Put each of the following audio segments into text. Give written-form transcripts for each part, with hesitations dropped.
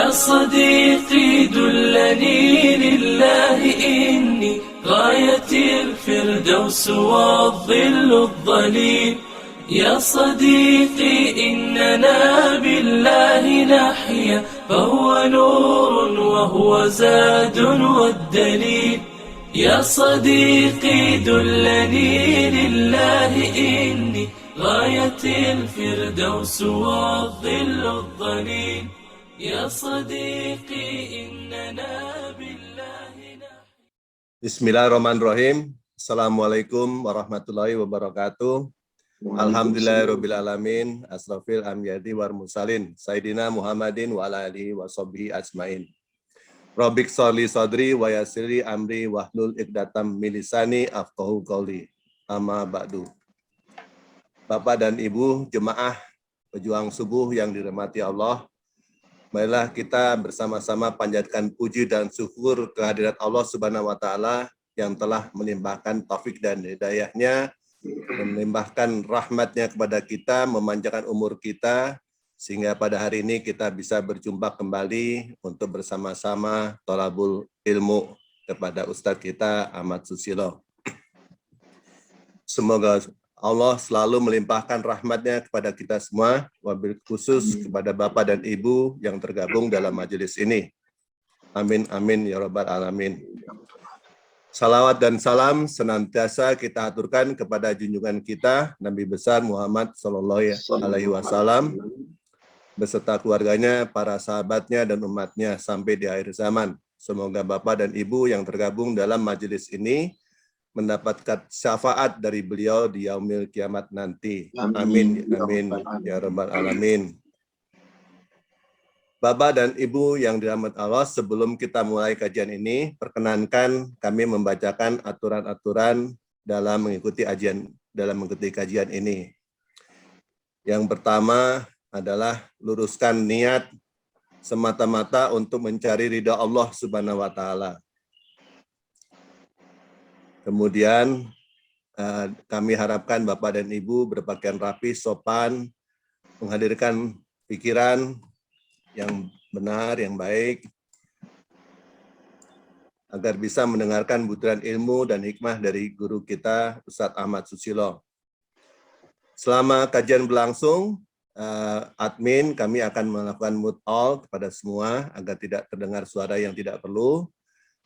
يا صديقي دلني لله إني غاية الفردوس والظل الظليل. يا صديقي إننا بالله نحيا فهو نور وهو زاد والدليل. يا صديقي دلني لله إني غاية الفردوس والظل الظليل. يا صديقي إننا بالله نحيا. Bismillahirrahmanirrahim. Assalamualaikum warahmatullahi wabarakatuh. Alhamdulillahirrabbilalamin. Asrafil amyadi war mursalin. Sayyidina Muhammadin wa ala alihi wa sahbihi ajmain. Rabbik sholli sadri wa yassirli amri wahlul iqdatam min lisani afqahu qawli. Amma ba'du. Bapak dan Ibu jemaah pejuang subuh yang dirahmati Allah, marilah kita bersama-sama panjatkan puji dan syukur kehadirat Allah Subhanahu wa taala yang telah melimpahkan taufik dan hidayahnya, melimpahkan rahmatnya kepada kita, memanjangkan umur kita, sehingga pada hari ini kita bisa berjumpa kembali untuk bersama-sama thalabul ilmu kepada Ustadz kita Ahmad Susilo. Semoga Allah selalu melimpahkan rahmatnya kepada kita semua, wabil khusus kepada Bapak dan Ibu yang tergabung dalam majelis ini. Amin, amin, ya Rabbal Alamin. Salawat dan salam senantiasa kita aturkan kepada junjungan kita, Nabi besar Muhammad SAW, beserta keluarganya, para sahabatnya, dan umatnya sampai di akhir zaman. Semoga Bapak dan Ibu yang tergabung dalam majelis ini mendapatkan syafaat dari beliau di yaumil kiamat nanti. Amin, amin, ya Rabbal Alamin. Bapak dan Ibu yang dirahmati Allah, sebelum kita mulai kajian ini, perkenankan kami membacakan aturan-aturan dalam mengikuti kajian ini. Yang pertama adalah luruskan niat semata-mata untuk mencari ridha Allah Subhanahu wa taala. Kemudian kami harapkan Bapak dan Ibu berpakaian rapi, sopan, menghadirkan pikiran yang benar, yang baik, agar bisa mendengarkan butiran ilmu dan hikmah dari guru kita, Ustadz Ahmad Susilo. Selama kajian berlangsung, admin kami akan melakukan mute all kepada semua, agar tidak terdengar suara yang tidak perlu.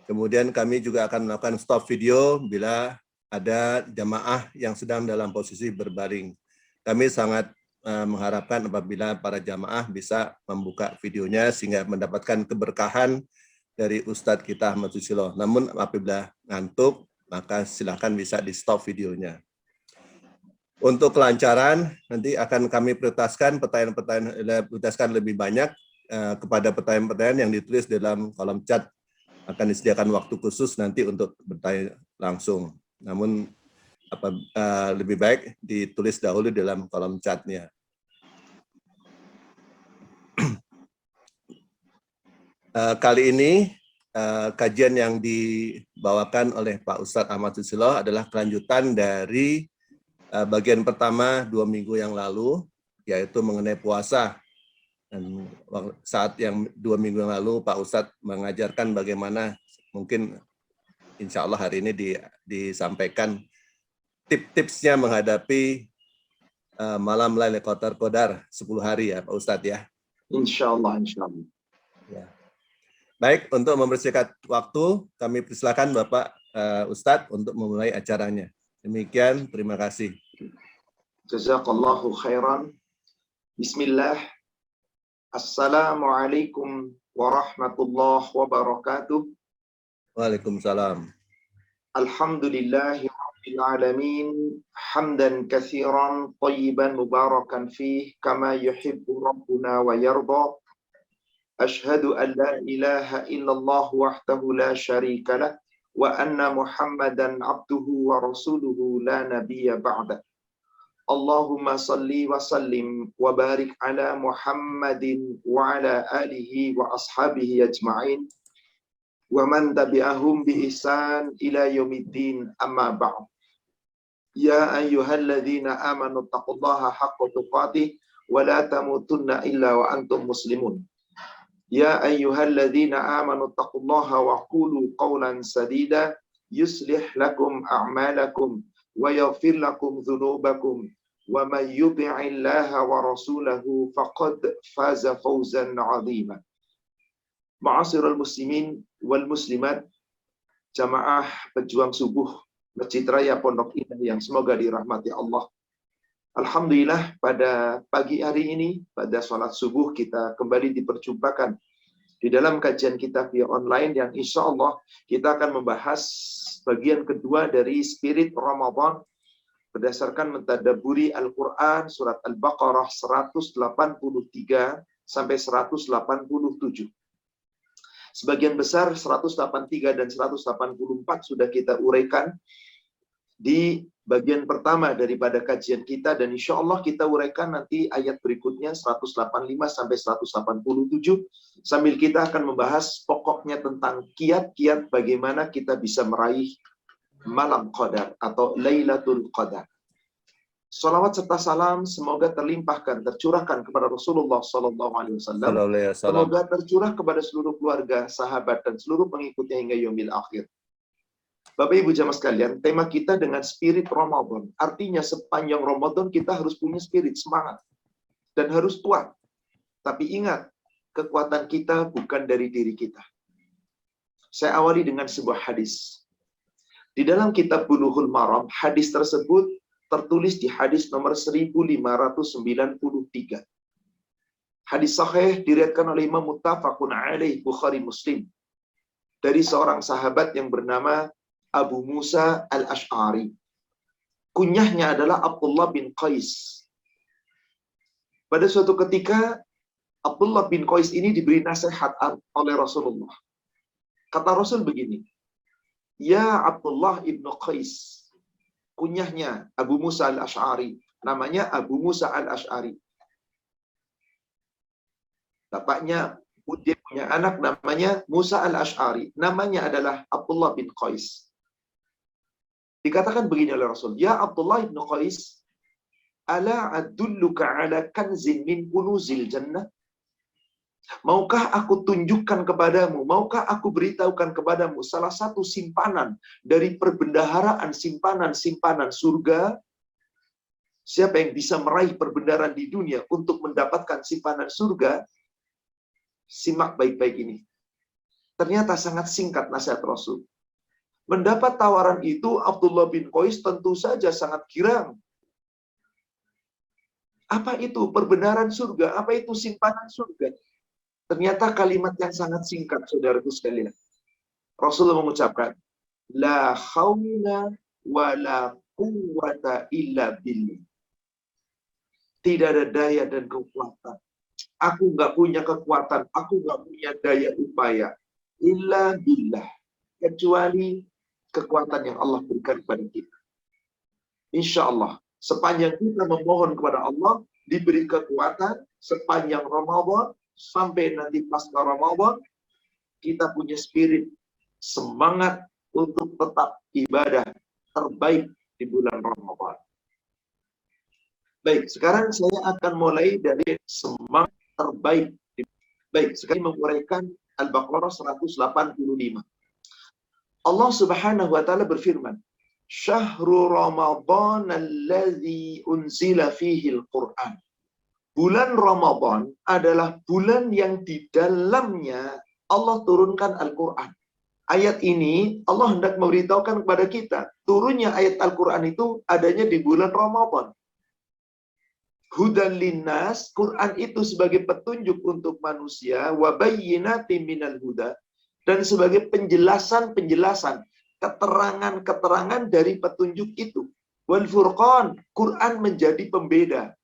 Kemudian kami juga akan melakukan stop video bila ada jamaah yang sedang dalam posisi berbaring. Kami sangat mengharapkan apabila para jamaah bisa membuka videonya sehingga mendapatkan keberkahan dari Ustadz kita Ahmad Susilo. Namun apabila ngantuk, maka silakan bisa di stop videonya. Untuk kelancaran, nanti akan kami prioritaskan pertanyaan lebih banyak kepada pertanyaan-pertanyaan yang ditulis dalam kolom chat. Akan disediakan waktu khusus nanti untuk bertanya langsung. Namun lebih baik ditulis dahulu dalam kolom chatnya. Kali ini kajian yang dibawakan oleh Pak Ustadz Ahmad Susilo adalah kelanjutan dari bagian pertama 2 minggu yang lalu, yaitu mengenai puasa. Dan saat yang 2 minggu yang lalu Pak Ustadz mengajarkan bagaimana mungkin insya Allah hari ini disampaikan tips-tipsnya menghadapi malam Lailatul Qadar 10 hari ya Pak Ustadz ya. Insya Allah, insya Allah. Ya. Baik, untuk mempersingkat waktu, kami persilakan Bapak Ustadz untuk memulai acaranya. Demikian, terima kasih. Jazakallahu khairan. Bismillah. Assalamualaikum warahmatullahi wabarakatuh. Waalaikumsalam. Alhamdulillahi rabbil alamin. Hamdan katsiran thayyiban mubarakan fih kama yuhibbu rabbuna wa yarda. Ashhadu an la ilaha illallah wahdahu la syarika lah wa anna Muhammadan abduhu wa rasuluhu la nabiyya ba'da. Allahumma salli wa sallim wa barik ala Muhammadin wa ala alihi wa ashabihi ajma'in wa man tabi'ahum bi ihsan ila yaumiddin amma ba'd. Ya ayyuhalladzina amanu taqullaha haqqa tuqatih wa la tamutunna illa wa antum muslimun. Ya ayyuhalladzina amanu taqullaha wa qulu qawlan sadida yuslih lakum a'malakum wa yaghfir lakum dhunubakum wa may yuti'illaha wa rasulahu faqad faza fawzan 'azima. Ma'asyiral muslimin wal muslimat, jamaah pejuang subuh Masjid Raya Pondok Indah yang semoga dirahmati Allah. Alhamdulillah pada pagi hari ini, pada sholat subuh kita kembali diperjumpakan di dalam kajian kita via online yang insya Allah kita akan membahas bagian kedua dari spirit Ramadan berdasarkan mentadabburi Al-Quran surat Al-Baqarah 183 sampai 187. Sebagian besar 183 dan 184 sudah kita uraikan di bagian pertama daripada kajian kita, dan insya Allah kita uraikan nanti ayat berikutnya 185 sampai 187 sambil kita akan membahas pokoknya tentang kiat-kiat bagaimana kita bisa meraih malam qadar atau Lailatul Qadar. Salawat serta salam semoga terlimpahkan, tercurahkan kepada Rasulullah SAW. Semoga tercurah kepada seluruh keluarga, sahabat, dan seluruh pengikutnya hingga yaumil akhir. Bapak Ibu jamaah sekalian, tema kita dengan spirit Ramadan. Artinya sepanjang Ramadan kita harus punya spirit, semangat. Dan harus kuat. Tapi ingat, kekuatan kita bukan dari diri kita. Saya awali dengan sebuah hadis. Di dalam kitab Bulughul Maram, hadis tersebut tertulis di hadis nomor 1593. Hadis sahih diriwayatkan oleh Imam Muttafaqun alaih Bukhari Muslim dari seorang sahabat yang bernama Abu Musa al-Ash'ari. Kunyahnya adalah Abdullah bin Qais. Pada suatu ketika Abdullah bin Qais ini diberi nasihat oleh Rasulullah. Kata Rasul begini, "Ya Abdullah ibn Qais." Kunyahnya Abu Musa al-Ash'ari, namanya Abu Musa al-Ash'ari. Bapaknya dia punya anak namanya Musa al-Ash'ari, namanya adalah Abdullah bin Qais. Dikatakan begini oleh Rasul, "Ya Abdullah bin Qais, ala adulluka ala kanzin min kunuzil jannah?" Maukah aku tunjukkan kepadamu, maukah aku beritahukan kepadamu salah satu simpanan dari perbendaharaan simpanan-simpanan surga? Siapa yang bisa meraih perbendaharaan di dunia untuk mendapatkan simpanan surga? Simak baik-baik ini. Ternyata sangat singkat nasihat Rasul. Mendapat tawaran itu, Abdullah bin Qais tentu saja sangat girang. Apa itu perbendaharaan surga? Apa itu simpanan surga? Ternyata kalimat yang sangat singkat, saudaraku sekalian. Rasulullah mengucapkan, "La haula wa la quwwata illa billah." Tidak ada daya dan kekuatan. Aku nggak punya kekuatan, aku nggak punya daya upaya. Illa billah. Kecuali kekuatan yang Allah berikan kepada kita. Insya Allah, sepanjang kita memohon kepada Allah, diberi kekuatan, sepanjang Ramadan, sampai nanti pasca Ramadan, kita punya spirit, semangat untuk tetap ibadah terbaik di bulan Ramadan. Baik, sekarang saya akan mulai dari semangat terbaik. Baik, sekarang menguraikan Al-Baqarah 185. Allah Subhanahu wa taala berfirman, "Syahrul Ramadan allazi unzila fihi al-Qur'an." Bulan Ramadan adalah bulan yang di dalamnya Allah turunkan Al-Quran. Ayat ini Allah hendak memberitahukan kepada kita, turunnya ayat Al-Quran itu adanya di bulan Ramadan. Hudan linnas, Quran itu sebagai petunjuk untuk manusia, wa bayyinatin minal huda, dan sebagai penjelasan-penjelasan, keterangan-keterangan dari petunjuk itu. Wal furqan, Quran menjadi pembeda.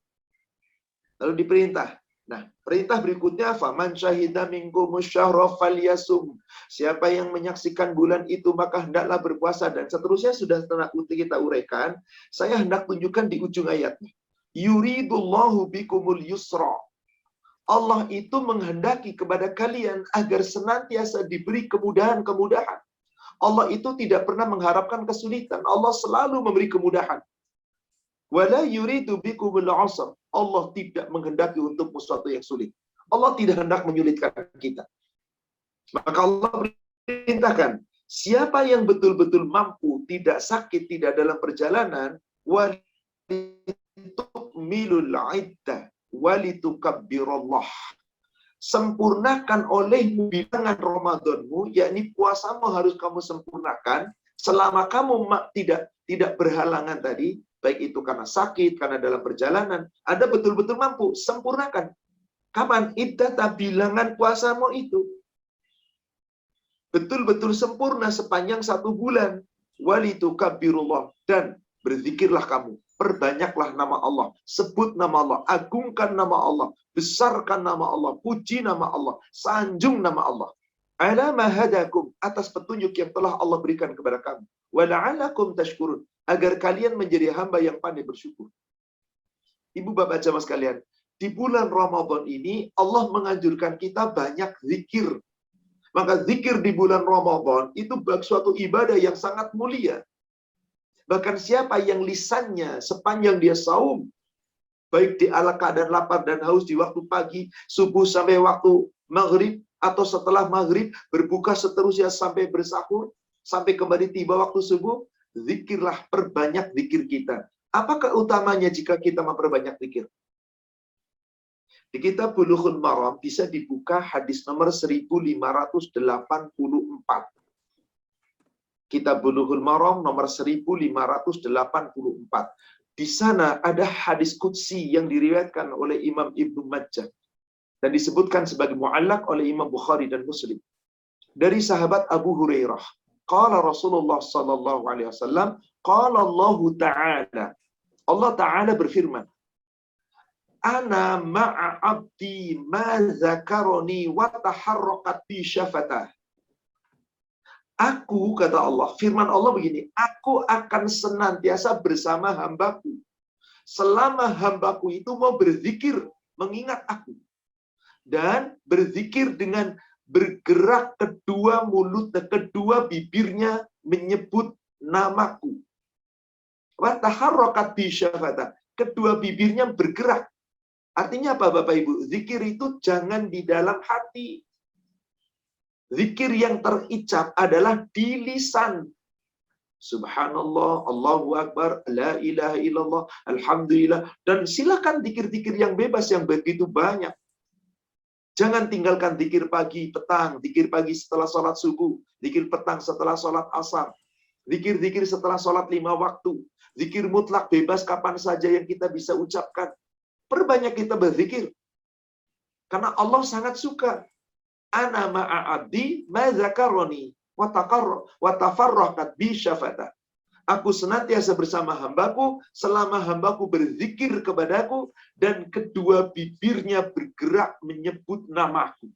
Lalu diperintah. Nah, perintah berikutnya, faman syahida minkumus syahra falyasum. Siapa yang menyaksikan bulan itu maka hendaklah berpuasa, dan seterusnya sudah kita uraikan. Saya hendak tunjukkan di ujung ayatnya. Yuridullahu bikumul yusra. Allah itu menghendaki kepada kalian agar senantiasa diberi kemudahan-kemudahan. Allah itu tidak pernah mengharapkan kesulitan. Allah selalu memberi kemudahan. Wala yuridu bikumul usra. Allah tidak menghendaki untukmu sesuatu yang sulit. Allah tidak hendak menyulitkan kita. Maka Allah perintahkan, siapa yang betul-betul mampu, tidak sakit, tidak dalam perjalanan, walitukmilul iddah walitukabbirullah. Sempurnakan olehmu bilangan Ramadanmu, yakni puasamu harus kamu sempurnakan selama kamu tidak berhalangan tadi, baik itu karena sakit, karena dalam perjalanan, Anda betul-betul mampu, sempurnakan. Kapan? Iddata bilangan puasamu itu. Betul-betul sempurna sepanjang 1 bulan. Walitukabbirullah. Dan berzikirlah kamu. Perbanyaklah nama Allah. Sebut nama Allah. Agungkan nama Allah. Besarkan nama Allah. Puji nama Allah. Sanjung nama Allah. Ala ma hadakum. Atas petunjuk yang telah Allah berikan kepada kamu. Wala'alakum tashkurun. Agar kalian menjadi hamba yang pandai bersyukur. Ibu bapak jamaah sekalian. Di bulan Ramadan ini Allah menganjurkan kita banyak zikir. Maka zikir di bulan Ramadan itu suatu ibadah yang sangat mulia. Bahkan siapa yang lisannya sepanjang dia saum, baik di ala keadaan lapar dan haus di waktu pagi, subuh sampai waktu maghrib, atau setelah maghrib, berbuka seterusnya sampai bersahur, sampai kembali tiba waktu subuh, zikirlah, perbanyak zikir kita. Apa keutamanya jika kita memperbanyak zikir? Di kitab Bulughul Maram bisa dibuka hadis nomor 1584. Kitab Bulughul Maram nomor 1584. Di sana ada hadis qudsi yang diriwayatkan oleh Imam Ibnu Majah dan disebutkan sebagai mu'allaq oleh Imam Bukhari dan Muslim. Dari sahabat Abu Hurairah, qala Rasulullah sallallahu alaihi wasallam, qala Allah Ta'ala. Allah Ta'ala berfirman, ana ma'a abdi ma zakaroni wa taharrakat bi syafatah. Aku, kata Allah, firman Allah begini, aku akan senantiasa bersama hambaku selama hambaku itu mau berzikir, mengingat aku, dan berzikir dengan bergerak kedua mulut dan kedua bibirnya menyebut namaku. Wa taharrakat bi syafatah, kedua bibirnya bergerak. Artinya apa Bapak Ibu? Zikir itu jangan di dalam hati. Zikir yang terucap adalah di lisan. Subhanallah, Allahu Akbar, la ilaha illallah, alhamdulillah. Dan silakan zikir-zikir yang bebas yang begitu banyak. Jangan tinggalkan zikir pagi, petang, zikir pagi setelah sholat subuh, zikir petang setelah sholat asar, zikir-zikir setelah sholat 5 waktu, zikir mutlak bebas kapan saja yang kita bisa ucapkan. Perbanyak kita berzikir. Karena Allah sangat suka. Ana ma'a abdi ma zakaroni wa tafarraqat bi syafatah. Aku senantiasa bersama hambaku selama hambaku berzikir kepadaku dan kedua bibirnya bergerak menyebut namaku.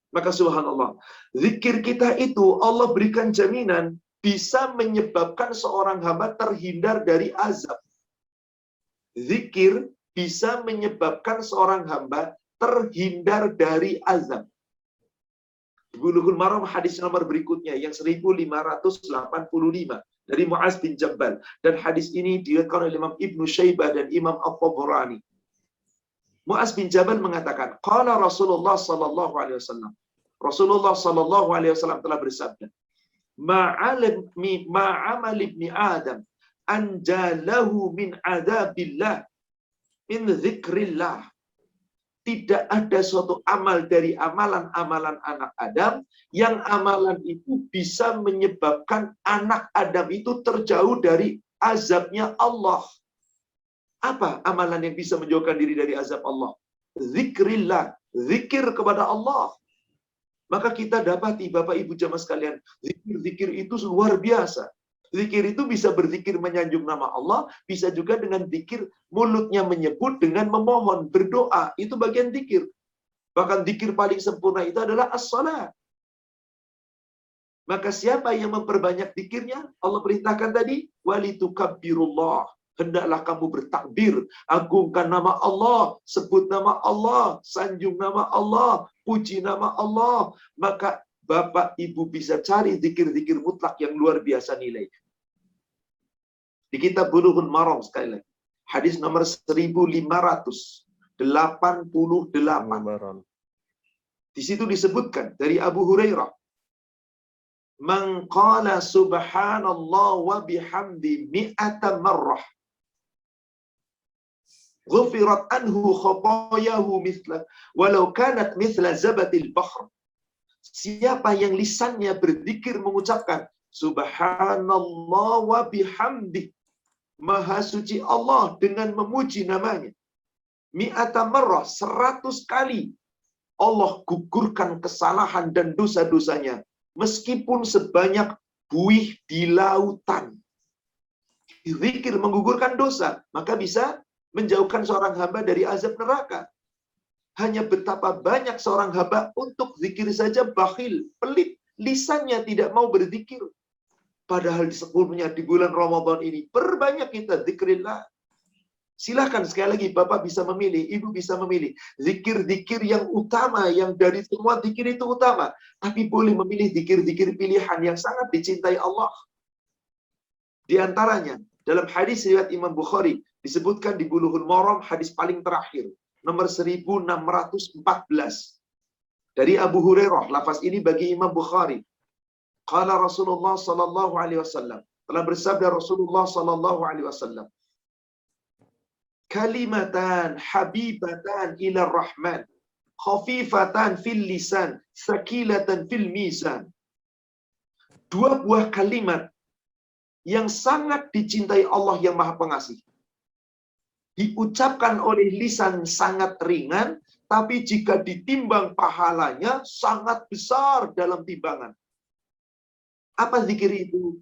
Maka subhanallah, zikir kita itu Allah berikan jaminan bisa menyebabkan seorang hamba terhindar dari azab. Zikir bisa menyebabkan seorang hamba terhindar dari azab. Bulughul Maram hadis nomor berikutnya yang 1585 dari Mu'az bin Jabal, dan hadis ini diriwayatkan oleh Imam Ibnu Syaibah dan Imam At-Tabarani. Mu'az bin Jabal mengatakan, qala Rasulullah sallallahu alaihi wasallam. Rasulullah sallallahu alaihi wasallam telah bersabda, ma'amal ibni Adam anjalahu min adabillah min zikrillah. Tidak ada suatu amal dari amalan-amalan anak Adam yang amalan itu bisa menyebabkan anak Adam itu terjauh dari azabnya Allah. Apa amalan yang bisa menjauhkan diri dari azab Allah? Zikrillah, zikir kepada Allah. Maka kita dapati Bapak Ibu jamaah sekalian, zikir-zikir itu luar biasa. Zikir itu bisa berzikir menyanjung nama Allah, bisa juga dengan zikir mulutnya menyebut dengan memohon, berdoa. Itu bagian zikir. Bahkan zikir paling sempurna itu adalah as-salat. Maka siapa yang memperbanyak zikirnya? Allah perintahkan tadi, walitukabbirullah. Hendaklah kamu bertakbir, agungkan nama Allah, sebut nama Allah, sanjung nama Allah, puji nama Allah. Maka Bapak Ibu bisa cari zikir-zikir mutlak yang luar biasa nilai. Di kitab Bulughul Maram sekali lagi. Hadis nomor 1585. 88. Di situ disebutkan dari Abu Hurairah, "Man qala subhanallah wa bihamdi mi'ata marrah, ghufirat anhu khatayahu mithla walau kanat mithla zabatil bahr." Siapa yang lisannya berzikir mengucapkan subhanallah wa bihamdi, maha suci Allah dengan memuji namanya, mi'ata marrah, 100 kali, Allah gugurkan kesalahan dan dosa-dosanya meskipun sebanyak buih di lautan. Zikir menggugurkan dosa, maka bisa menjauhkan seorang hamba dari azab neraka. Hanya betapa banyak seorang hamba untuk zikir saja bakhil, pelit, lisannya tidak mau berzikir. Padahal disebutnya di bulan Ramadan ini, perbanyak kita zikrillah. Silakan sekali lagi, Bapak bisa memilih, Ibu bisa memilih. Zikir-zikir yang utama, yang dari semua zikir itu utama. Tapi boleh memilih zikir-zikir pilihan yang sangat dicintai Allah. Di antaranya, dalam hadis riwayat Imam Bukhari, disebutkan di Bulughul Maram, hadis paling terakhir, nomor 1614. Dari Abu Hurairah, lafaz ini bagi Imam Bukhari. Qala Rasulullah sallallahu alaihi wasallam, telah bersabda Rasulullah sallallahu alaihi wasallam, kalimatan habibatan ila rahman, khafifatan fil lisan, sakilatan fil mizan. Dua buah kalimat yang sangat dicintai Allah yang Maha Pengasih. Diucapkan oleh lisan sangat ringan, tapi jika ditimbang pahalanya sangat besar dalam timbangan. Apa zikir itu?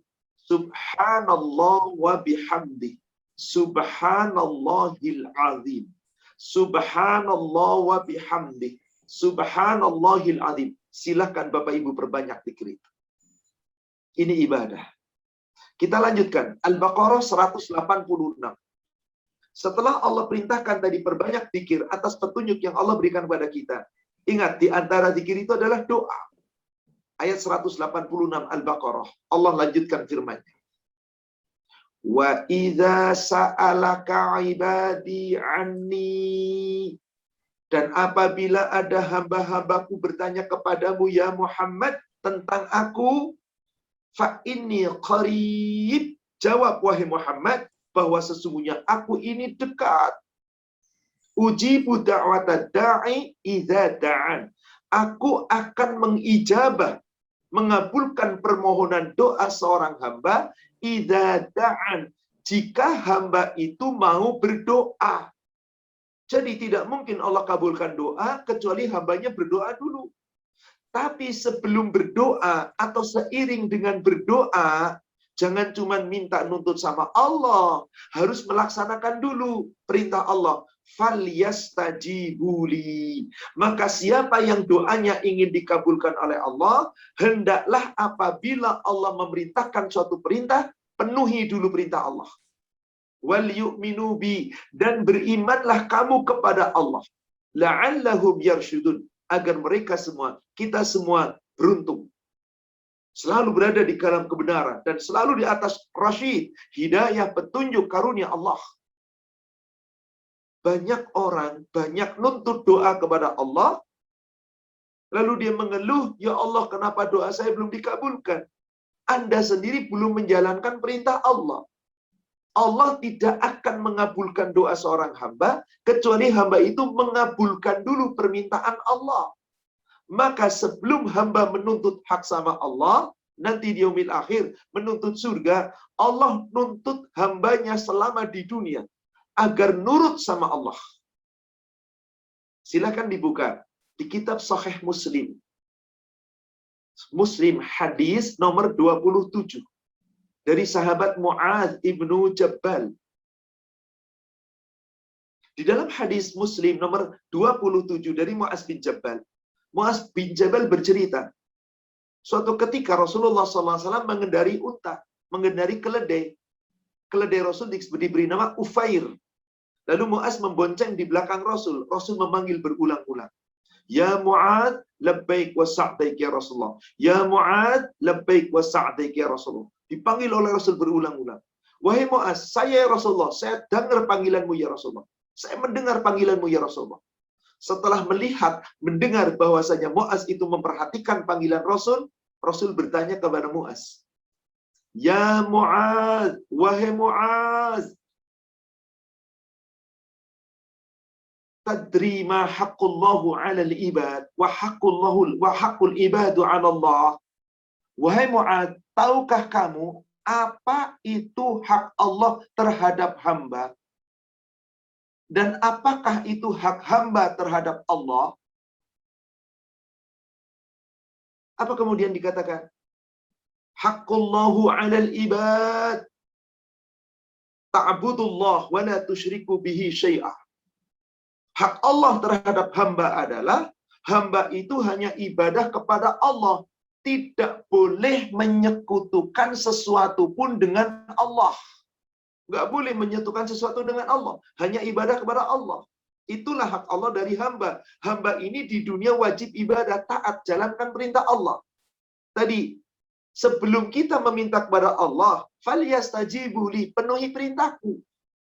Subhanallah wa bihamdi. Subhanallahil azim. Subhanallah wa bihamdi. Subhanallahil azim. Silakan Bapak Ibu perbanyak zikir itu. Ini ibadah. Kita lanjutkan. Al-Baqarah 186. Setelah Allah perintahkan tadi perbanyak zikir atas petunjuk yang Allah berikan kepada kita. Ingat, di antara zikir itu adalah doa. Ayat 186 Al-Baqarah. Allah lanjutkan firman-Nya. Wa idza sa'alaka ibadi anni. Dan apabila ada hamba-hambaku bertanya kepadamu ya Muhammad tentang aku, fa inni qarib. Jawab wahai Muhammad bahwa sesungguhnya aku ini dekat. Ujibu da'watad da'i idza da'an. Aku akan mengijabah, mengabulkan permohonan doa seorang hamba idza da'an, jika hamba itu mau berdoa. Jadi tidak mungkin Allah kabulkan doa kecuali hambanya berdoa dulu. Tapi sebelum berdoa atau seiring dengan berdoa, jangan cuma minta nuntut sama Allah, harus melaksanakan dulu perintah Allah. Falyastajibuli. Maka siapa yang doanya ingin dikabulkan oleh Allah, hendaklah apabila Allah memerintahkan suatu perintah, penuhi dulu perintah Allah. Wal yu'minu bi, dan berimanlah kamu kepada Allah. La'allahum yarsyudun, agar mereka semua, kita semua beruntung. Selalu berada di dalam kebenaran dan selalu di atas rasyid, hidayah, petunjuk, karunia Allah. Banyak orang, banyak nuntut doa kepada Allah, lalu dia mengeluh, ya Allah kenapa doa saya belum dikabulkan? Anda sendiri belum menjalankan perintah Allah. Allah tidak akan mengabulkan doa seorang hamba, kecuali hamba itu mengabulkan dulu permintaan Allah. Maka sebelum hamba menuntut hak sama Allah, nanti di yaumil akhir menuntut surga, Allah nuntut hambanya selama di dunia agar nurut sama Allah. Silakan dibuka di kitab Sahih Muslim. Muslim hadis nomor 27 dari sahabat Mu'adz ibnu Jabal. Di dalam hadis Muslim nomor 27 dari Mu'adz bin Jabal, Mu'adz bin Jabal bercerita, suatu ketika Rasulullah SAW mengendari unta, mengendari keledai. Keledai Rasul diberi nama Ufair. Lalu Mu'adz membonceng di belakang Rasul. Rasul memanggil berulang-ulang. Ya Mu'adz, labbaik wa sa'daik ya Rasulullah. Ya Mu'adz, labbaik wa sa'daik ya Rasulullah. Dipanggil oleh Rasul berulang-ulang. Wahai Mu'adz, saya ya Rasulullah, saya dengar panggilanmu ya Rasulullah. Saya mendengar panggilanmu ya Rasulullah. Setelah mendengar bahwasanya Muaz itu memperhatikan panggilan Rasul, Rasul bertanya kepada Muaz, "Ya Muaz, wahai Muaz, tadri ma haqqullahu 'alal ibad wa haqqul ibadu 'ala Allah?" Wahai Muaz, tahukah kamu apa itu hak Allah terhadap hamba? Dan apakah itu hak hamba terhadap Allah? Apa kemudian dikatakan? Haqqullahu 'alal ibad ta'budullah wa la tusyriku bihi syai'ah. Hak Allah terhadap hamba adalah hamba itu hanya ibadah kepada Allah, tidak boleh menyekutukan sesuatu pun dengan Allah. Nggak boleh menyekutukan sesuatu dengan Allah, hanya ibadah kepada Allah. Itulah hak Allah dari hamba. Hamba ini di dunia wajib ibadah, taat, jalankan perintah Allah. Tadi, sebelum kita meminta kepada Allah, falyastajibu li, penuhi perintahku.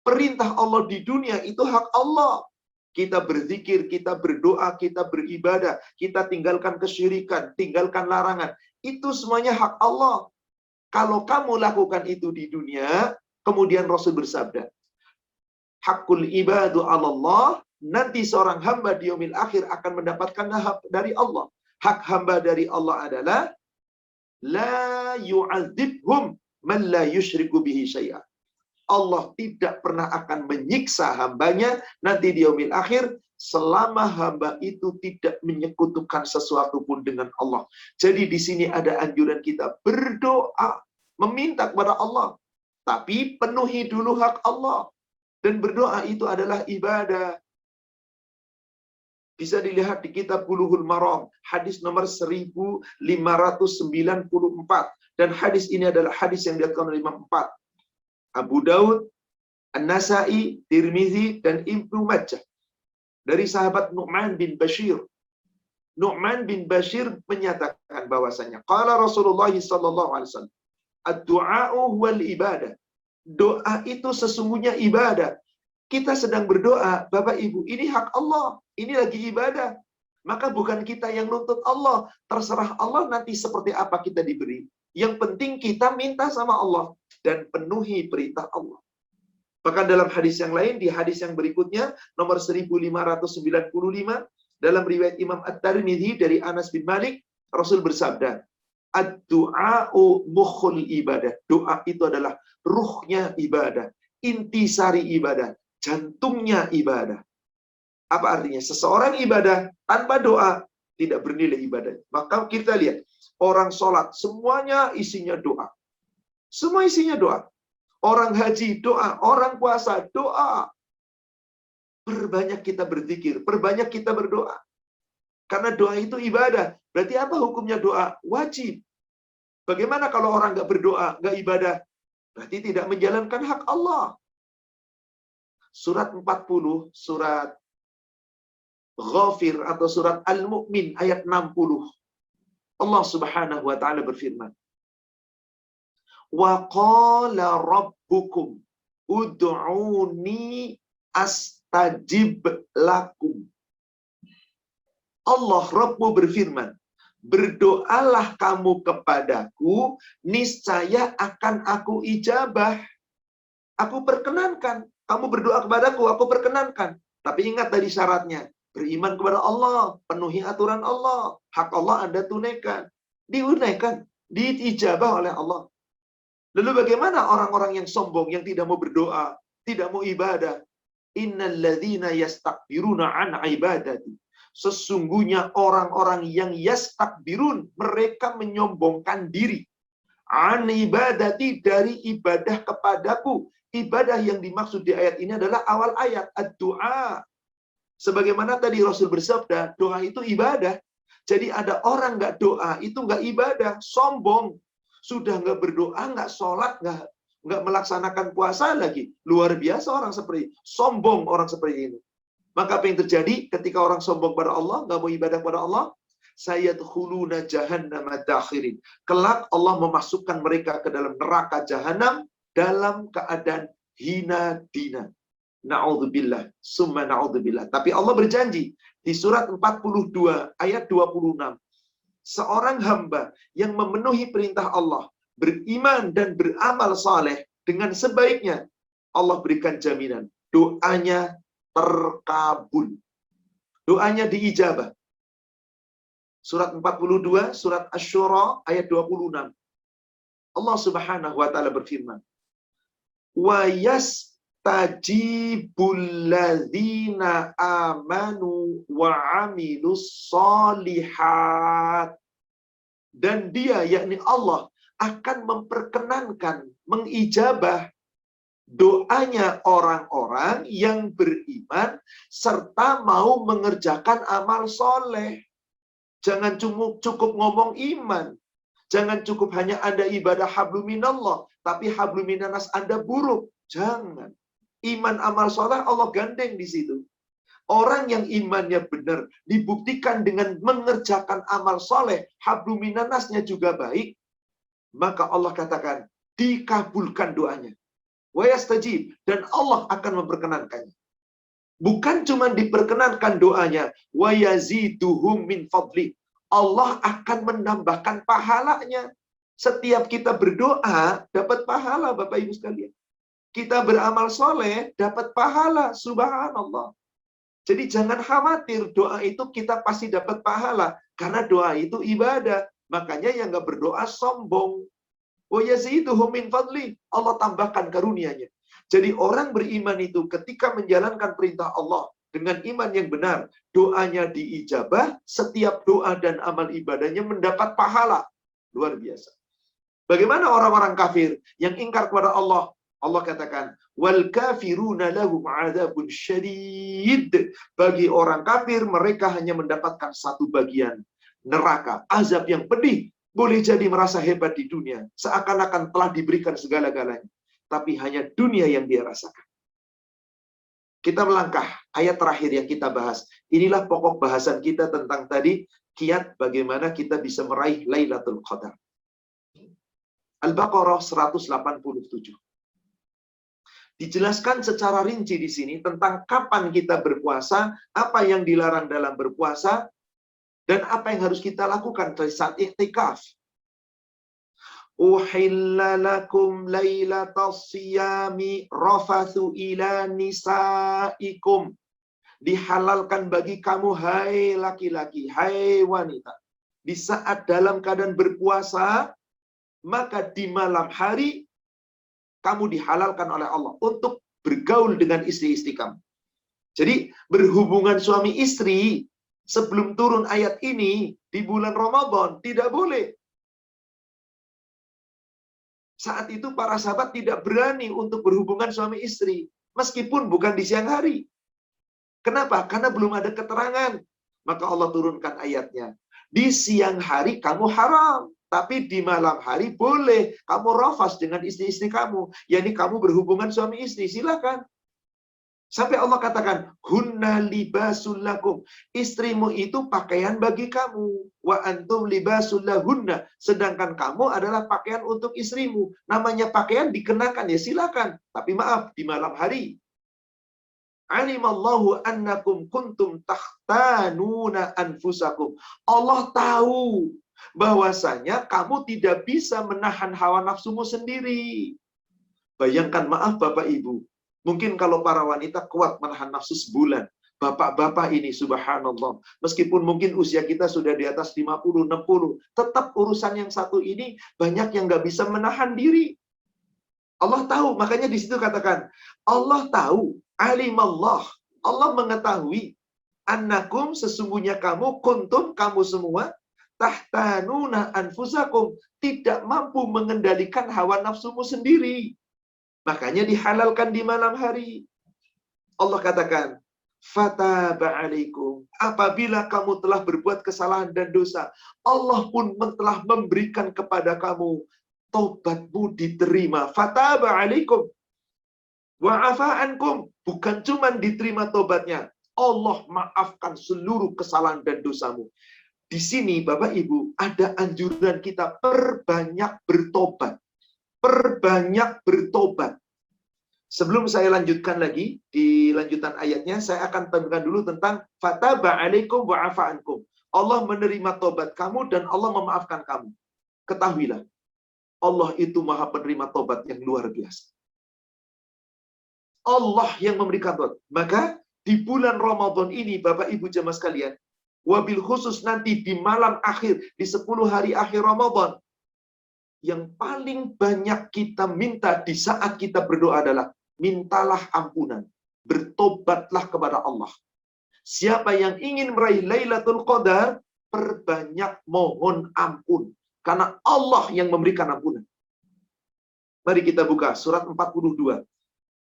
Perintah Allah di dunia itu hak Allah. Kita berzikir, kita berdoa, kita beribadah, kita tinggalkan kesyirikan, tinggalkan larangan. Itu semuanya hak Allah. Kalau kamu lakukan itu di dunia, kemudian Rasul bersabda, Hakul ibadu 'ala Allah, nanti seorang hamba di yaumil akhir akan mendapatkan hak dari Allah. Hak hamba dari Allah adalah la yu'adzibhum man la yusyriku bihi syai'an. Allah tidak pernah akan menyiksa hambanya nanti di yaumil akhir selama hamba itu tidak menyekutukan sesuatu pun dengan Allah. Jadi di sini ada anjuran kita berdoa, meminta kepada Allah, tapi penuhi dulu hak Allah. Dan berdoa itu adalah ibadah. Bisa dilihat di kitab Bulughul Maram, hadis nomor 1594. Dan hadis ini adalah hadis yang diriwayatkan oleh Imam 4. Abu Daud, An-Nasa'i, Tirmizi, dan Ibnu Majah. Dari sahabat Nu'man bin Bashir. Nu'man bin Bashir menyatakan bahwasanya qala Rasulullah sallallahu alaihi wasallam, ad-du'a'u wal ibadah. Doa itu sesungguhnya ibadah. Kita sedang berdoa, Bapak Ibu, ini hak Allah, ini lagi ibadah. Maka bukan kita yang nuntut Allah, terserah Allah nanti seperti apa kita diberi. Yang penting kita minta sama Allah dan penuhi perintah Allah. Bahkan dalam hadis yang lain, di hadis yang berikutnya, nomor 1595, dalam riwayat Imam At-Tirmidzi dari Anas bin Malik, Rasul bersabda, ad-du'a'u mukhul ibadah. Doa itu adalah ruhnya ibadah, intisari ibadah, jantungnya ibadah. Apa artinya? Seseorang ibadah tanpa doa tidak bernilai ibadah. Maka kita lihat, orang sholat semuanya isinya doa. Semua isinya doa. Orang haji doa, orang puasa doa. Perbanyak kita berzikir, perbanyak kita berdoa. Karena doa itu ibadah. Berarti apa hukumnya doa? Wajib. Bagaimana kalau orang nggak berdoa, nggak ibadah? Berarti tidak menjalankan hak Allah. Surat 40, surat Ghafir atau surat Al-Mu'min ayat 60. Allah Subhanahu wa taala berfirman, "Wa qala rabbukum ud'uni astajib lakum." Allah Rabbmu berfirman, berdoalah kamu kepadaku, niscaya akan aku ijabah. Aku perkenankan. Kamu berdoa kepadaku, aku perkenankan. Tapi ingat tadi syaratnya. Beriman kepada Allah, penuhi aturan Allah. Hak Allah Anda tunaikan. Diunaikan, diijabah oleh Allah. Lalu bagaimana orang-orang yang sombong, yang tidak mau berdoa, tidak mau ibadah? Innal ladzina yastakbiruna an ibadati. Sesungguhnya orang-orang yang yastakbirun, mereka menyombongkan diri. An ibadati, dari ibadah kepadaku. Ibadah yang dimaksud di ayat ini adalah awal ayat, ad-du'a. Sebagaimana tadi Rasul bersabda, doa itu ibadah. Jadi ada orang nggak doa, itu nggak ibadah, sombong. Sudah nggak berdoa, nggak sholat, nggak melaksanakan puasa lagi. Luar biasa orang seperti ini. Sombong orang seperti ini. Maka apa yang terjadi ketika orang sombong pada Allah, nggak mau ibadah pada Allah? Sayadkhuluna jahannama dakhirin. Kelak Allah memasukkan mereka ke dalam neraka jahanam dalam keadaan hina dina. Na'udzubillah, summa na'udzubillah. Tapi Allah berjanji di surat 42 ayat 26. Seorang hamba yang memenuhi perintah Allah, beriman dan beramal saleh dengan sebaiknya, Allah berikan jaminan. Doanya terkabul. Doanya diijabah. Surat 42, surat Asy-Syura ayat 26. Allah Subhanahu wa taala berfirman, "Wa yastajibul ladzina amanu wa 'amilus shalihat." Dan dia, yakni Allah, akan memperkenankan, mengijabah doanya orang-orang yang beriman serta mau mengerjakan amal soleh. Jangan cukup ngomong iman. Jangan cukup hanya Anda ibadah habluminallah, tapi habluminanas Anda buruk. Jangan. Iman amal soleh Allah gandeng di situ. Orang yang imannya benar, dibuktikan dengan mengerjakan amal soleh, habluminanasnya juga baik, maka Allah katakan, dikabulkan doanya. Wa yastajib, dan Allah akan memperkenankannya. Bukan cuma diperkenankan doanya, wa yaziduhum min fadli. Allah akan menambahkan pahalanya. Setiap kita berdoa, dapat pahala Bapak Ibu sekalian. Kita beramal soleh, dapat pahala. Subhanallah. Jadi jangan khawatir, doa itu kita pasti dapat pahala. Karena doa itu ibadah. Makanya yang nggak berdoa sombong. Wa yaziduhum min fadli. Allah tambahkan karunia-Nya. Jadi orang beriman itu ketika menjalankan perintah Allah dengan iman yang benar, doanya diijabah, setiap doa dan amal ibadahnya mendapat pahala. Luar biasa. Bagaimana orang-orang kafir yang ingkar kepada Allah? Allah katakan, wal kafiruna lahum adzabun syadid. Bagi orang kafir, mereka hanya mendapatkan satu bagian neraka, azab yang pedih. Boleh jadi merasa hebat di dunia, seakan-akan telah diberikan segala-galanya. Tapi hanya dunia yang dia rasakan. Kita melangkah ayat terakhir yang kita bahas. Inilah pokok bahasan kita tentang tadi, kiat bagaimana kita bisa meraih Lailatul Qadar. Al-Baqarah 187. Dijelaskan secara rinci di sini tentang kapan kita berpuasa, apa yang dilarang dalam berpuasa, dan apa yang harus kita lakukan saat iktikaf. Uhilla lakum lailatas siyami rafathu ila nisaikum. Dihalalkan bagi kamu, hai laki-laki, hai wanita, di saat dalam keadaan berpuasa, maka di malam hari kamu dihalalkan oleh Allah untuk bergaul dengan istri-istri kamu. Jadi berhubungan suami istri sebelum turun ayat ini di bulan Ramadan tidak boleh. Saat itu para sahabat tidak berani untuk berhubungan suami istri, meskipun bukan di siang hari. Kenapa? Karena belum ada keterangan. Maka Allah turunkan ayatnya. Di siang hari kamu haram, tapi di malam hari boleh kamu rafas dengan istri-istri kamu. Yani kamu berhubungan suami istri, silakan. Sampai Allah katakan, hunna libasul lakum. Istrimu itu pakaian bagi kamu. Wa antum libasul lahunna. Sedangkan kamu adalah pakaian untuk istrimu. Namanya pakaian dikenakan, ya silakan. Tapi maaf, di malam hari. Alimallahu annakum kuntum takhtanuna anfusakum. Allah tahu bahwasanya kamu tidak bisa menahan hawa nafsumu sendiri. Bayangkan, maaf Bapak Ibu. Mungkin kalau para wanita kuat menahan nafsu sebulan. Bapak-bapak ini subhanallah. Meskipun mungkin usia kita sudah di atas 50, 60. Tetap urusan yang satu ini banyak yang nggak bisa menahan diri. Allah tahu. Makanya di situ katakan. Allah tahu. Alimallah. Allah mengetahui. Annakum sesungguhnya kamu. Kuntum kamu semua. Tahtanuna anfusakum. Tidak mampu mengendalikan hawa nafsumu sendiri. Makanya dihalalkan di malam hari. Allah katakan, fataba alaikum. Apabila kamu telah berbuat kesalahan dan dosa, Allah pun telah memberikan kepada kamu taubatmu diterima. Fataba alaikum. Wa'afa ankum. Bukan cuma diterima taubatnya, Allah maafkan seluruh kesalahan dan dosamu. Di sini Bapak Ibu ada anjuran kita perbanyak bertobat. Perbanyak bertobat. Sebelum saya lanjutkan lagi di lanjutan ayatnya, saya akan temukan dulu tentang fataba alaikum wa afa ankum. Allah menerima tobat kamu dan Allah memaafkan kamu. Ketahuilah, Allah itu Maha penerima tobat yang luar biasa. Allah yang memberikan tobat. Maka di bulan Ramadan ini, Bapak Ibu jemaah sekalian, wabil khusus nanti di malam akhir, di 10 hari akhir Ramadan, yang paling banyak kita minta di saat kita berdoa adalah mintalah ampunan. Bertobatlah kepada Allah. Siapa yang ingin meraih Lailatul Qadar, perbanyak mohon ampun. Karena Allah yang memberikan ampunan. Mari kita buka surat 42.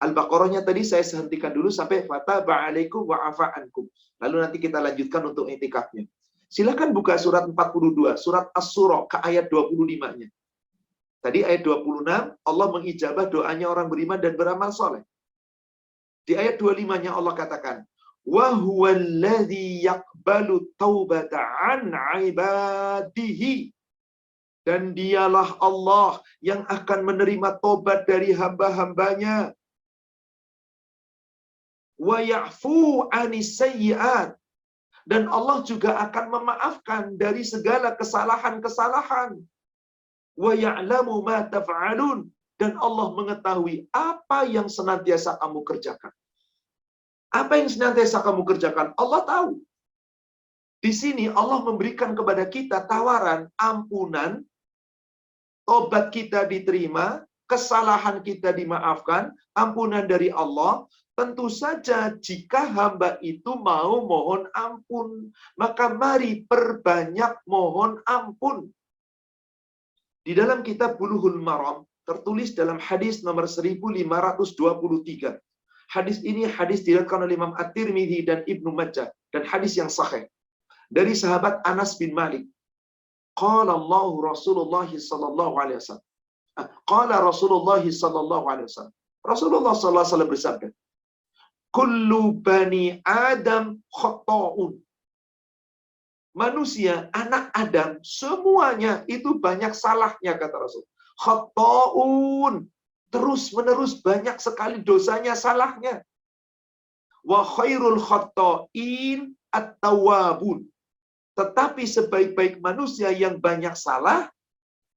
Al-Baqarahnya tadi saya hentikan dulu sampai fataba alaikum wa afa ankum. Lalu nanti kita lanjutkan untuk i'tikafnya. Silakan buka surat 42, surat As-Surah ke ayat 25-nya. Tadi ayat 26, Allah mengijabah doanya orang beriman dan beramal soleh. Di ayat 25-nya Allah katakan, wa huwallazi yaqbalu taubata an ibadihi. Dan dialah Allah yang akan menerima tobat dari hamba-hambanya. Wa ya'fu anis sayyi'at. Dan Allah juga akan memaafkan dari segala kesalahan-kesalahan. Wa ya'lamu ma taf'alun. Dan Allah mengetahui apa yang senantiasa kamu kerjakan. Apa yang senantiasa kamu kerjakan? Allah tahu. Di sini Allah memberikan kepada kita tawaran ampunan, tobat kita diterima, kesalahan kita dimaafkan, ampunan dari Allah. Tentu saja jika hamba itu mau mohon ampun, maka mari perbanyak mohon ampun. Di dalam kitab Bulughul Maram tertulis dalam hadis nomor 1523. Hadis ini hadis diriwayatkan oleh Imam At-Tirmidzi dan Ibnu Majah dan hadis yang sahih dari sahabat Anas bin Malik. Qala Allah Rasulullah sallallahu alaihi wasallam. Qala Rasulullah sallallahu alaihi wasallam. Rasulullah sallallahu alaihi wasallam bersabda, kullu bani Adam khata'un. Manusia, anak Adam, semuanya itu banyak salahnya, kata Rasul. Khata'un. Terus-menerus banyak sekali dosanya, salahnya. Wa khairul khata'in at-tawwabun. Tetapi sebaik-baik manusia yang banyak salah,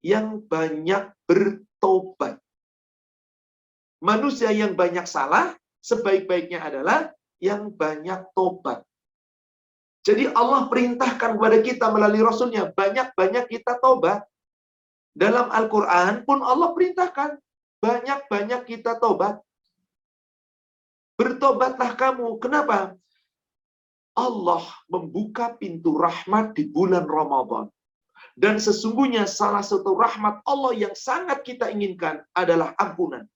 yang banyak bertobat. Manusia yang banyak salah, sebaik-baiknya adalah yang banyak tobat. Jadi Allah perintahkan kepada kita melalui Rasulnya, banyak-banyak kita tobat. Dalam Al-Quran pun Allah perintahkan, banyak-banyak kita tobat. Bertobatlah kamu. Kenapa? Allah membuka pintu rahmat di bulan Ramadan. Dan sesungguhnya salah satu rahmat Allah yang sangat kita inginkan adalah ampunan.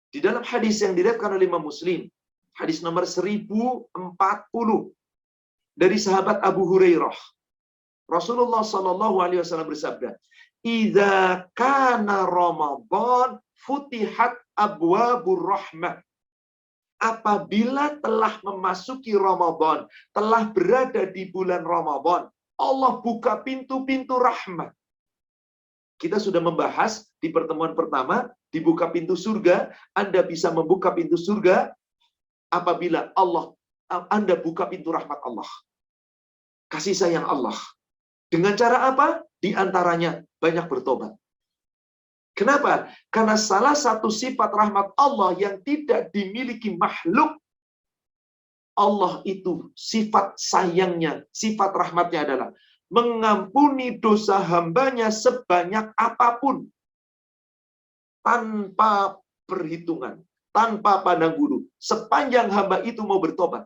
Di dalam hadis yang diriwayatkan oleh Imam Muslim, hadis nomor 1040 dari sahabat Abu Hurairah, Rasulullah sallallahu alaihi wasallam bersabda, "Idza kana Ramadan futihat abwabur rahmah." Apabila telah memasuki Ramadan, telah berada di bulan Ramadan, Allah buka pintu-pintu rahmat. Kita sudah membahas di pertemuan pertama, dibuka pintu surga. Anda bisa membuka pintu surga apabila Anda buka pintu rahmat Allah. Kasih sayang Allah. Dengan cara apa? Di antaranya banyak bertobat. Kenapa? Karena salah satu sifat rahmat Allah yang tidak dimiliki makhluk, Allah itu sifat sayangnya, sifat rahmatnya adalah mengampuni dosa hambanya sebanyak apapun, tanpa perhitungan, tanpa pandang bulu, sepanjang hamba itu mau bertobat.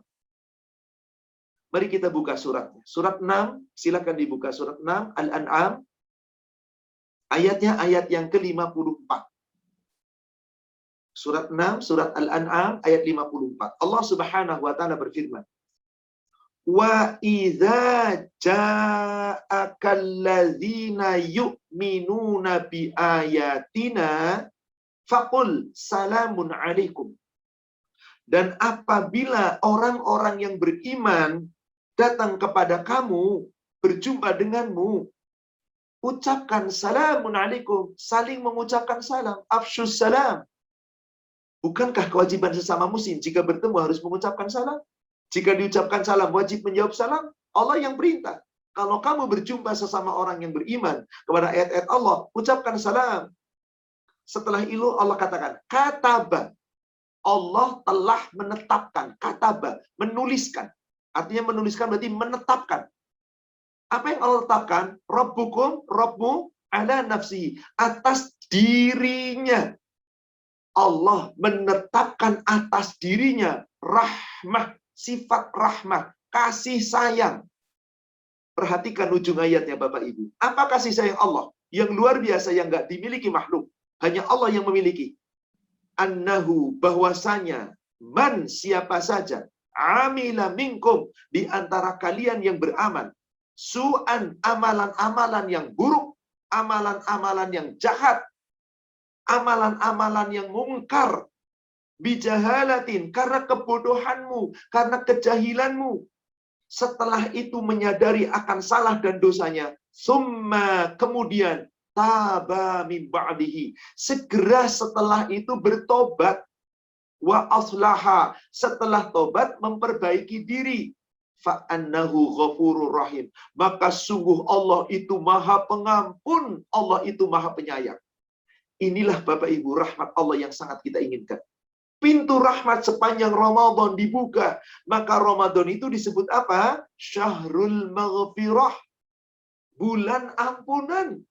Mari kita buka suratnya. Surat 6, silakan dibuka surat 6, Al-An'am. Ayatnya ayat yang ke-54. Surat 6, surat Al-An'am, ayat 54. Allah Subhanahu wa Ta'ala berfirman, wa idza ja'akal ladzina yu'minuna bi ayatina faqul salamun alaikum. Dan apabila orang-orang yang beriman datang kepada kamu, berjumpa denganmu, ucapkan salamun alaikum, saling mengucapkan salam, afsyus salam. Bukankah kewajiban sesama muslim jika bertemu harus mengucapkan salam? Jika diucapkan salam, wajib menjawab salam. Allah yang perintah. Kalau kamu berjumpa sesama orang yang beriman kepada ayat-ayat Allah, ucapkan salam. Setelah itu Allah katakan, kataba. Allah telah menetapkan. Kataba, menuliskan. Artinya menuliskan berarti menetapkan. Apa yang Allah tetapkan? Rabbukum, Rabbu ala nafsi. Atas dirinya. Allah menetapkan atas dirinya rahmah, sifat rahmah, kasih sayang. Perhatikan ujung ayatnya Bapak Ibu. Apa kasih sayang Allah? Yang luar biasa yang nggak dimiliki makhluk. Hanya Allah yang memiliki. Annahu, bahwasanya, man, siapa saja, amila minkum, di antara kalian yang beramal, su'an, amalan-amalan yang buruk, amalan-amalan yang jahat, amalan-amalan yang mungkar, bijahalatin, karena kebodohanmu, karena kejahilanmu. Setelah itu menyadari akan salah dan dosanya, summa, kemudian, taba min ba'dihi, segera setelah itu bertobat, wa aslaha, setelah tobat memperbaiki diri, fa'annahu ghafurur rahim, maka sungguh Allah itu maha pengampun, Allah itu maha penyayang. Inilah Bapak Ibu rahmat Allah yang sangat kita inginkan. Pintu rahmat sepanjang Ramadan dibuka. Maka Ramadan itu disebut apa? Syahrul Maghfirah. Bulan ampunan.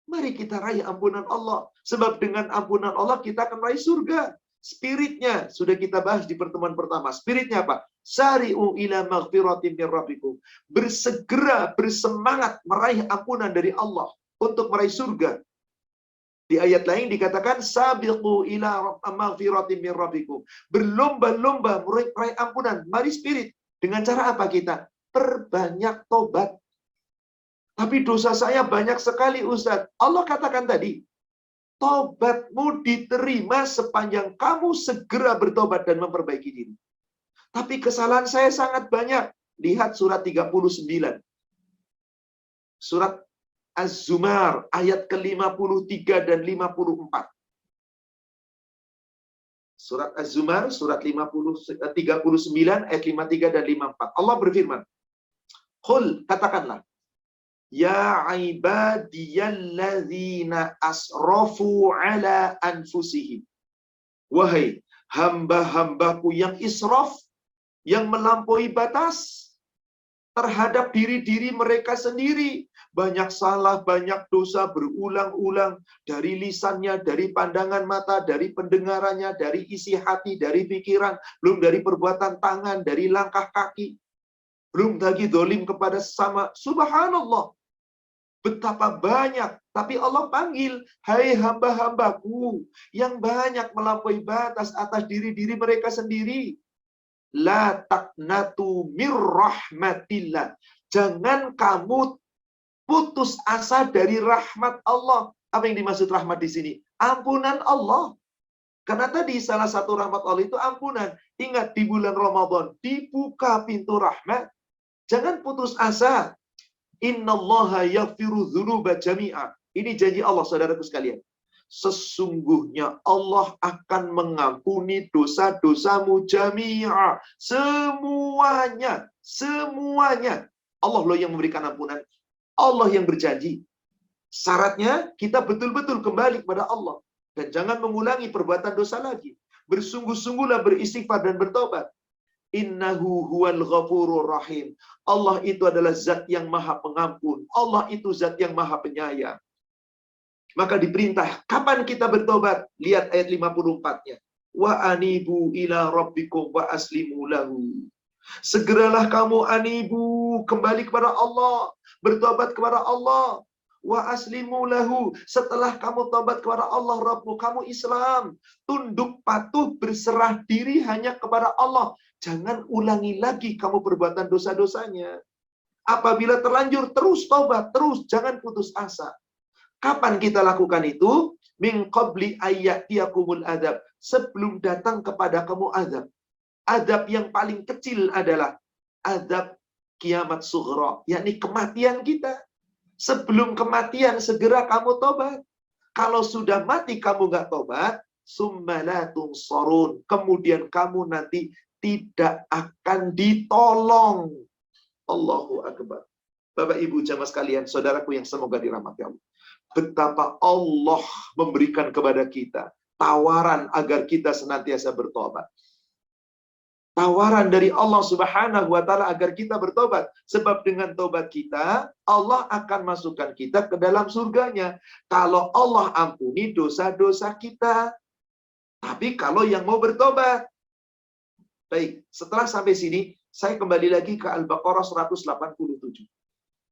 Mari kita raih ampunan Allah. Sebab dengan ampunan Allah kita akan raih surga. Spiritnya sudah kita bahas di pertemuan pertama. Spiritnya apa? Sari'u ila maghfiratin min rabbikum. Bersegera, bersemangat meraih ampunan dari Allah untuk meraih surga. Di ayat lain dikatakan sabiqu ila maghfiratin min rabbikum. Berlomba-lomba meraih ampunan. Mari spirit. Dengan cara apa kita? Perbanyak tobat. Tapi dosa saya banyak sekali Ustaz. Allah katakan tadi, tobatmu diterima sepanjang kamu segera bertobat dan memperbaiki diri. Tapi kesalahan saya sangat banyak. Lihat surat 39. Surat Az-Zumar ayat ke-53 dan 54. Surat Az-Zumar surat 39 ayat 53 dan 54. Allah berfirman, "Qul, katakanlah, ya ibadiyalladzina asrafu ala anfusihim." Wahai hamba-hambaku yang israf, yang melampaui batas terhadap diri-diri mereka sendiri. Banyak salah, banyak dosa berulang-ulang dari lisannya, dari pandangan mata, dari pendengarannya, dari isi hati, dari pikiran, belum dari perbuatan tangan, dari langkah kaki. Belum lagi dolim kepada sesama. Subhanallah. Betapa banyak. Tapi Allah panggil, hai hamba-hambaku yang banyak melampaui batas atas diri-diri mereka sendiri. La taqnatu mir rahmatillah. Jangan kamu putus asa dari rahmat Allah. Apa yang dimaksud rahmat di sini? Ampunan Allah. Karena tadi salah satu rahmat Allah itu ampunan. Ingat di bulan Ramadan dibuka pintu rahmat. Jangan putus asa. Innallaha yaghfiru dzunuba jami'a. Ini janji Allah saudaraku sekalian. Sesungguhnya Allah akan mengampuni dosa-dosamu jami'a. Semuanya. Semuanya. Allah loh yang memberikan ampunan. Allah yang berjanji. Syaratnya kita betul-betul kembali kepada Allah. Dan jangan mengulangi perbuatan dosa lagi. Bersungguh-sungguhlah beristighfar dan bertobat. Innahu huwal ghafurur rahim. Allah itu adalah zat yang maha pengampun. Allah itu zat yang maha penyayang. Maka diperintah, kapan kita bertobat? Lihat ayat 54-nya. Wa anibu ila rabbikum wa aslimu lahu. Segeralah kamu anibu, kembali kepada Allah, bertobat kepada Allah. Wa aslimu lahu. Setelah kamu tobat kepada Allah, Rabbu, kamu Islam. Tunduk patuh, berserah diri hanya kepada Allah. Jangan ulangi lagi kamu perbuatan dosa-dosanya. Apabila terlanjur, terus tobat, terus, jangan putus asa. Kapan kita lakukan itu? Min qabli ayyatiyakumul adab. Sebelum datang kepada kamu azab. Azab yang paling kecil adalah azab kiamat sughra, yakni kematian kita. Sebelum kematian segera kamu tobat. Kalau sudah mati kamu nggak tobat, summa la tunsarun. Kemudian kamu nanti tidak akan ditolong. Allahu Akbar. Bapak Ibu jamaah sekalian, saudaraku yang semoga dirahmati Allah. Betapa Allah memberikan kepada kita tawaran agar kita senantiasa bertobat. Tawaran dari Allah Subhanahu wa taala agar kita bertobat. Sebab dengan tobat kita, Allah akan masukkan kita ke dalam surganya. Kalau Allah ampuni dosa-dosa kita. Tapi kalau yang mau bertobat. Baik, setelah sampai sini, saya kembali lagi ke Al-Baqarah 187.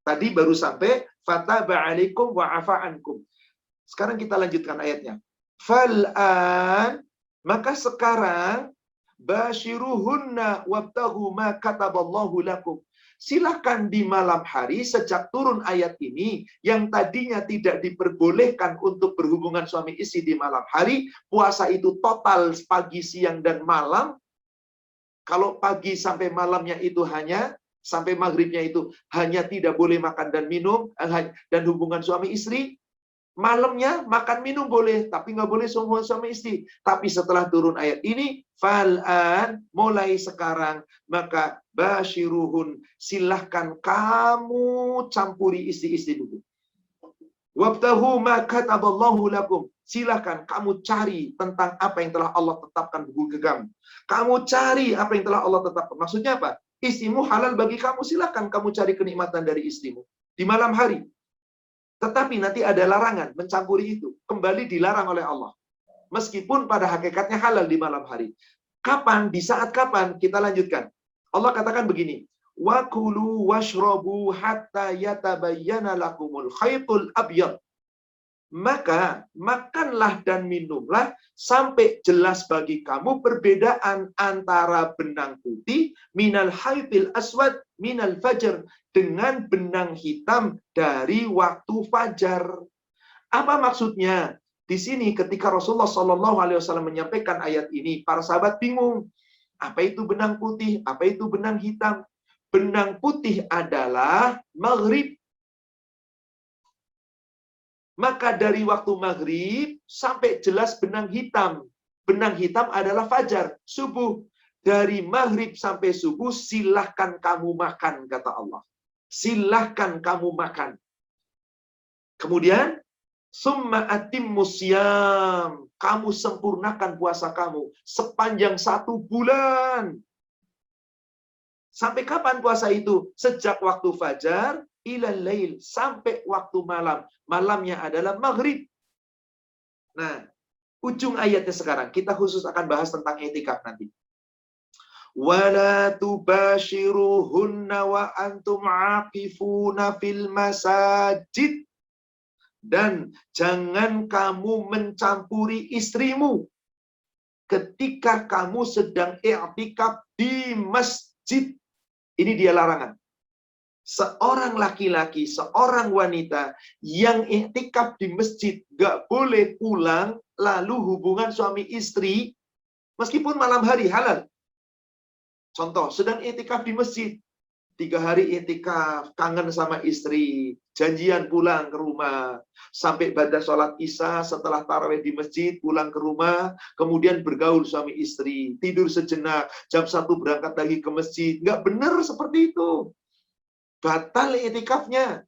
Tadi baru sampai fataba alaikum wa afa ankum. Sekarang kita lanjutkan ayatnya. Fal'an, maka sekarang bashiruhunna wabtaghu ma kataballahu lakum. Silakan di malam hari sejak turun ayat ini yang tadinya tidak diperbolehkan untuk berhubungan suami istri di malam hari, puasa itu total pagi, siang dan malam. Kalau pagi sampai malamnya itu hanya sampai maghribnya itu hanya tidak boleh makan dan minum dan hubungan suami istri. Malamnya makan minum boleh, tapi nggak boleh semua suami istri. Tapi setelah turun ayat ini, fal'an, mulai sekarang, maka bashiruhun, silahkan kamu campuri istri-istri dulu. Wabtahu ma kataballahu lakum, silahkan kamu cari tentang apa yang telah Allah tetapkan bagi kamu. Kamu cari apa yang telah Allah tetapkan. Maksudnya apa? Istrimu halal bagi kamu, silahkan kamu cari kenikmatan dari istrimu di malam hari. Tetapi nanti ada larangan mencampuri itu. Kembali dilarang oleh Allah. Meskipun pada hakikatnya halal di malam hari. Kapan? Di saat kapan? Kita lanjutkan. Allah katakan begini. Wa kulu washrabu hatta yatabayyana lakumul khaytul abyad. Maka makanlah dan minumlah sampai jelas bagi kamu perbedaan antara benang putih minal khaytil aswad minal fajr dengan benang hitam dari waktu fajar. Apa maksudnya? Di sini ketika Rasulullah SAW menyampaikan ayat ini, para sahabat bingung. Apa itu benang putih? Apa itu benang hitam? Benang putih adalah maghrib. Maka dari waktu maghrib sampai jelas benang hitam. Benang hitam adalah fajar, subuh. Dari maghrib sampai subuh silahkan kamu makan, kata Allah. Silahkan kamu makan. Kemudian, summa atimmu siyam. Kamu sempurnakan puasa kamu sepanjang 1 bulan. Sampai kapan puasa itu? Sejak waktu fajar ilal lail, sampai waktu malam. Malamnya adalah maghrib. Nah, ujung ayatnya sekarang. Kita khusus akan bahas tentang i'tikaf nanti. Wala tubashiruhunna wa antum aqifuna fil masajid. Dan jangan kamu mencampuri istrimu ketika kamu sedang i'tikaf di masjid. Ini dia larangan. Seorang laki-laki, seorang wanita yang i'tikaf di masjid gak boleh pulang lalu hubungan suami istri meskipun malam hari halal. Contoh, sedang i'tikaf di masjid, 3 hari i'tikaf, kangen sama istri, janjian pulang ke rumah, sampai pada sholat isya, setelah tarawih di masjid, pulang ke rumah, kemudian bergaul suami istri, tidur sejenak, jam 1 berangkat lagi ke masjid. Nggak benar seperti itu. Batal i'tikafnya.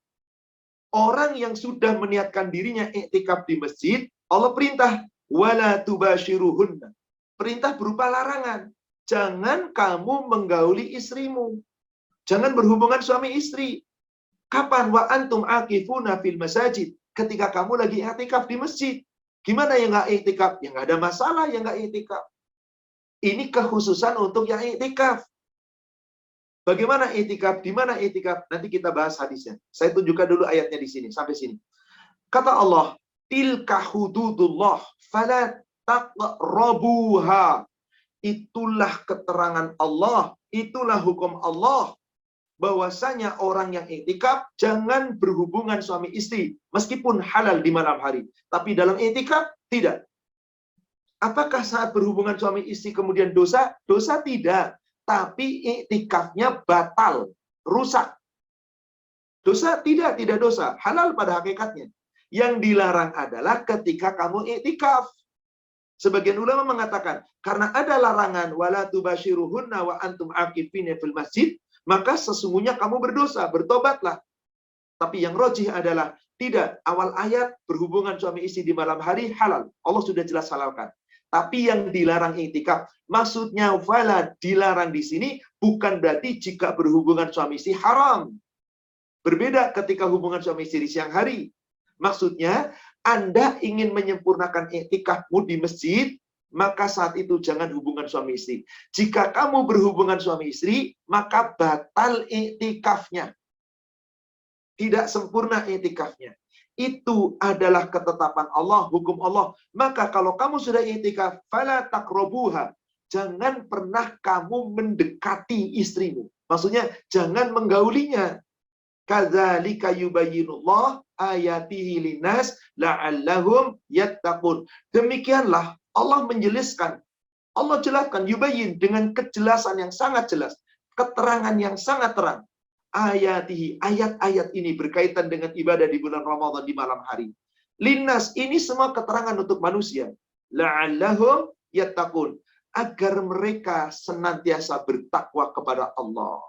Orang yang sudah meniatkan dirinya i'tikaf di masjid, Allah perintah, wala tubashiruhunna. Perintah berupa larangan. Jangan kamu menggauli istrimu. Jangan berhubungan suami istri. Kapan? Wa antum aqifuna fil masajid. Ketika kamu lagi i'tikaf di masjid. Gimana yang nggak i'tikaf? Yang nggak ada masalah yang nggak i'tikaf. Ini kekhususan untuk yang i'tikaf. Bagaimana i'tikaf? Di mana i'tikaf? Nanti kita bahas hadisnya. Saya tunjukkan dulu ayatnya di sini, sampai sini. Kata Allah, tilka hududullah fala taqrabuha. Itulah keterangan Allah, itulah hukum Allah. Bahwasanya orang yang i'tikaf jangan berhubungan suami istri meskipun halal di malam hari. Tapi dalam i'tikaf tidak. Apakah saat berhubungan suami istri kemudian dosa? Dosa tidak. Tapi i'tikafnya batal, rusak. Dosa tidak dosa, halal pada hakikatnya. Yang dilarang adalah ketika kamu i'tikaf. Sebagian ulama mengatakan, karena ada larangan wala tubashiruhunna wa antum aqifina fil masjid, maka sesungguhnya kamu berdosa, bertobatlah. Tapi yang rajih adalah tidak, awal ayat berhubungan suami istri di malam hari halal. Allah sudah jelas halalkan. Tapi yang dilarang iktikaf, maksudnya wala dilarang di sini bukan berarti jika berhubungan suami istri haram. Berbeda ketika hubungan suami istri di siang hari. Maksudnya, Anda ingin menyempurnakan iktikafmu di masjid, maka saat itu jangan hubungan suami istri. Jika kamu berhubungan suami istri, maka batal iktikafnya. Tidak sempurna iktikafnya. Itu adalah ketetapan Allah, hukum Allah. Maka kalau kamu sudah iktikaf, fala taqrabuha. Jangan pernah kamu mendekati istrimu. Maksudnya, jangan menggaulinya. Kadzalika yubayyinullah ayatihi linnas la'allahum yattaqun. Demikianlah Allah menjelaskan. Allah jelaskan yubayyin dengan kejelasan yang sangat jelas, keterangan yang sangat terang. Ayatihi, ayat-ayat ini berkaitan dengan ibadah di bulan Ramadan di malam hari. Linnas, ini semua keterangan untuk manusia. La'allahum yattaqun, agar mereka senantiasa bertakwa kepada Allah.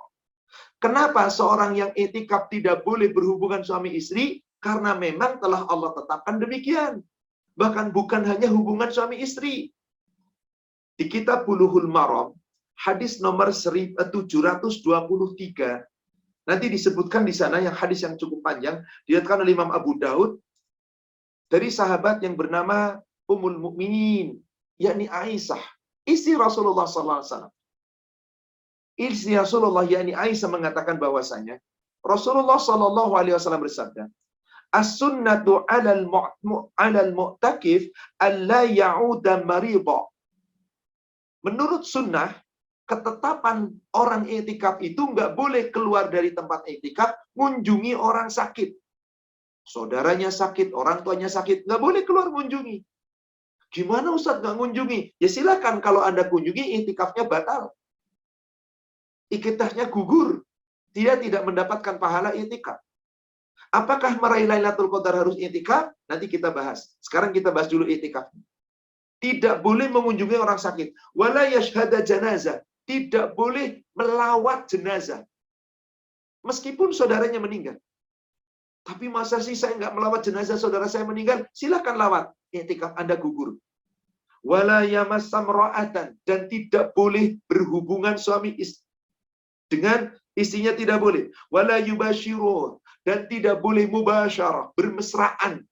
Kenapa seorang yang i'tikaf tidak boleh berhubungan suami istri? Karena memang telah Allah tetapkan demikian. Bahkan bukan hanya hubungan suami istri. Di kitab Bulughul Maram, hadis nomor 723, nanti disebutkan di sana yang hadis yang cukup panjang, diriwayatkan oleh Imam Abu Daud dari sahabat yang bernama Ummul Mukminin, yakni Aisyah, istri Rasulullah SAW. Istri Rasulullah, yakni Aisyah, mengatakan bahwasanya Rasulullah SAW bersabda, as-sunnatu 'alal mu'takif alla ya'uda marida. Menurut sunnah, ketetapan orang i'tikaf itu nggak boleh keluar dari tempat i'tikaf mengunjungi orang sakit. Saudaranya sakit, orang tuanya sakit, nggak boleh keluar mengunjungi. Gimana Ustaz nggak mengunjungi? Ya silakan, kalau Anda kunjungi i'tikafnya batal. Iktikafnya gugur. Dia tidak mendapatkan pahala i'tikaf. Apakah meraih Lailatul Qadar harus i'tikaf? Nanti kita bahas. Sekarang kita bahas dulu i'tikaf. Tidak boleh mengunjungi orang sakit. Wala yashhada janazah. Tidak boleh melawat jenazah. Meskipun saudaranya meninggal. Tapi masa sih saya nggak melawat jenazah saudara saya meninggal? Silakan lawat. I'tikaf Anda gugur. Wala yamassamra'atan. Dan tidak boleh berhubungan suami istri dengan istrinya, tidak boleh. Wala yubashiru, dan tidak boleh mubasyarah, bermesraan.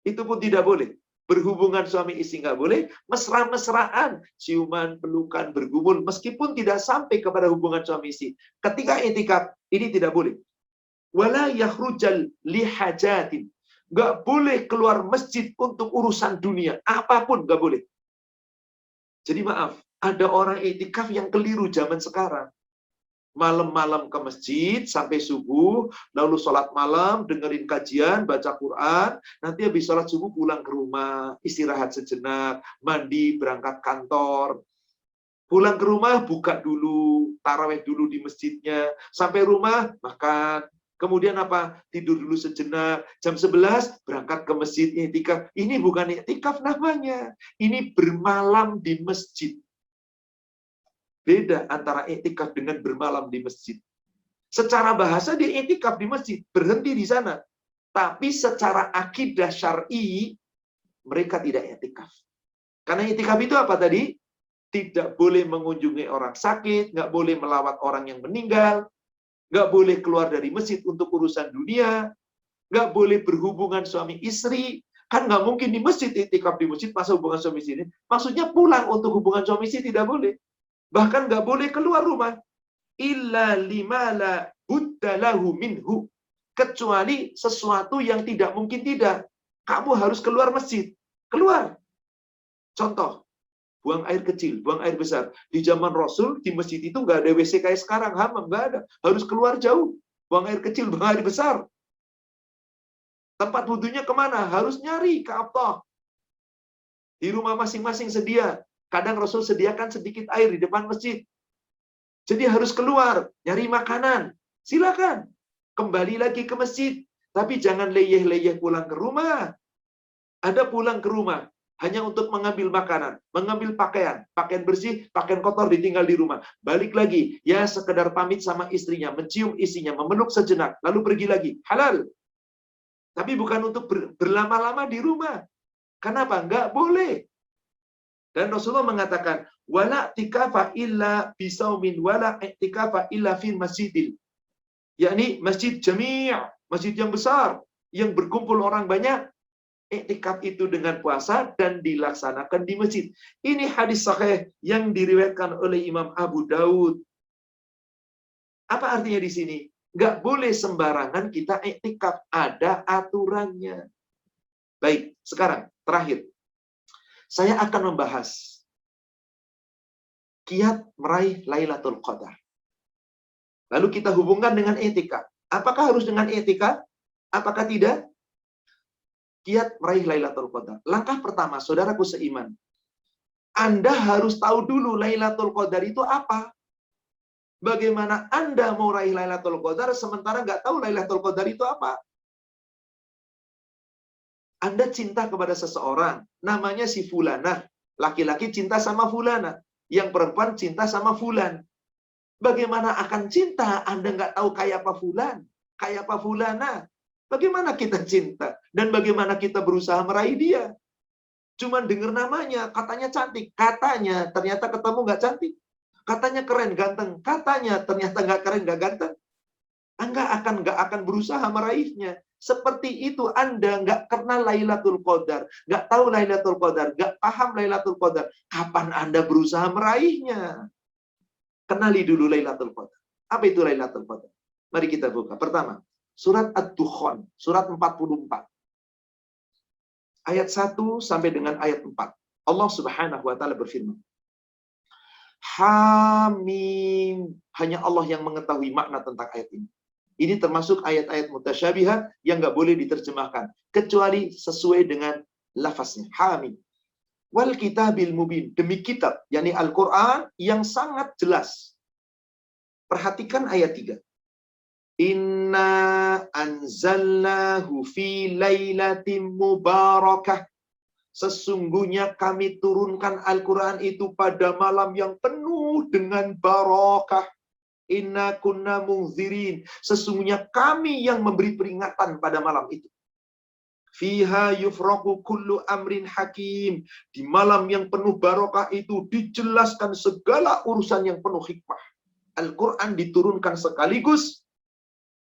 Itu pun tidak boleh. Berhubungan suami istri nggak boleh, mesra-mesraan, ciuman, pelukan, bergumul, meskipun tidak sampai kepada hubungan suami istri. Ketika i'tikaf, ini tidak boleh. Wala yakhrujal lihajatin, nggak boleh keluar masjid untuk urusan dunia, apapun nggak boleh. Jadi maaf, ada orang i'tikaf yang keliru zaman sekarang. Malam-malam ke masjid sampai subuh, lalu sholat malam, dengerin kajian, baca Quran, nanti habis sholat subuh pulang ke rumah, istirahat sejenak, mandi, berangkat kantor. Pulang ke rumah, buka dulu, taraweh dulu di masjidnya, sampai rumah, makan. Kemudian apa? Tidur dulu sejenak, jam 11 berangkat ke masjid i'tikaf. Ini bukan i'tikaf namanya, ini bermalam di masjid. Beda antara i'tikaf dengan bermalam di masjid. Secara bahasa dia i'tikaf di masjid, berhenti di sana. Tapi secara akidah syar'i, mereka tidak i'tikaf. Karena i'tikaf itu apa tadi? Tidak boleh mengunjungi orang sakit, nggak boleh melawat orang yang meninggal, nggak boleh keluar dari masjid untuk urusan dunia, nggak boleh berhubungan suami istri. Kan nggak mungkin di masjid i'tikaf di masjid, masa hubungan suami istri? Maksudnya pulang untuk hubungan suami istri tidak boleh. Bahkan nggak boleh keluar rumah. Illa lima la budda lahu minhu. Kecuali sesuatu yang tidak mungkin tidak. Kamu harus keluar masjid. Keluar. Contoh, buang air kecil, buang air besar. Di zaman Rasul, di masjid itu nggak ada WC kayak sekarang, hammam, nggak ada. Harus keluar jauh. Buang air kecil, buang air besar. Tempat wudhunya kemana? Harus nyari ke Abtah. Di rumah masing-masing sedia. Kadang Rasul sediakan sedikit air di depan masjid. Jadi harus keluar, nyari makanan. Silakan. Kembali lagi ke masjid. Tapi jangan leyeh-leyeh pulang ke rumah. Ada pulang ke rumah. hanya untuk mengambil makanan, mengambil pakaian, pakaian bersih, pakaian kotor ditinggal di rumah. Balik lagi, ya sekedar pamit sama istrinya, mencium istrinya, memeluk sejenak, lalu pergi lagi. Halal. Tapi bukan untuk berlama-lama di rumah. Kenapa? Nggak boleh. Dan Rasulullah mengatakan, wala tikafa illa bisaumin wala tikafa illa fil masjidil. Yakni masjid jami', masjid yang besar, yang berkumpul orang banyak, iktikaf itu dengan puasa dan dilaksanakan di masjid. Ini hadis sahih yang diriwayatkan oleh Imam Abu Daud. Apa artinya di sini? Nggak boleh sembarangan kita iktikaf, ada aturannya. Baik, sekarang terakhir. Saya akan membahas kiat meraih Lailatul Qadar. Lalu kita hubungkan dengan iktikaf. Apakah harus dengan iktikaf? Apakah tidak? Kiat meraih Lailatul Qadar. Langkah pertama, saudaraku seiman. Anda harus tahu dulu Lailatul Qadar itu apa. Bagaimana Anda mau raih Lailatul Qadar sementara nggak tahu Lailatul Qadar itu apa? Anda cinta kepada seseorang, namanya si Fulana. Laki-laki cinta sama Fulana. Yang perempuan cinta sama Fulan. Bagaimana akan cinta Anda nggak tahu kayak apa Fulan? Kayak apa Fulana? Bagaimana kita cinta? Dan bagaimana kita berusaha meraih dia? Cuman dengar namanya, katanya cantik. Katanya, ternyata ketemu nggak cantik. Katanya keren, ganteng. Katanya, ternyata nggak keren, nggak ganteng. Anda nggak akan berusaha meraihnya. Seperti itu Anda nggak kenal Lailatul Qadar. Nggak tahu Lailatul Qadar. Nggak paham Lailatul Qadar. Kapan Anda berusaha meraihnya? Kenali dulu Lailatul Qadar. Apa itu Lailatul Qadar? Mari kita buka. Pertama, Surat Ad-Dukhan, surat 44. Ayat 1 sampai dengan ayat 4. Allah Subhanahu wa taala berfirman. Hamim. Hanya Allah yang mengetahui makna tentang ayat ini. Ini termasuk ayat-ayat mutasyabihat yang nggak boleh diterjemahkan kecuali sesuai dengan lafaznya. Hamim. Wal kitabil mubin. Demi kitab, yakni Al-Qur'an yang sangat jelas. Perhatikan ayat 3. Inna anzalnahu fi lailatin mubarakah. Sesungguhnya kami turunkan Al-Quran itu pada malam yang penuh dengan barakah. Inna kunna munzirin. Sesungguhnya kami yang memberi peringatan pada malam itu. Fiha yufraqu kullu amrin hakim. Di malam yang penuh barakah itu dijelaskan segala urusan yang penuh hikmah. Al-Quran diturunkan sekaligus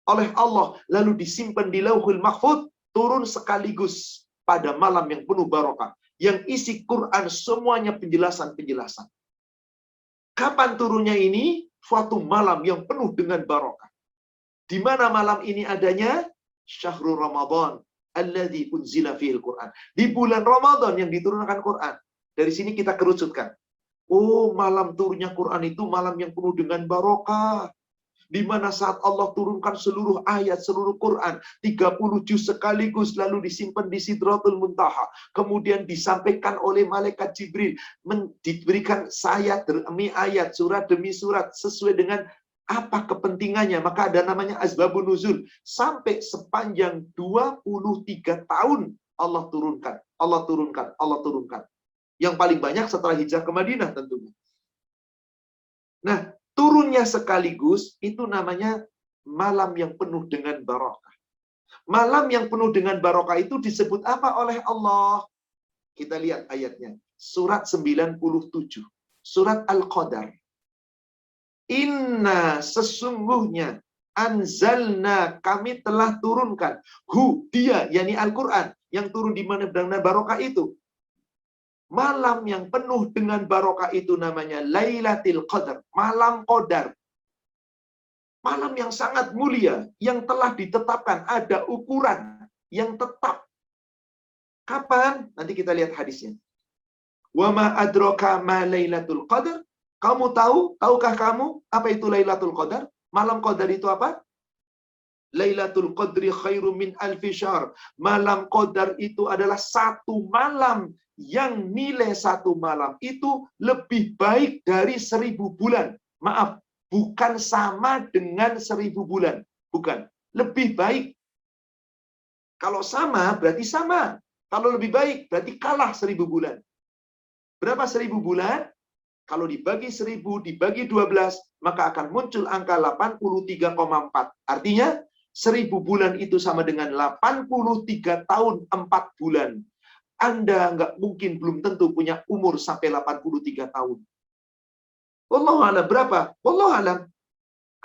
oleh Allah, lalu disimpan di Lauhul Mahfuz, turun sekaligus pada malam yang penuh barakah, yang isi Quran semuanya penjelasan-penjelasan. Kapan turunnya ini? Suatu malam yang penuh dengan barakah. Di mana malam ini adanya? Syahrul Ramadan, alladzi unzila fihil Quran. Di bulan Ramadan yang diturunkan Quran. Dari sini kita kerucutkan. Oh, malam turunnya Quran itu malam yang penuh dengan barakah. Di mana saat Allah turunkan seluruh ayat, seluruh Quran, 30 juz sekaligus, lalu disimpan di Sidratul Muntaha. Kemudian disampaikan oleh Malaikat Jibril. Diberikan ayat demi ayat, surat demi surat, sesuai dengan apa kepentingannya. Maka ada namanya Asbabun Nuzul. Sampai sepanjang 23 tahun Allah turunkan. Allah turunkan, Allah turunkan. Yang paling banyak setelah hijrah ke Madinah tentunya. Nah, turunnya sekaligus itu namanya malam yang penuh dengan barakah. Malam yang penuh dengan barakah itu disebut apa oleh Allah? Kita lihat ayatnya. Surat 97. Surat Al-Qadar. Inna sesungguhnya anzalna kami telah turunkan. Dia, yakni Al-Quran. Yang turun di mana dengan barakah itu. Malam yang penuh dengan barokah itu namanya Lailatul Qadar, malam Qadar. Malam yang sangat mulia, yang telah ditetapkan, ada ukuran yang tetap. Kapan? Nanti kita lihat hadisnya. Wa ma adraka ma Lailatul Qadar? Kamu tahu? Tahukah kamu apa itu Lailatul Qadar? Malam Qadar itu apa? Lailatul Qadri khairum min alfi syahr. Malam Qadar itu adalah satu malam yang nilai satu malam itu lebih baik dari 1000 bulan. Maaf, bukan sama dengan 1000 bulan. Bukan. Lebih baik. Kalau sama, berarti sama. Kalau lebih baik, berarti kalah 1000 bulan. Berapa 1000 bulan? Kalau dibagi 1000, dibagi 12, maka akan muncul angka 83,4. Artinya, 1000 bulan itu sama dengan 83 tahun 4 bulan. Anda nggak mungkin, belum tentu punya umur sampai 83 tahun. Wallahu a'lam berapa? Wallahu a'lam.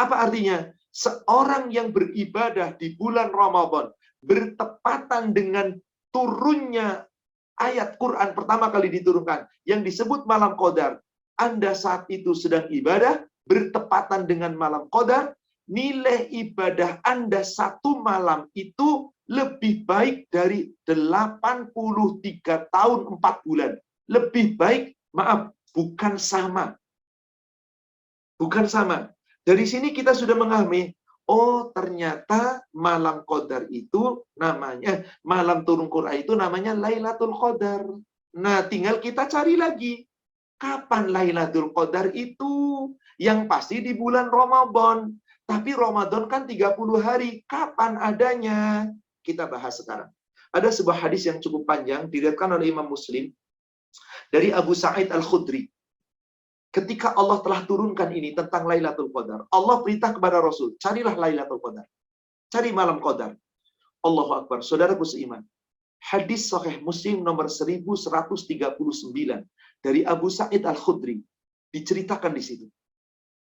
Apa artinya? Seorang yang beribadah di bulan Ramadan bertepatan dengan turunnya ayat Quran pertama kali diturunkan yang disebut malam Qadar. Anda saat itu sedang ibadah bertepatan dengan malam Qadar, nilai ibadah Anda satu malam itu lebih baik dari 83 tahun 4 bulan. Lebih baik, maaf, bukan sama. Bukan sama. Dari sini kita sudah memahami, oh ternyata malam Qadar itu namanya, malam turun Quran itu namanya Lailatul Qadar. Nah, tinggal kita cari lagi. Kapan Lailatul Qadar itu? Yang pasti di bulan Ramadan. Tapi Ramadan kan 30 hari. Kapan adanya? Kita bahas sekarang. Ada sebuah hadis yang cukup panjang, diriwayatkan oleh Imam Muslim, dari Abu Sa'id Al-Khudri. Ketika Allah telah turunkan ini tentang Lailatul Qadar, Allah perintah kepada Rasul, carilah Lailatul Qadar. Cari malam Qadar. Allahu Akbar. Saudaraku seiman. Hadis Sahih Muslim nomor 1139 dari Abu Sa'id Al-Khudri diceritakan di situ.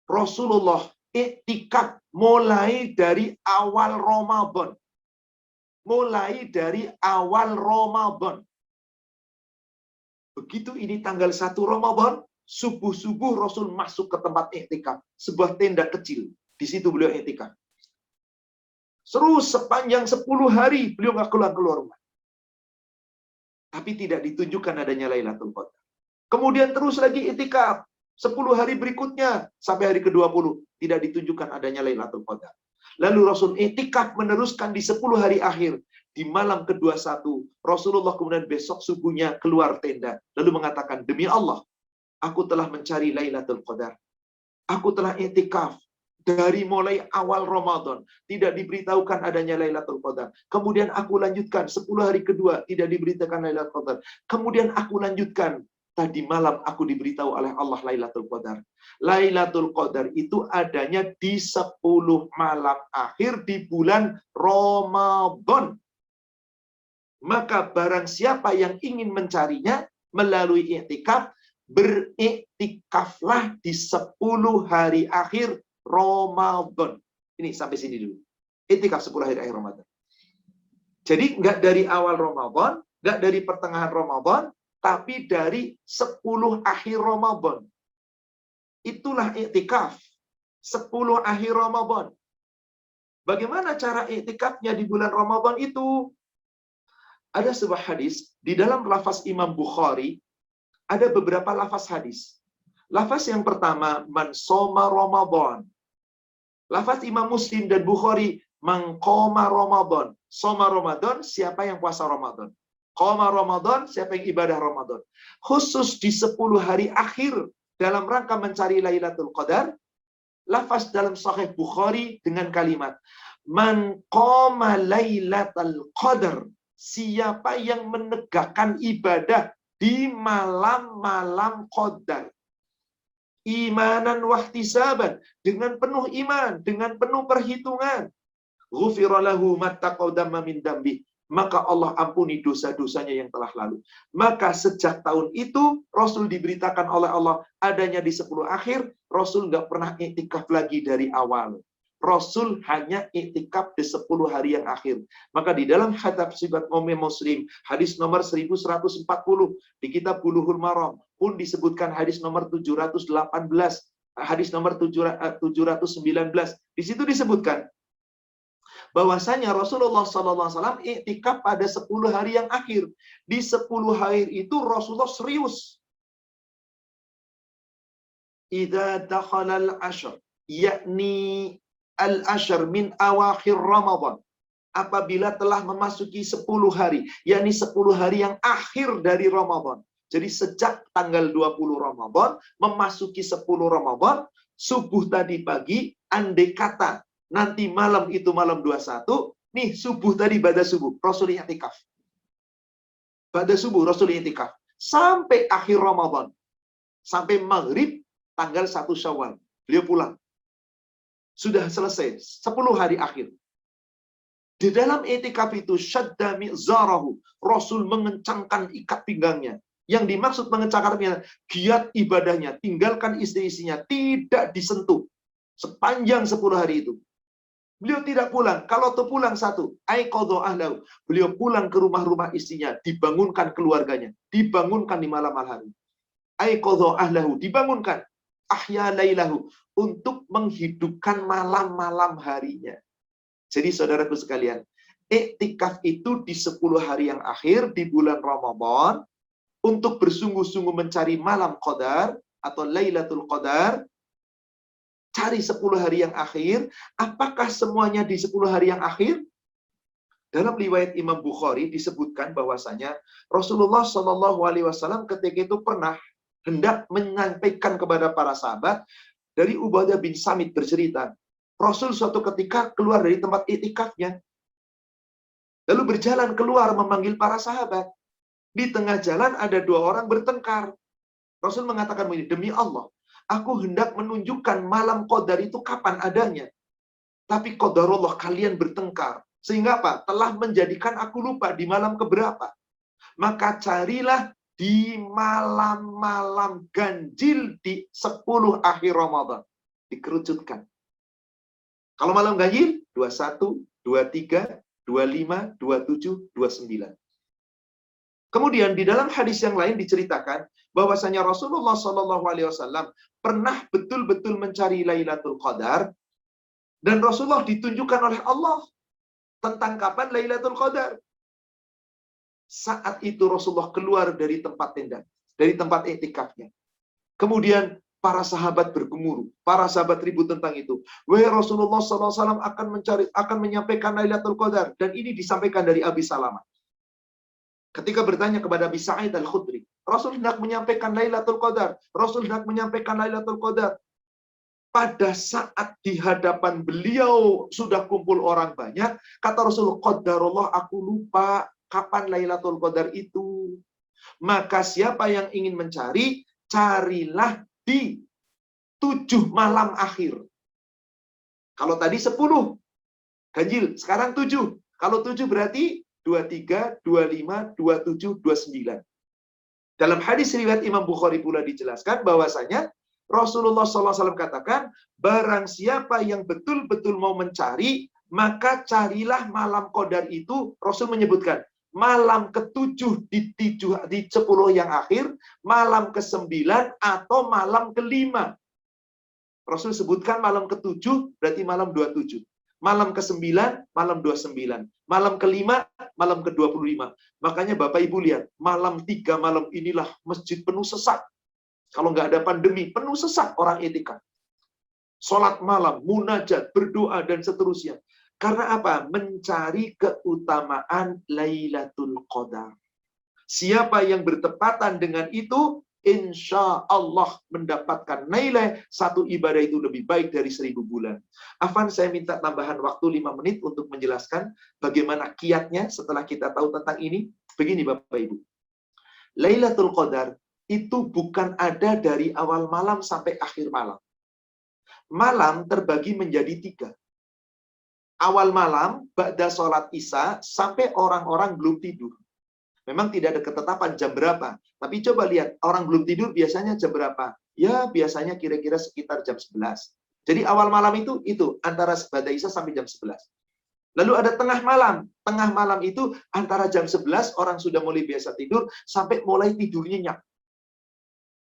Rasulullah iktikaf mulai dari awal Ramadan. Mulai dari awal Ramadan. Begitu ini tanggal 1 Ramadan, subuh-subuh Rasul masuk ke tempat iktikaf, sebuah tenda kecil. Di situ beliau iktikaf. Terus sepanjang 10 hari beliau nggak keluar rumah. Tapi tidak ditunjukkan adanya Lailatul Qadar. Kemudian terus lagi iktikaf 10 hari berikutnya sampai hari ke-20 tidak ditunjukkan adanya Lailatul Qadar. Lalu Rasul iktikaf meneruskan di 10 hari akhir. Di malam ke-21 Rasulullah kemudian besok subuhnya keluar tenda lalu mengatakan, demi Allah, aku telah mencari Lailatul Qadar. Aku telah iktikaf dari mulai awal Ramadan, tidak diberitahukan adanya Lailatul Qadar. Kemudian aku lanjutkan 10 hari kedua, tidak diberitakan Lailatul Qadar. Kemudian aku lanjutkan, tadi malam aku diberitahu oleh Allah Lailatul Qadar. Lailatul Qadar itu adanya di 10 malam akhir di bulan Ramadan. Maka barang siapa yang ingin mencarinya melalui iktikaf, beriktikaflah di 10 hari akhir Ramadan. Ini sampai sini dulu. Iktikaf 10 hari akhir Ramadan. Jadi nggak dari awal Ramadan, nggak dari pertengahan Ramadan, tapi dari 10 akhir Ramadan. Itulah iktikaf. 10 akhir Ramadan. Bagaimana cara iktikafnya di bulan Ramadan itu? Ada sebuah hadis, di dalam lafaz Imam Bukhari, ada beberapa lafaz hadis. Lafaz yang pertama, man soma Ramadan. Lafaz Imam Muslim dan Bukhari, man qoma Ramadan. Soma Ramadan, siapa yang puasa Ramadan. Qoma Ramadan, siapa yang ibadah Ramadan. Khusus di 10 hari akhir, dalam rangka mencari Lailatul Qadar, lafaz dalam Sahih Bukhari dengan kalimat, man qoma Lailatul Qadar. Siapa yang menegakkan ibadah di malam-malam Qadar. Imanan wahtisaban, dengan penuh iman, dengan penuh perhitungan. Ghufira lahu ma taqaddama min dambi. Maka Allah ampuni dosa-dosanya yang telah lalu. Maka sejak tahun itu Rasul diberitakan oleh Allah adanya di 10 akhir, Rasul nggak pernah iktikaf lagi dari awal. Rasul hanya iktikaf di 10 hari yang akhir. Maka di dalam hadits sifat Muslim, hadis nomor 1140 di kitab Bulughul Maram pun disebutkan hadis nomor 718, hadis nomor 719. Di situ disebutkan bahwasanya Rasulullah SAW iktikaf pada 10 hari yang akhir. Di 10 hari itu Rasulullah serius. Idza dakhala al-ashr, yakni al-ashr min awakhir Ramadan. Apabila telah memasuki 10 hari, yakni 10 hari yang akhir dari Ramadan. Jadi sejak tanggal 20 Ramadan, memasuki 10 Ramadan, subuh tadi pagi, andai kata nanti malam itu malam 21, nih subuh tadi pada subuh, Rasul i'tikaf. Pada subuh Rasul itikaf. Sampai akhir Ramadan. Sampai maghrib tanggal 1 Syawal. Beliau pulang. Sudah selesai. 10 hari akhir. Di dalam itikaf itu, syadda mi'zarahu. Rasul mengencangkan ikat pinggangnya. Yang dimaksud mengencangkan pinggangnya, giat ibadahnya, tinggalkan istri-istrinya, tidak disentuh. Sepanjang 10 hari itu. Beliau tidak pulang. Kalau tuh pulang satu, aiqadha ahlahu. Beliau pulang ke rumah-rumah istrinya, dibangunkan keluarganya, dibangunkan di malam hari. Aiqadha ahlahu, dibangunkan. Ahya lailahu, untuk menghidupkan malam-malam harinya. Jadi saudaraku sekalian, iktikaf itu di 10 hari yang akhir di bulan Ramadan untuk bersungguh-sungguh mencari malam qadar atau Lailatul Qadar. Cari 10 hari yang akhir. Apakah semuanya di 10 hari yang akhir? Dalam riwayat Imam Bukhari disebutkan bahwasanya Rasulullah SAW ketika itu pernah hendak menyampaikan kepada para sahabat. Dari Ubadah bin Samit bercerita, Rasul suatu ketika keluar dari tempat iktikafnya, lalu berjalan keluar memanggil para sahabat. Di tengah jalan ada 2 orang bertengkar. Rasul mengatakan begini, demi Allah, aku hendak menunjukkan malam qadar itu kapan adanya. Tapi qadarullah kalian bertengkar. Sehingga apa? Telah menjadikan aku lupa di malam keberapa. Maka carilah di malam-malam ganjil di 10 akhir Ramadan. Dikerucutkan. Kalau malam ganjil, 21, 23, 25, 27, 29. Kemudian di dalam hadis yang lain diceritakan bahwasanya Rasulullah SAW pernah betul-betul mencari Lailatul Qadar dan Rasulullah ditunjukkan oleh Allah tentang kapan Lailatul Qadar. Saat itu Rasulullah keluar dari tempat tenda, dari tempat iktikafnya. Kemudian para sahabat bergemuruh, para sahabat ribut tentang itu. Wahai Rasulullah SAW akan menyampaikan Lailatul Qadar, dan ini disampaikan dari Abi Salamah. Ketika bertanya kepada Abi Sa'id Al-Khudri, Rasul hendak menyampaikan Lailatul Qadar, Rasul hendak menyampaikan Lailatul Qadar. Pada saat di hadapan beliau sudah kumpul orang banyak, kata Rasul, qadarullah, aku lupa kapan Lailatul Qadar itu. Maka siapa yang ingin mencari, carilah di 7 malam akhir. Kalau tadi 10 ganjil, sekarang 7. Kalau 7 berarti 23, 25, 27, 29. Dalam hadis riwayat Imam Bukhari pula dijelaskan bahwasanya Rasulullah SAW katakan, barang siapa yang betul-betul mau mencari, maka carilah malam qadar itu. Rasul menyebutkan malam ke-7 di 10 yang akhir, malam ke-9 atau malam ke-5. Rasul sebutkan malam ke-7 berarti malam 27. Malam ke-9, malam 29. Malam ke-5, malam ke-25. Makanya Bapak Ibu lihat, malam 3 malam inilah masjid penuh sesak. Kalau nggak ada pandemi, penuh sesak orang iktikaf. Sholat malam, munajat, berdoa, dan seterusnya. Karena apa? Mencari keutamaan Lailatul Qadar. Siapa yang bertepatan dengan itu, insya Allah mendapatkan nilai satu ibadah itu lebih baik dari 1000 bulan. Afan, saya minta tambahan waktu 5 menit untuk menjelaskan bagaimana kiatnya setelah kita tahu tentang ini. Begini Bapak Ibu. Lailatul Qadar itu bukan ada dari awal malam sampai akhir malam. Malam terbagi menjadi 3. Awal malam, ba'da sholat isya, sampai orang-orang belum tidur. Memang tidak ada ketetapan jam berapa. Tapi coba lihat, orang belum tidur biasanya jam berapa? Ya, biasanya kira-kira sekitar jam 11. Jadi awal malam itu antara ba'da isya sampai jam 11. Lalu ada tengah malam. Tengah malam itu antara jam 11, orang sudah mulai biasa tidur, sampai mulai tidur nyenyak.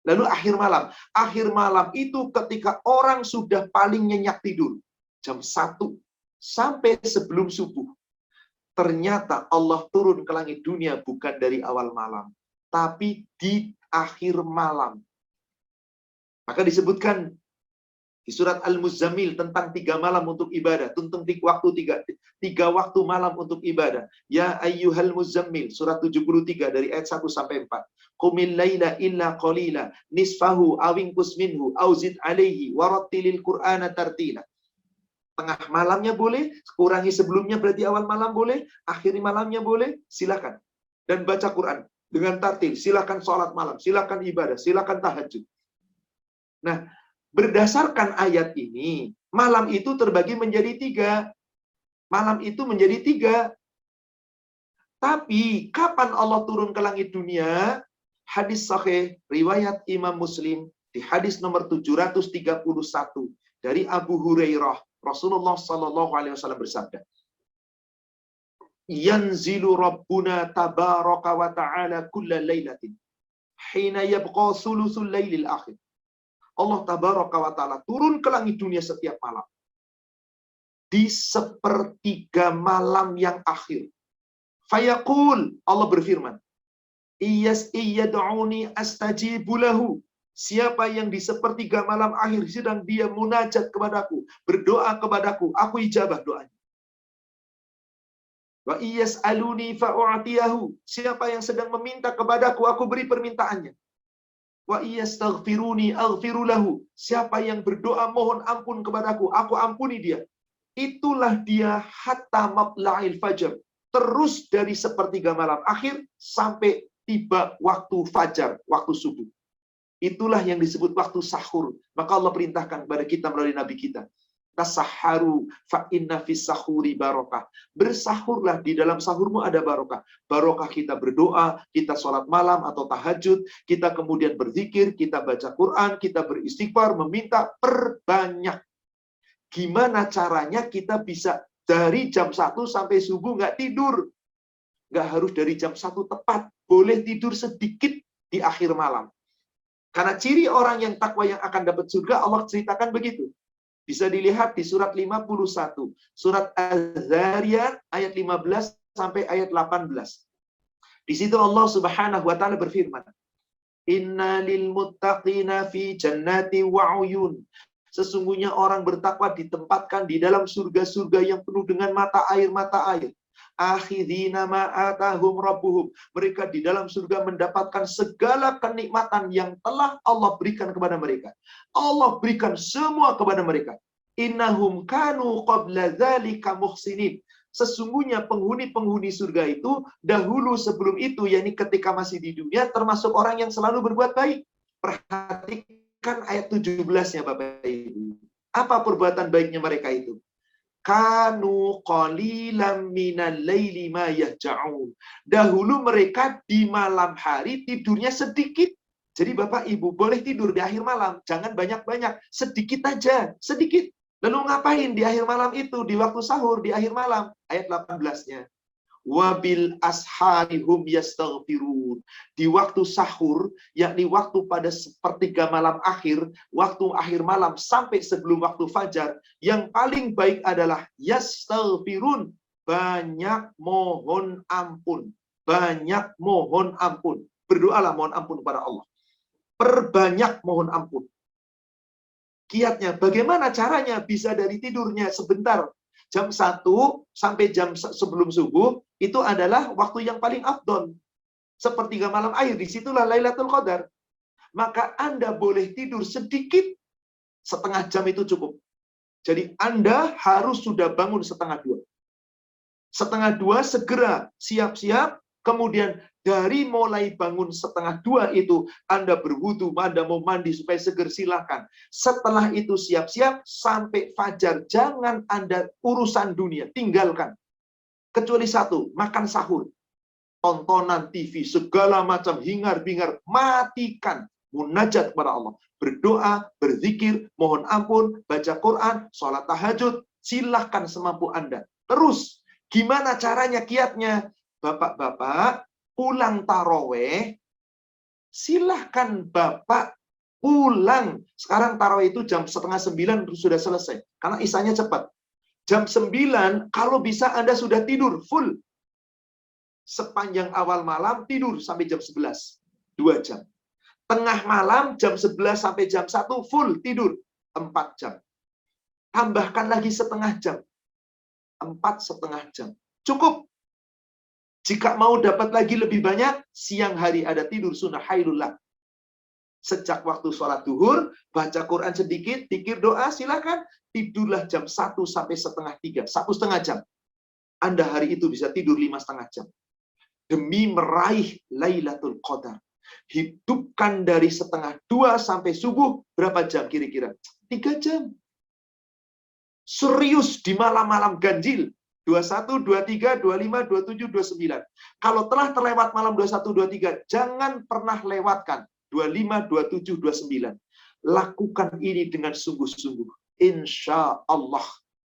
Lalu akhir malam. Akhir malam itu ketika orang sudah paling nyenyak tidur. Jam 1 sampai sebelum subuh. Ternyata Allah turun ke langit dunia bukan dari awal malam. Tapi di akhir malam. Maka disebutkan di surat Al-Muzammil tentang 3 malam untuk ibadah. Tentang waktu 3 waktu malam untuk ibadah. Ya ayyuhal muzammil. Surat 73 dari ayat 1 sampai 4. Qumil laila illa qalila. Nisfahu awingkus minhu. Auzid alaihi. Warattilil Qur'ana tartila. Tengah malamnya boleh. Kurangi sebelumnya berarti awal malam boleh. Akhiri malamnya boleh. Silakan. Dan baca Quran. dengan tartil. Silakan sholat malam, silakan ibadah, silakan tahajud. Nah, berdasarkan ayat ini, malam itu terbagi menjadi 3. Malam itu menjadi 3. Tapi, kapan Allah turun ke langit dunia? Hadis sahih, riwayat Imam Muslim, di hadis nomor 731, dari Abu Hurairah, Rasulullah SAW bersabda, Yanzilu Rabbuna tabaraka wa ta'ala kulla laylatin, hina yabqa sulusul laylil akhir. Allah tabaraka wa ta'ala turun ke langit dunia setiap malam. Di sepertiga malam yang akhir. Fayaqul, Allah berfirman, iyad'uni astajibu lahu. Siapa yang di sepertiga malam akhir sedang dia munajat kepadaku, berdoa kepadaku, aku ijabah doanya. Wa iyas'aluni fa'u'tiyahu. Siapa yang sedang meminta kepadaku, aku beri permintaannya. Wa iyastaghfiruni aghfiru lahu. Siapa yang berdoa mohon ampun kepadaku, aku ampuni dia. Itulah dia hatta matla'il fajr. Terus dari sepertiga malam akhir sampai tiba waktu fajar, waktu subuh. Itulah yang disebut waktu sahur. Maka Allah perintahkan kepada kita melalui Nabi kita. Tasahharu fa inna fis sahuri barokah. Bersahurlah, di dalam sahurmu ada barokah. Barokah kita berdoa, kita sholat malam atau tahajud, kita kemudian berzikir, kita baca Quran, kita beristighfar, meminta, perbanyak. Gimana caranya kita bisa dari jam 1 sampai subuh nggak tidur? Nggak harus dari jam 1 tepat. Boleh tidur sedikit di akhir malam. Karena ciri orang yang takwa yang akan dapat surga, Allah ceritakan begitu. Bisa dilihat di surat 51. Surat Az-Zariyat ayat 15 sampai ayat 18. Di situ Allah Subhanahu wa taala berfirman, Inna lil muttaqina fi jannati wa uyun. Sesungguhnya orang bertakwa ditempatkan di dalam surga-surga yang penuh dengan mata air. Akhidina ma'atahum rabbuhum. Mereka di dalam surga mendapatkan segala kenikmatan yang telah Allah berikan kepada mereka. Allah berikan semua kepada mereka. Innahum kanu qabla dzalika muhsinin. Sesungguhnya penghuni-penghuni surga itu dahulu sebelum itu, yakni ketika masih di dunia, termasuk orang yang selalu berbuat baik. Perhatikan ayat 17-nya Bapak Ibu. Apa perbuatan baiknya mereka itu? Kanu qalilan minal laili ma yahja'un. Dahulu mereka di malam hari tidurnya sedikit. Jadi Bapak Ibu boleh tidur di akhir malam, jangan banyak-banyak, sedikit aja, sedikit. Lalu ngapain di akhir malam itu, di waktu sahur, di akhir malam? Ayat 18-nya. Wabil asharihum yastaghfirun. Di waktu sahur, yakni waktu pada sepertiga malam akhir, waktu akhir malam sampai sebelum waktu fajar, yang paling baik adalah yastaghfirun, banyak mohon ampun. Banyak mohon ampun. Berdoalah mohon ampun kepada Allah. Perbanyak mohon ampun. Kiatnya, bagaimana caranya bisa dari tidurnya sebentar, jam 1 sampai jam sebelum subuh, itu adalah waktu yang paling afdol. Sepertiga malam akhir, disitulah Lailatul Qadar. Maka Anda boleh tidur sedikit, setengah jam itu cukup. Jadi Anda harus sudah bangun setengah 2. Setengah 2 segera siap-siap, kemudian dari mulai bangun setengah 2 itu, Anda berwudu, Anda mau mandi supaya seger, silakan. Setelah itu siap-siap sampai fajar. Jangan Anda urusan dunia, tinggalkan. Kecuali satu, makan sahur. Tontonan TV, segala macam hingar-bingar, matikan. Munajat kepada Allah. Berdoa, berzikir, mohon ampun, baca Quran, sholat tahajud, silahkan semampu Anda. Terus, gimana caranya, kiatnya? Bapak-bapak, pulang taraweh, silahkan Bapak pulang. Sekarang taraweh itu jam 8:30 sudah selesai. Karena isanya cepat. Jam 9, kalau bisa Anda sudah tidur full. Sepanjang awal malam tidur sampai jam 11. 2 jam. Tengah malam jam 11 sampai jam 1 full tidur. 4 jam. Tambahkan lagi setengah jam. 4,5 jam. Cukup. Jika mau dapat lagi lebih banyak, siang hari ada tidur sunnah hailullah. Sejak waktu sholat duhur, baca Quran sedikit, zikir doa, silakan. Tidurlah jam 1 sampai setengah 3, 1,5 jam. Anda hari itu bisa tidur 5,5 jam. demi meraih Lailatul Qadar. Hidupkan dari 1:30 sampai subuh, berapa jam kira-kira? 3 jam. Serius di malam-malam ganjil. 21, 23, 25, 27, 29. Kalau telah terlewat malam 21, 23, jangan pernah lewatkan 25, 27, 29. Lakukan ini dengan sungguh-sungguh. Insya Allah.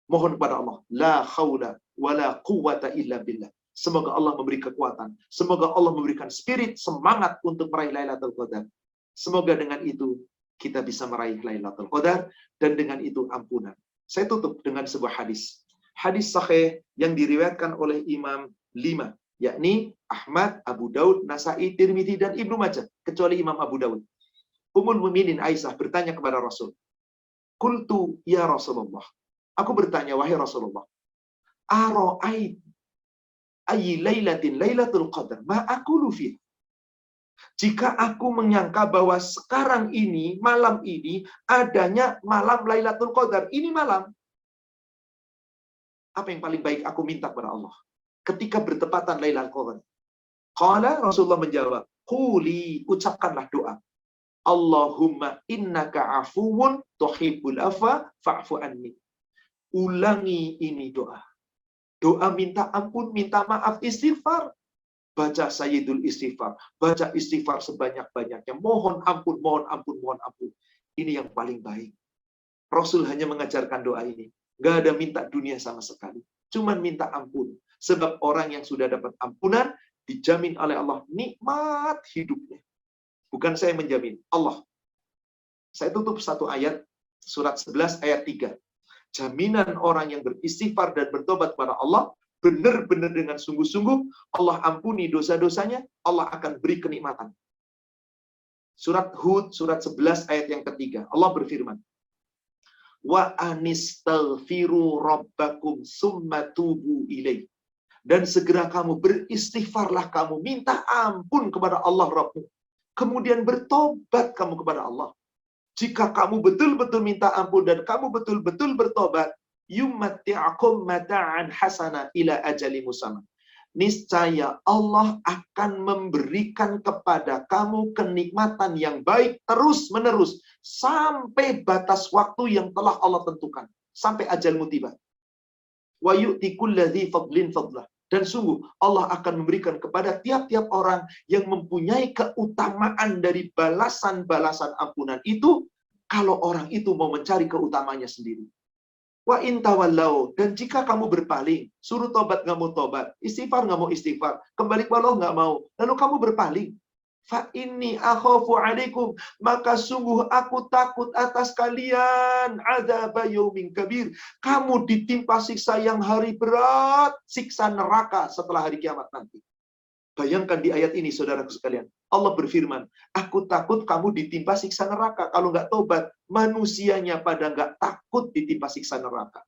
Mohon kepada Allah. La khawla wa la quwata illa billah. Semoga Allah memberi kekuatan. Semoga Allah memberikan spirit, semangat untuk meraih Lailatul Qadar. Semoga dengan itu kita bisa meraih Lailatul Qadar. Dan dengan itu ampunan. Saya tutup dengan sebuah hadis. Hadis sahih yang diriwayatkan oleh Imam 5, yakni Ahmad, Abu Daud, Nasai, Tirmidzi, dan Ibnu Majah, kecuali Imam Abu Daud. Ummul Mukminin Aisyah bertanya kepada Rasul, "Qultu ya Rasulullah." Aku bertanya, wahai Rasulullah, "Ara'ait ayyi lailatin Lailatul Qadar ma aqulu fiha?" Jika aku menyangka bahwa sekarang ini, malam ini, adanya malam Lailatul Qadar, ini malam, apa yang paling baik aku minta kepada Allah ketika bertepatan Lailatul Qadar? Qala, Rasulullah menjawab, quli, ucapkanlah doa. Allahumma innaka afuwun tuhibbul afwa fa'fu anni. Ulangi ini doa. Doa minta ampun, minta maaf, istighfar. Baca Sayyidul Istighfar. Baca istighfar sebanyak-banyaknya. Mohon ampun, mohon ampun, mohon ampun. Ini yang paling baik. Rasul hanya mengajarkan doa ini. Nggak ada minta dunia sama sekali. Cuman minta ampun. Sebab orang yang sudah dapat ampunan, dijamin oleh Allah nikmat hidupnya. Bukan saya menjamin, Allah. Saya tutup satu ayat, surat 11 ayat 3. Jaminan orang yang beristighfar dan bertobat kepada Allah, benar-benar dengan sungguh-sungguh, Allah ampuni dosa-dosanya, Allah akan beri kenikmatan. Surat Hud, surat 11 ayat yang ketiga. Allah berfirman, wa anistaghfiru rabbakum summa tubu ilaih. Dan segera kamu beristighfarlah, kamu minta ampun kepada Allah Rabbmu. Kemudian bertobat kamu kepada Allah. Jika kamu betul-betul minta ampun dan kamu betul-betul bertobat, yumatti'akum mata'an hasana ila ajali musamma. Niscaya Allah akan memberikan kepada kamu kenikmatan yang baik terus-menerus sampai batas waktu yang telah Allah tentukan, sampai ajalmu tiba. Wa yu'ti kulladzi fadlin fadlah. Dan sungguh Allah akan memberikan kepada tiap-tiap orang yang mempunyai keutamaan dari balasan-balasan ampunan itu, kalau orang itu mau mencari keutamanya sendiri. Wa in tawallau, dan jika kamu berpaling, suruh tobat nggak mau tobat, istighfar nggak mau istighfar, kembali ke Allah nggak mau, lalu kamu berpaling. Fa inni akhafu alaikum, maka sungguh aku takut atas kalian, adzaba yaumin kabir. Kamu ditimpa siksa yang hari berat, siksa neraka setelah hari kiamat nanti. Bayangkan di ayat ini, saudaraku sekalian, Allah berfirman, aku takut kamu ditimpa siksa neraka. Kalau nggak tobat, manusianya pada nggak takut ditimpa siksa neraka.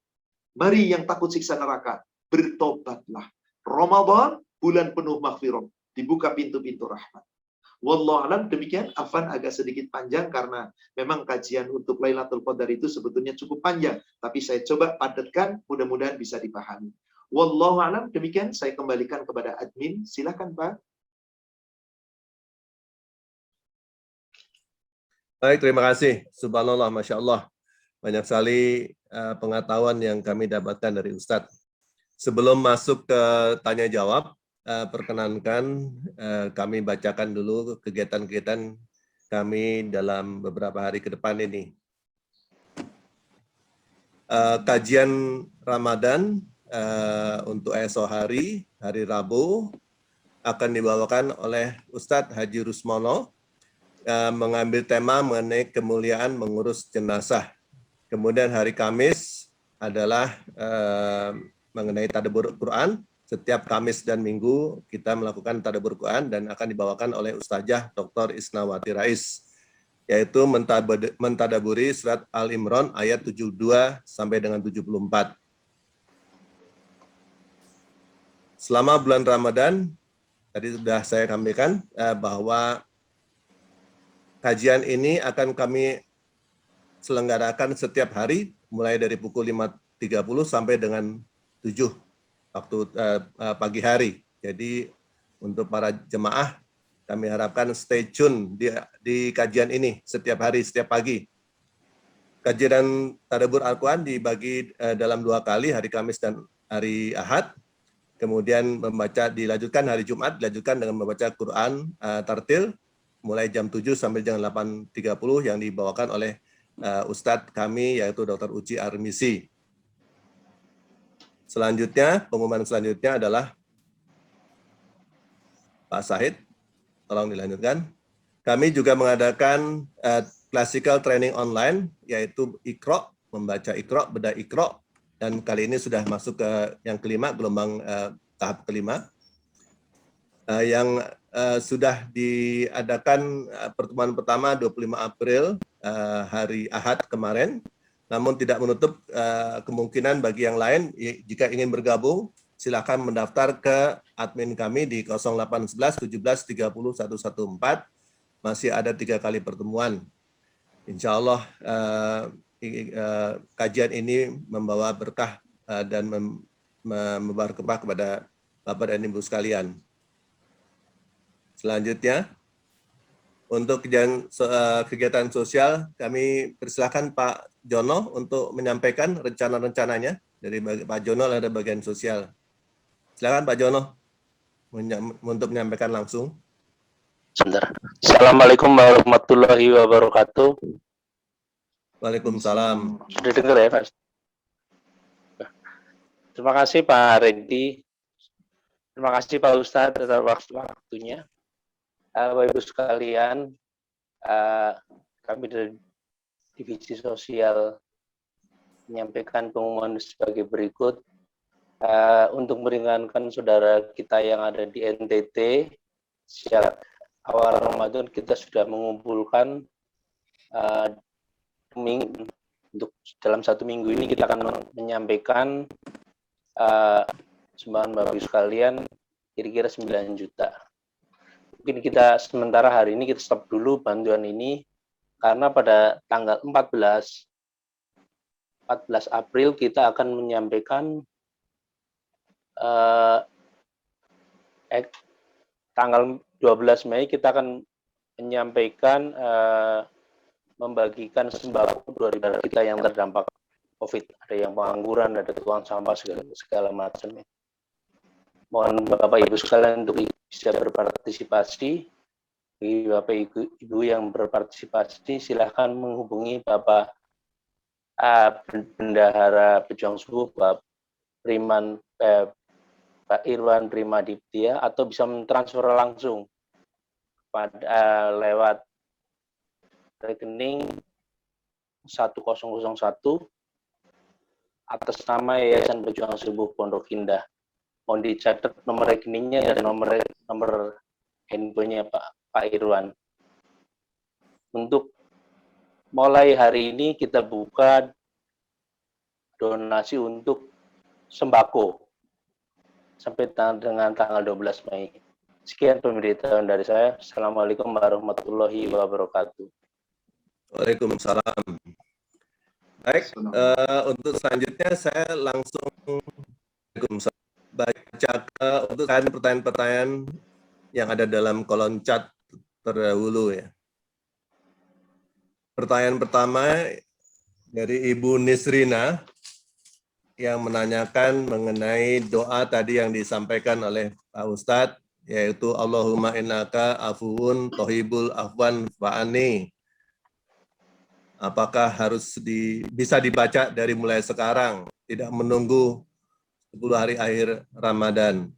Mari yang takut siksa neraka, bertobatlah. Ramadan, bulan penuh maghfirah, dibuka pintu-pintu rahmat. Wallahu alam, demikian. Afan agak sedikit panjang karena memang kajian untuk Lailatul Qadar itu sebetulnya cukup panjang, tapi saya coba padatkan, mudah-mudahan bisa dipahami. Wallahu alam, demikian. Saya kembalikan kepada admin. Silakan, Pak. Baik, terima kasih. Subhanallah, Masya Allah. Banyak sekali pengetahuan yang kami dapatkan dari Ustadz. Sebelum masuk ke tanya jawab, perkenankan kami bacakan dulu kegiatan-kegiatan kami dalam beberapa hari ke depan ini. Kajian Ramadan untuk esok hari Rabu, akan dibawakan oleh Ustadz Haji Rusmono, mengambil tema mengenai kemuliaan mengurus jenazah. Kemudian hari Kamis adalah mengenai tadabbur Quran. Setiap Kamis dan Minggu kita melakukan tadabbur Quran dan akan dibawakan oleh Ustazah Dr. Isnawati Rais, yaitu mentadaburi surat Al-Imran ayat 72 sampai dengan 74. Selama bulan Ramadan, tadi sudah saya sampaikan bahwa kajian ini akan kami selenggarakan setiap hari, mulai dari pukul 5.30 sampai dengan 7 waktu pagi hari. Jadi Untuk para jemaah, kami harapkan stay tune di kajian ini setiap hari, setiap pagi. Kajian Tadabbur Al-Quran dibagi dalam 2 kali, hari Kamis dan hari Ahad. Kemudian dilanjutkan hari Jumat, dilanjutkan dengan membaca Quran tartil, mulai jam 7 sampai jam 8.30 yang dibawakan oleh Ustadz kami, yaitu Dr. Uci Armisi. Selanjutnya, pengumuman selanjutnya adalah Pak Sahid, tolong dilanjutkan. Kami juga mengadakan classical training online, yaitu Iqra, membaca Iqra, bedah Iqra, dan kali ini sudah masuk ke yang kelima, gelombang tahap kelima, yang sudah diadakan pertemuan pertama 25 April, hari Ahad kemarin, namun tidak menutup kemungkinan bagi yang lain, jika ingin bergabung, silakan mendaftar ke admin kami di 0811 17 30 114. Masih ada 3 kali pertemuan. Insya Allah kajian ini membawa berkah dan membawa berkah kepada Bapak dan Ibu sekalian. Selanjutnya, untuk kegiatan sosial, kami persilakan Pak Jono untuk menyampaikan rencana-rencananya. Dari Pak Jono ada bagian sosial. Silakan Pak Jono untuk menyampaikan langsung. Sebentar. Assalamualaikum warahmatullahi wabarakatuh. Waalaikumsalam. Sudah dengar ya, Pak? Terima kasih Pak Reddy. Terima kasih Pak Ustadz atas waktunya. Bapak Ibu sekalian, kami dari Divisi Sosial menyampaikan pengumuman sebagai berikut. Untuk meringankan saudara kita yang ada di NTT, sejak awal Ramadan kita sudah mengumpulkan untuk dalam 1 minggu ini kita akan menyampaikan sumbangan Bapak Ibu sekalian kira-kira 9 juta. Mungkin kita sementara hari ini kita stop dulu bantuan ini karena pada tanggal 14 April kita akan menyampaikan tanggal 12 Mei kita akan menyampaikan membagikan sembako dari kita yang terdampak COVID. Ada yang pengangguran, ada tukang sampah, segala macam. Mohon Bapak Ibu sekalian untuk bisa berpartisipasi. Bagi Bapak Ibu yang berpartisipasi, silahkan menghubungi Bapak Bendahara Pejuang Subuh, Pak Irwan Primadiptia, atau bisa mentransfer langsung pada lewat rekening 1001 atas nama Yayasan Pejuang Subuh Pondok Indah. Mohon dicatat nomor rekeningnya dan nomor handphonenya Pak Irwan. Untuk mulai hari ini kita buka donasi untuk sembako sampai dengan tanggal 12 Mei. Sekian pemberitahuan dari saya. Assalamualaikum warahmatullahi wabarakatuh. Waalaikumsalam. Baik, untuk selanjutnya saya langsung baca untuk pertanyaan-pertanyaan yang ada dalam kolom chat terdahulu ya. Pertanyaan pertama dari Ibu Nisrina yang menanyakan mengenai doa tadi yang disampaikan oleh Pak Ustadz, yaitu Allahumma innaka afuwun tohibul afwan fa'ani. Apakah harus bisa dibaca dari mulai sekarang, tidak menunggu 10 hari akhir Ramadan?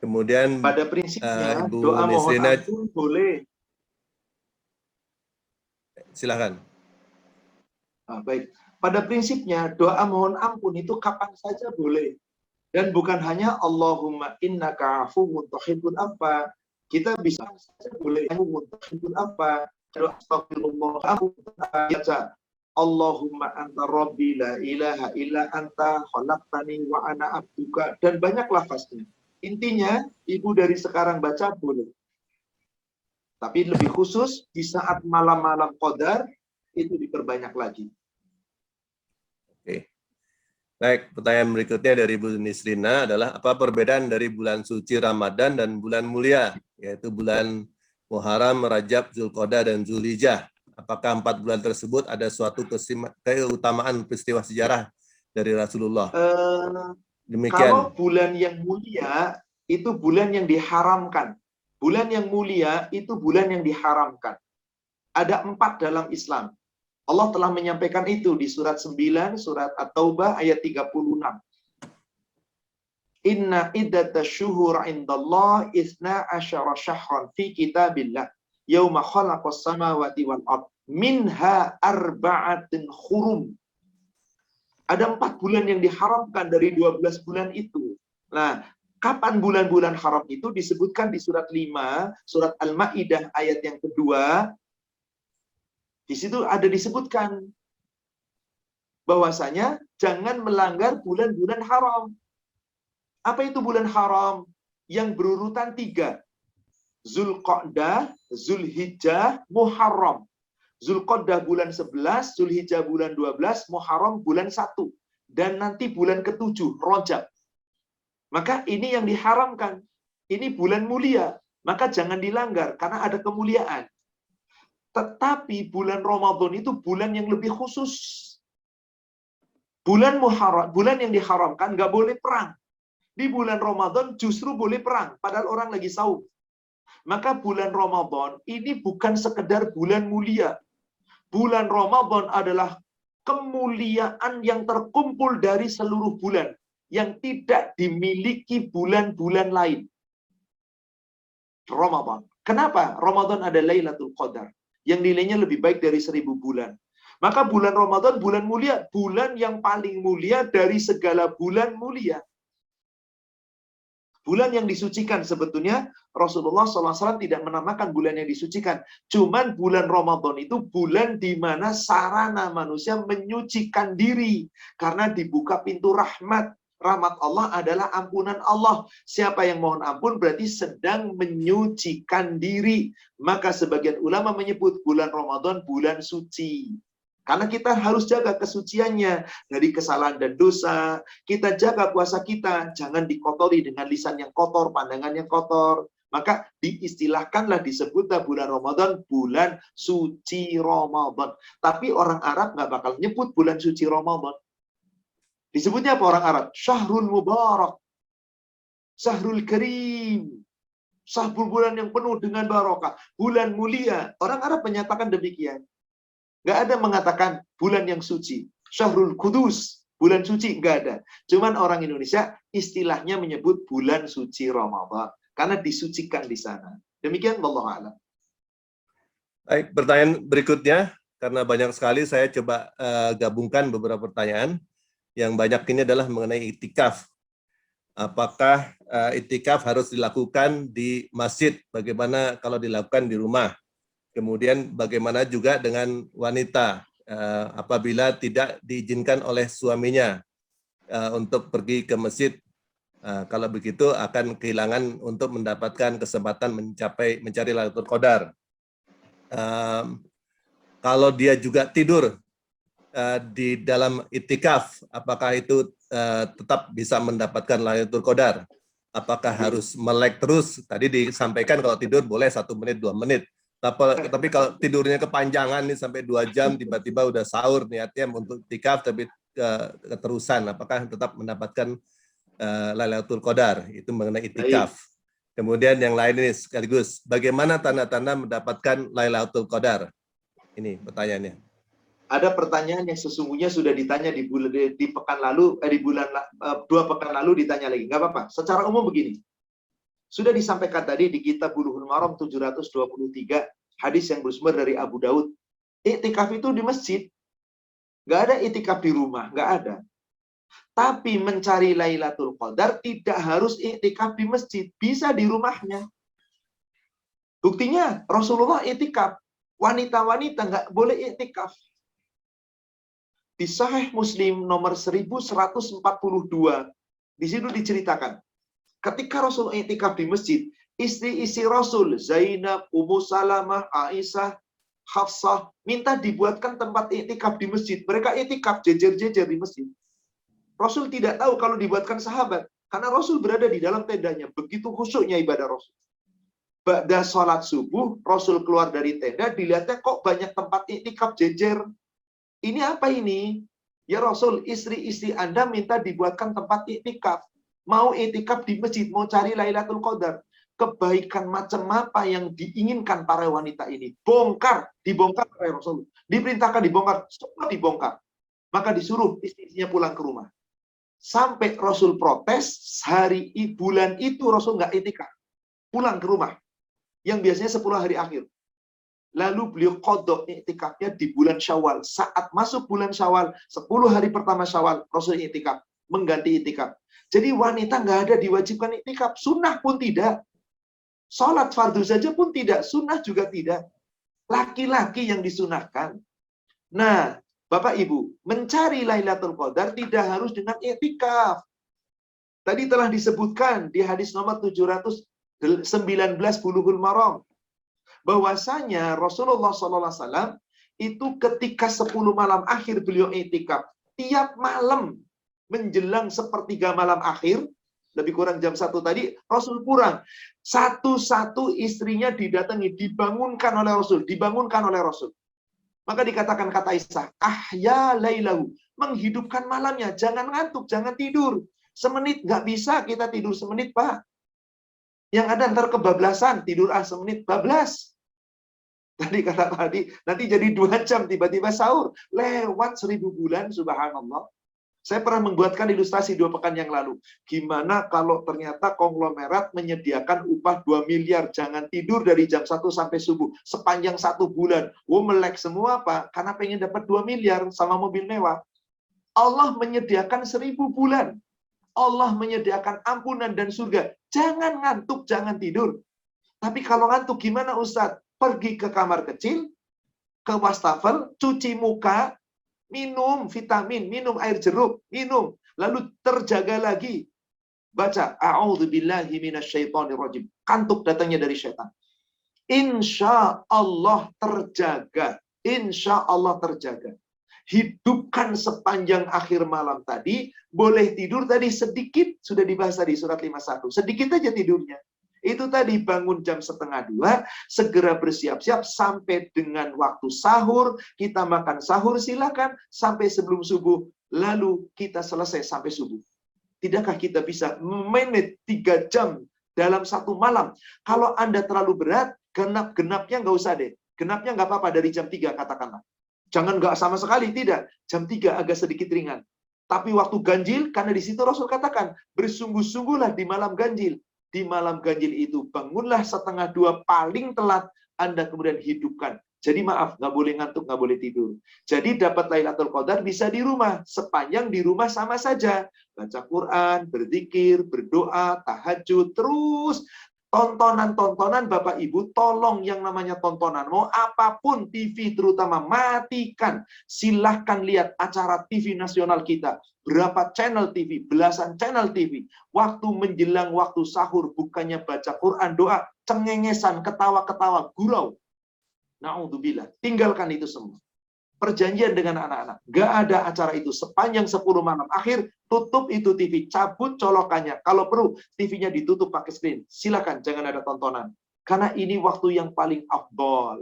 Kemudian pada prinsipnya Ibu doa mohon Nisrina, ampun boleh. silakan. Baik. Pada prinsipnya, doa mohon ampun itu kapan saja boleh. Dan bukan hanya Allahumma innaka afuwun tuhibbul afwa. Kita bisa saja boleh afuwun tuhibbul afwa. Doa astagfirullah ampun baca Allahumma anta rabbi la ilaha illa anta khalaqtani wa ana abduka, dan banyak lafaznya. Intinya, ibu dari sekarang baca boleh. Tapi lebih khusus di saat malam-malam qadar itu diperbanyak lagi. Oke. Baik, pertanyaan berikutnya dari Bu Nisrina adalah apa perbedaan dari bulan suci Ramadan dan bulan mulia, yaitu bulan Muharram, Rajab, Zulqa'dah, dan Zulhijjah. Apakah 4 bulan tersebut ada suatu keutamaan peristiwa sejarah dari Rasulullah? Kalau Demikian. bulan yang mulia itu bulan yang diharamkan. Bulan yang mulia itu bulan yang diharamkan. Ada 4 dalam Islam. Allah telah menyampaikan itu di surat 9, surat At-Taubah ayat 36. Inna iddatash syuhur indallah isna asyara syahran fi kitabillah yauma khalaqas samawati wal ard minha arba'atin hurum. Ada 4 bulan yang diharamkan dari 12 bulan itu. Nah, kapan bulan-bulan haram itu disebutkan di surat 5, surat Al-Maidah ayat yang kedua. Di situ ada disebutkan bahwasanya jangan melanggar bulan-bulan haram. Apa itu bulan haram? Yang berurutan 3. Zulqa'dah, Zulhijjah, Muharram. Zulqa'dah bulan 11, Zulhijjah bulan 12, Muharram bulan 1. Dan nanti bulan ke-7, Rajab. Maka ini yang diharamkan. Ini bulan mulia. Maka jangan dilanggar karena ada kemuliaan. Tetapi bulan Ramadan itu bulan yang lebih khusus. Bulan Muharram, bulan yang diharamkan nggak boleh perang. Di bulan Ramadan justru boleh perang, padahal orang lagi saum. Maka bulan Ramadan ini bukan sekedar bulan mulia. Bulan Ramadan adalah kemuliaan yang terkumpul dari seluruh bulan yang tidak dimiliki bulan-bulan lain. Ramadan. Kenapa? Ramadan ada Lailatul Qadar yang nilainya lebih baik dari 1000 bulan. Maka bulan Ramadan bulan mulia, bulan yang paling mulia dari segala bulan mulia. Bulan yang disucikan sebetulnya Rasulullah SAW tidak menamakan bulan yang disucikan. Cuman bulan Ramadan itu bulan di mana sarana manusia menyucikan diri. Karena dibuka pintu rahmat. Rahmat Allah adalah ampunan Allah. Siapa yang mohon ampun berarti sedang menyucikan diri. Maka sebagian ulama menyebut bulan Ramadan bulan suci. Karena kita harus jaga kesuciannya dari kesalahan dan dosa. Kita jaga puasa kita, jangan dikotori dengan lisan yang kotor, pandangan yang kotor. Maka diistilahkanlah, disebutlah bulan Ramadan bulan suci Ramadan. Tapi orang Arab nggak bakal nyebut bulan suci Ramadan. Disebutnya apa orang Arab? Syahrul Mubarak. Syahrul Karim. Syahrul bulan yang penuh dengan barokah. Bulan mulia. Orang Arab menyatakan demikian. Nggak ada mengatakan bulan yang suci. Syahrul Kudus. Bulan suci. Nggak ada. Cuman orang Indonesia istilahnya menyebut bulan suci Ramadan. Karena disucikan di sana. Demikian, wallahu a'lam. Baik, pertanyaan berikutnya. Karena banyak sekali saya coba gabungkan beberapa pertanyaan. Yang banyak ini adalah mengenai iktikaf. Apakah iktikaf harus dilakukan di masjid? Bagaimana kalau dilakukan di rumah? Kemudian bagaimana juga dengan wanita apabila tidak diizinkan oleh suaminya untuk pergi ke masjid? Kalau begitu akan kehilangan untuk mendapatkan kesempatan mencari Lailatul Qadar. Kalau dia juga tidur di dalam iktikaf, apakah itu tetap bisa mendapatkan Lailatul Qadar? Apakah harus melek terus? Tadi disampaikan kalau tidur boleh 1 menit, 2 menit. Tapi kalau tidurnya kepanjangan nih sampai 2 jam, tiba-tiba udah sahur niatnya untuk iktikaf tapi keterusan, apakah tetap mendapatkan Lailatul Qadar? Itu mengenai iktikaf. Kemudian yang lain ini sekaligus, bagaimana tanda-tanda mendapatkan Lailatul Qadar? Ini pertanyaannya. Ada pertanyaan yang sesungguhnya sudah ditanya di pekan lalu, di bulan 2 pekan lalu ditanya lagi. Nggak apa-apa. Secara umum begini. Sudah disampaikan tadi di kitab Bulughul Maram 723, hadis yang bersumber dari Abu Daud. Iktikaf itu di masjid. Nggak ada iktikaf di rumah. Nggak ada. Tapi mencari Lailatul Qadar tidak harus iktikaf di masjid. Bisa di rumahnya. Buktinya Rasulullah iktikaf. Wanita-wanita nggak boleh iktikaf. Di Sahih Muslim nomor 1142, di situ diceritakan, ketika Rasul iktikaf di masjid, istri-istri Rasul, Zainab, Ummu Salamah, Aisyah, Hafsah, minta dibuatkan tempat iktikaf di masjid. Mereka iktikaf jejer-jejer di masjid. Rasul tidak tahu kalau dibuatkan sahabat. Karena Rasul berada di dalam tendanya. Begitu khusyuknya ibadah Rasul. Ba'da sholat subuh, Rasul keluar dari tenda, dilihatnya kok banyak tempat iktikaf jejer. Ini apa ini? Ya Rasul, istri-istri Anda minta dibuatkan tempat iktikaf. Mau iktikaf di masjid, mau cari Lailatul Qadar. Kebaikan macam apa yang diinginkan para wanita ini? Dibongkar oleh Rasul. Diperintahkan dibongkar, semua dibongkar. Maka disuruh istrinya pulang ke rumah. Sampai Rasul protes, bulan itu Rasul nggak iktikaf. Pulang ke rumah. Yang biasanya 10 hari akhir. Lalu beliau qadha iktikafnya di bulan Syawal. Saat masuk bulan Syawal, 10 hari pertama Syawal, Rasul iktikaf. Mengganti iktikaf. Jadi wanita nggak ada diwajibkan iktikaf. Sunnah pun tidak. Sholat fardu saja pun tidak. Sunnah juga tidak. Laki-laki yang disunahkan. Nah, Bapak Ibu, mencari Lailatul Qadar tidak harus dengan iktikaf. Tadi telah disebutkan di hadis nomor 719 Bulughul Maram. Bahwasanya Rasulullah SAW itu ketika 10 malam akhir beliau iktikaf. Tiap malam menjelang sepertiga malam akhir, lebih kurang jam 1 tadi, Rasul pulang. Satu-satu istrinya didatangi, dibangunkan oleh Rasul. Maka dikatakan kata Aisyah, ahya lailahu, menghidupkan malamnya, jangan ngantuk, jangan tidur. Semenit nggak bisa kita tidur semenit, Pak. Yang ada ntar kebablasan, tidur semenit, bablas. Tadi nanti jadi 2 jam, tiba-tiba sahur. Lewat 1000 bulan, subhanallah. Saya pernah membuatkan ilustrasi 2 pekan yang lalu. Gimana kalau ternyata konglomerat menyediakan upah 2 miliar, jangan tidur dari jam 1 sampai subuh, sepanjang 1 bulan. Melek semua, Pak, karena pengen dapat 2 miliar sama mobil mewah. Allah menyediakan 1000 bulan. Allah menyediakan ampunan dan surga. Jangan ngantuk, jangan tidur. Tapi kalau ngantuk gimana Ustadz? Pergi ke kamar kecil, ke wastafel, cuci muka, minum vitamin, minum air jeruk, minum. Lalu terjaga lagi. Baca, a'udzubillahi minasyaitonirrajim. Kantuk datangnya dari syaitan. Insya Allah terjaga. Insya Allah terjaga. Hidupkan sepanjang akhir malam tadi, boleh tidur tadi sedikit, sudah dibahas tadi surat 51, sedikit aja tidurnya. Itu tadi bangun jam 1:30, segera bersiap-siap sampai dengan waktu sahur, kita makan sahur silakan, sampai sebelum subuh, lalu kita selesai sampai subuh. Tidakkah kita bisa manage 3 jam dalam 1 malam? Kalau Anda terlalu berat, genapnya nggak usah deh. Genapnya nggak apa-apa dari jam 3 katakanlah. Jangan nggak sama sekali, tidak. Jam 3 agak sedikit ringan. Tapi waktu ganjil, karena di situ Rasul katakan, bersungguh-sungguhlah di malam ganjil. Di malam ganjil itu, bangunlah 1:30 paling telat, Anda kemudian hidupkan. Jadi maaf, nggak boleh ngantuk, nggak boleh tidur. Jadi dapat Lailatul Qadar bisa di rumah. Sepanjang di rumah sama saja. Baca Quran, berzikir, berdoa, tahajud, terus tontonan-tontonan Bapak Ibu, tolong yang namanya tontonan, mau apapun TV terutama, matikan. Silahkan lihat acara TV nasional kita. Berapa channel TV, belasan channel TV. Waktu menjelang waktu sahur, bukannya baca Quran, doa, cengengesan, ketawa-ketawa, gurau. Na'udzubillah, tinggalkan itu semua. Perjanjian dengan anak-anak. Gak ada acara itu. Sepanjang 10 malam akhir, tutup itu TV. Cabut colokannya. Kalau perlu, TV-nya ditutup pakai screen. Silakan, jangan ada tontonan. Karena ini waktu yang paling afdol.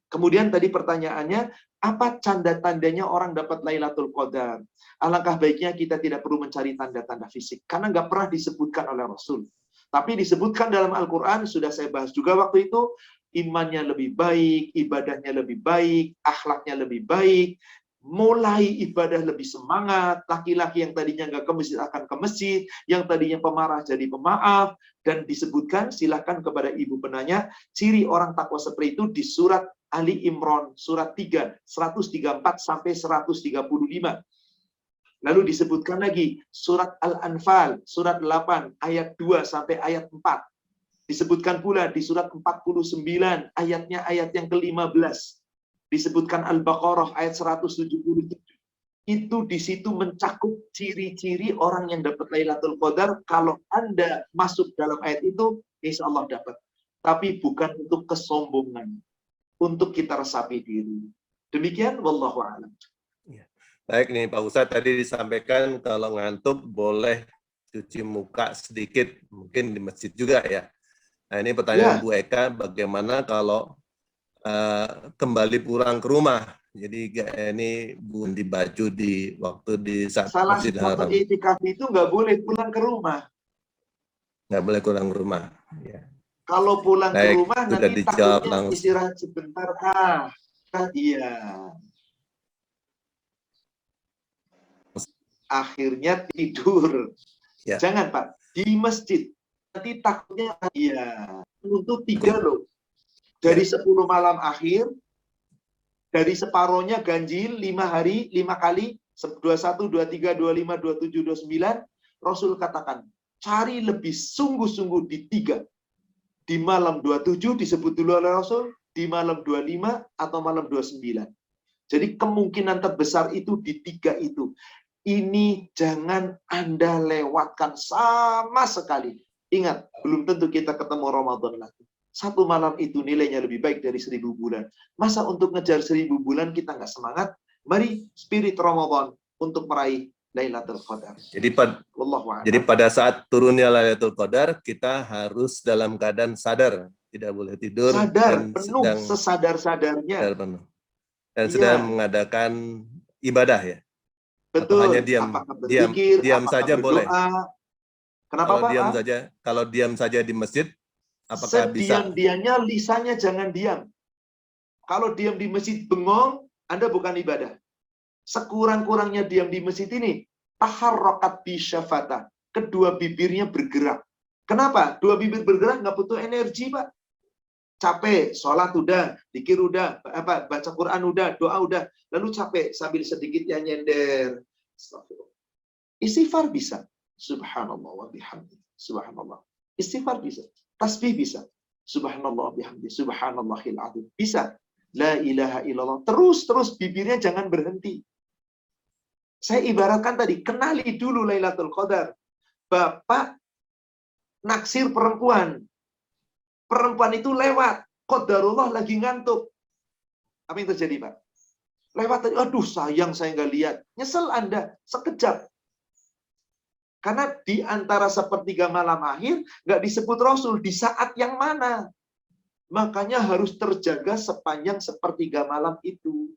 Kemudian tadi pertanyaannya, apa tanda-tandanya orang dapat Lailatul Qadar? Alangkah baiknya kita tidak perlu mencari tanda-tanda fisik. Karena nggak pernah disebutkan oleh Rasul. Tapi disebutkan dalam Al-Quran, sudah saya bahas juga waktu itu, imannya lebih baik, ibadahnya lebih baik, akhlaknya lebih baik, mulai ibadah lebih semangat, laki-laki yang tadinya nggak ke masjid akan ke masjid, yang tadinya pemarah jadi pemaaf, dan disebutkan, silakan kepada ibu penanya, ciri orang takwa seperti itu di surat Ali Imran, surat 3, 134 sampai 135. Lalu disebutkan lagi, surat Al-Anfal, surat 8, ayat 2 sampai ayat 4. Disebutkan pula di surat 49, ayatnya ayat yang ke-15. Disebutkan Al-Baqarah ayat 177. Itu di situ mencakup ciri-ciri orang yang dapat Lailatul Qadar. Kalau Anda masuk dalam ayat itu, insya Allah dapat. Tapi bukan untuk kesombongan. Untuk kita resapi diri. Demikian, wallahu a'lam. Baik nih Pak Ustadz, tadi disampaikan kalau ngantuk boleh cuci muka sedikit, mungkin di masjid juga ya. Nah ini pertanyaan Ya, Bu Eka, bagaimana kalau kembali pulang ke rumah? Jadi ini ganti baju di waktu di saat salah Masjidil satu Haram, itikaf itu nggak boleh pulang ke rumah. nggak boleh pulang ke rumah. Ya. Kalau pulang ke Baik, rumah sudah nanti dijawab takutnya langsung. istirahat sebentar. Iya. Akhirnya tidur. Ya. Jangan Pak, di masjid. Nanti takutnya, iya. Untuk 3 loh. Dari 10 malam akhir, dari separohnya ganjil 5 hari, 5 kali, 21, 23, 25, 27, 29, Rasul katakan, cari lebih sungguh-sungguh di 3. Di malam 27 disebut dulu oleh Rasul, di malam 25 atau malam 29. Jadi kemungkinan terbesar itu di 3 itu. Ini jangan Anda lewatkan sama sekali. Ingat, belum tentu kita ketemu Ramadan lagi. 1 malam itu nilainya lebih baik dari 1000 bulan. Masa untuk ngejar 1000 bulan kita nggak semangat? Mari spirit Ramadan untuk meraih Lailatul Qadar. Jadi pada saat turunnya Lailatul Qadar, kita harus dalam keadaan sadar, tidak boleh tidur Sadar, dan penuh, sesadar-sadarnya. Dan sedang mengadakan ibadah ya. Betul. Atau hanya diam saja boleh. Kenapa Pak? Kalau diam saja di masjid, apakah bisa? Sediam-diamnya lisannya jangan diam. Kalau diam di masjid bengong, Anda bukan ibadah. Sekurang-kurangnya diam di masjid ini, taharrakat bisyafata. Kedua bibirnya bergerak. Kenapa? 2 bibir bergerak nggak butuh energi Pak. Capek, sholat udah, zikir udah, baca Quran udah, doa udah, lalu capek sambil sedikitnya nyender. Istighfar bisa. Subhanallah wa bihamdi. Subhanallah. Istighfar bisa. Tasbih bisa. Subhanallah wa bihamdi. Subhanallahil azim. Bisa. La ilaha illallah. Terus bibirnya jangan berhenti. Saya ibaratkan tadi, kenali dulu Lailatul Qadar. Bapak naksir perempuan. Perempuan itu lewat. Qadarullah lagi ngantuk. Apa yang terjadi, Pak? Lewat tadi, aduh sayang saya nggak lihat. Nyesel Anda, sekejap. Karena di antara sepertiga malam akhir, nggak disebut Rasul. Di saat yang mana? Makanya harus terjaga sepanjang sepertiga malam itu.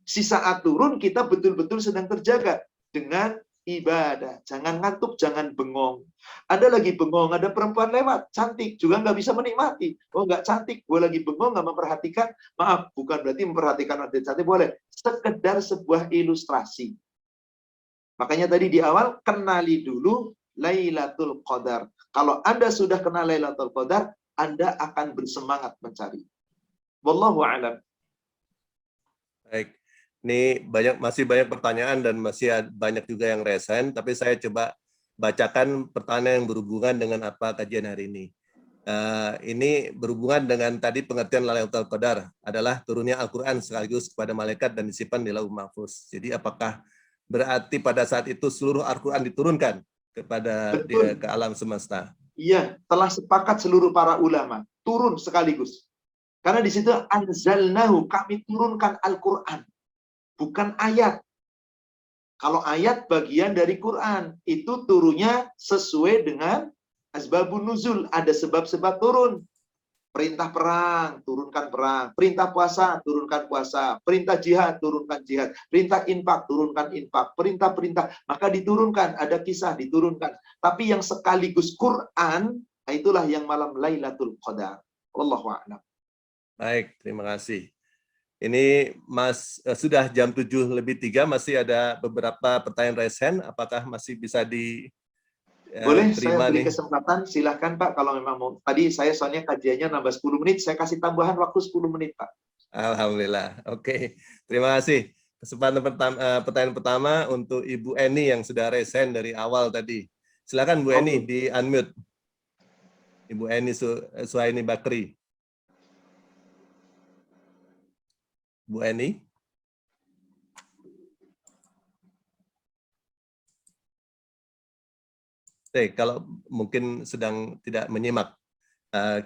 Si saat turun, kita betul-betul sedang terjaga. Dengan ibadah. Jangan ngantuk, jangan bengong. Ada lagi bengong, ada perempuan lewat, cantik, juga nggak bisa menikmati. Oh nggak cantik, gue lagi bengong, nggak memperhatikan. Maaf, bukan berarti memperhatikan ada cantik, boleh. Sekedar sebuah ilustrasi. Makanya tadi di awal, kenali dulu Lailatul Qadar. Kalau Anda sudah kenal Lailatul Qadar, Anda akan bersemangat mencari. Wallahu a'lam. Baik. Ini masih banyak pertanyaan dan masih banyak juga yang resen, tapi saya coba bacakan pertanyaan yang berhubungan dengan apa kajian hari ini. Ini berhubungan dengan tadi pengertian Lailatul Qadar adalah turunnya Al-Quran sekaligus kepada malaikat dan disimpan di Lauh Mahfuz. Jadi apakah berarti pada saat itu seluruh Al-Quran diturunkan kepada ke alam semesta? Iya, telah sepakat seluruh para ulama turun sekaligus. Karena di situ anzalnahu, kami turunkan Al-Quran. Bukan ayat. Kalau ayat bagian dari Quran, itu turunnya sesuai dengan asbabun nuzul. Ada sebab-sebab turun. Perintah perang, turunkan perang. Perintah puasa, turunkan puasa. Perintah jihad, turunkan jihad. Perintah infak, turunkan infak. Perintah-perintah, maka diturunkan. Ada kisah, diturunkan. Tapi yang sekaligus Quran, itulah yang malam Lailatul Qadar. Wallahu a'lam. Baik, terima kasih. Ini sudah jam 7:03, masih ada beberapa pertanyaan resen. Apakah masih bisa boleh terima saya beri nih? kesempatan, silahkan Pak, kalau memang mau. Tadi saya soalnya kajiannya nambah 10 menit, saya kasih tambahan waktu 10 menit Pak. Alhamdulillah. Oke, terima kasih. Pertanyaan pertama untuk Ibu Eni yang sudah resen dari awal tadi. Silakan Bu Eni di unmute. Ibu Eni Suhaini Bakri. Bu Eni. Kalau mungkin sedang tidak menyimak,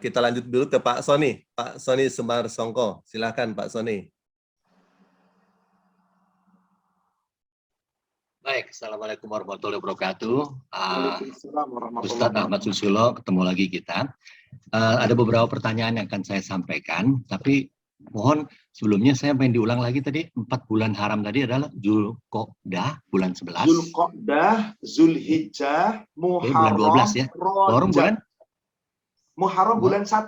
kita lanjut dulu ke Pak Sony. Pak Sony Semar Songko. Silakan Pak Sony. Baik, Assalamualaikum warahmatullahi wabarakatuh. Waalaikumsalam warahmatullahi Ustadz Ahmad Susilo, ketemu lagi kita. Ada beberapa pertanyaan yang akan saya sampaikan, tapi mohon sebelumnya saya main diulang lagi tadi, 4 bulan haram tadi adalah Zulqa'dah, bulan 11. Zulqa'dah, Zulhijjah, bulan Muharram, 12 ya. Muharram bulan? Muharram bulan 1.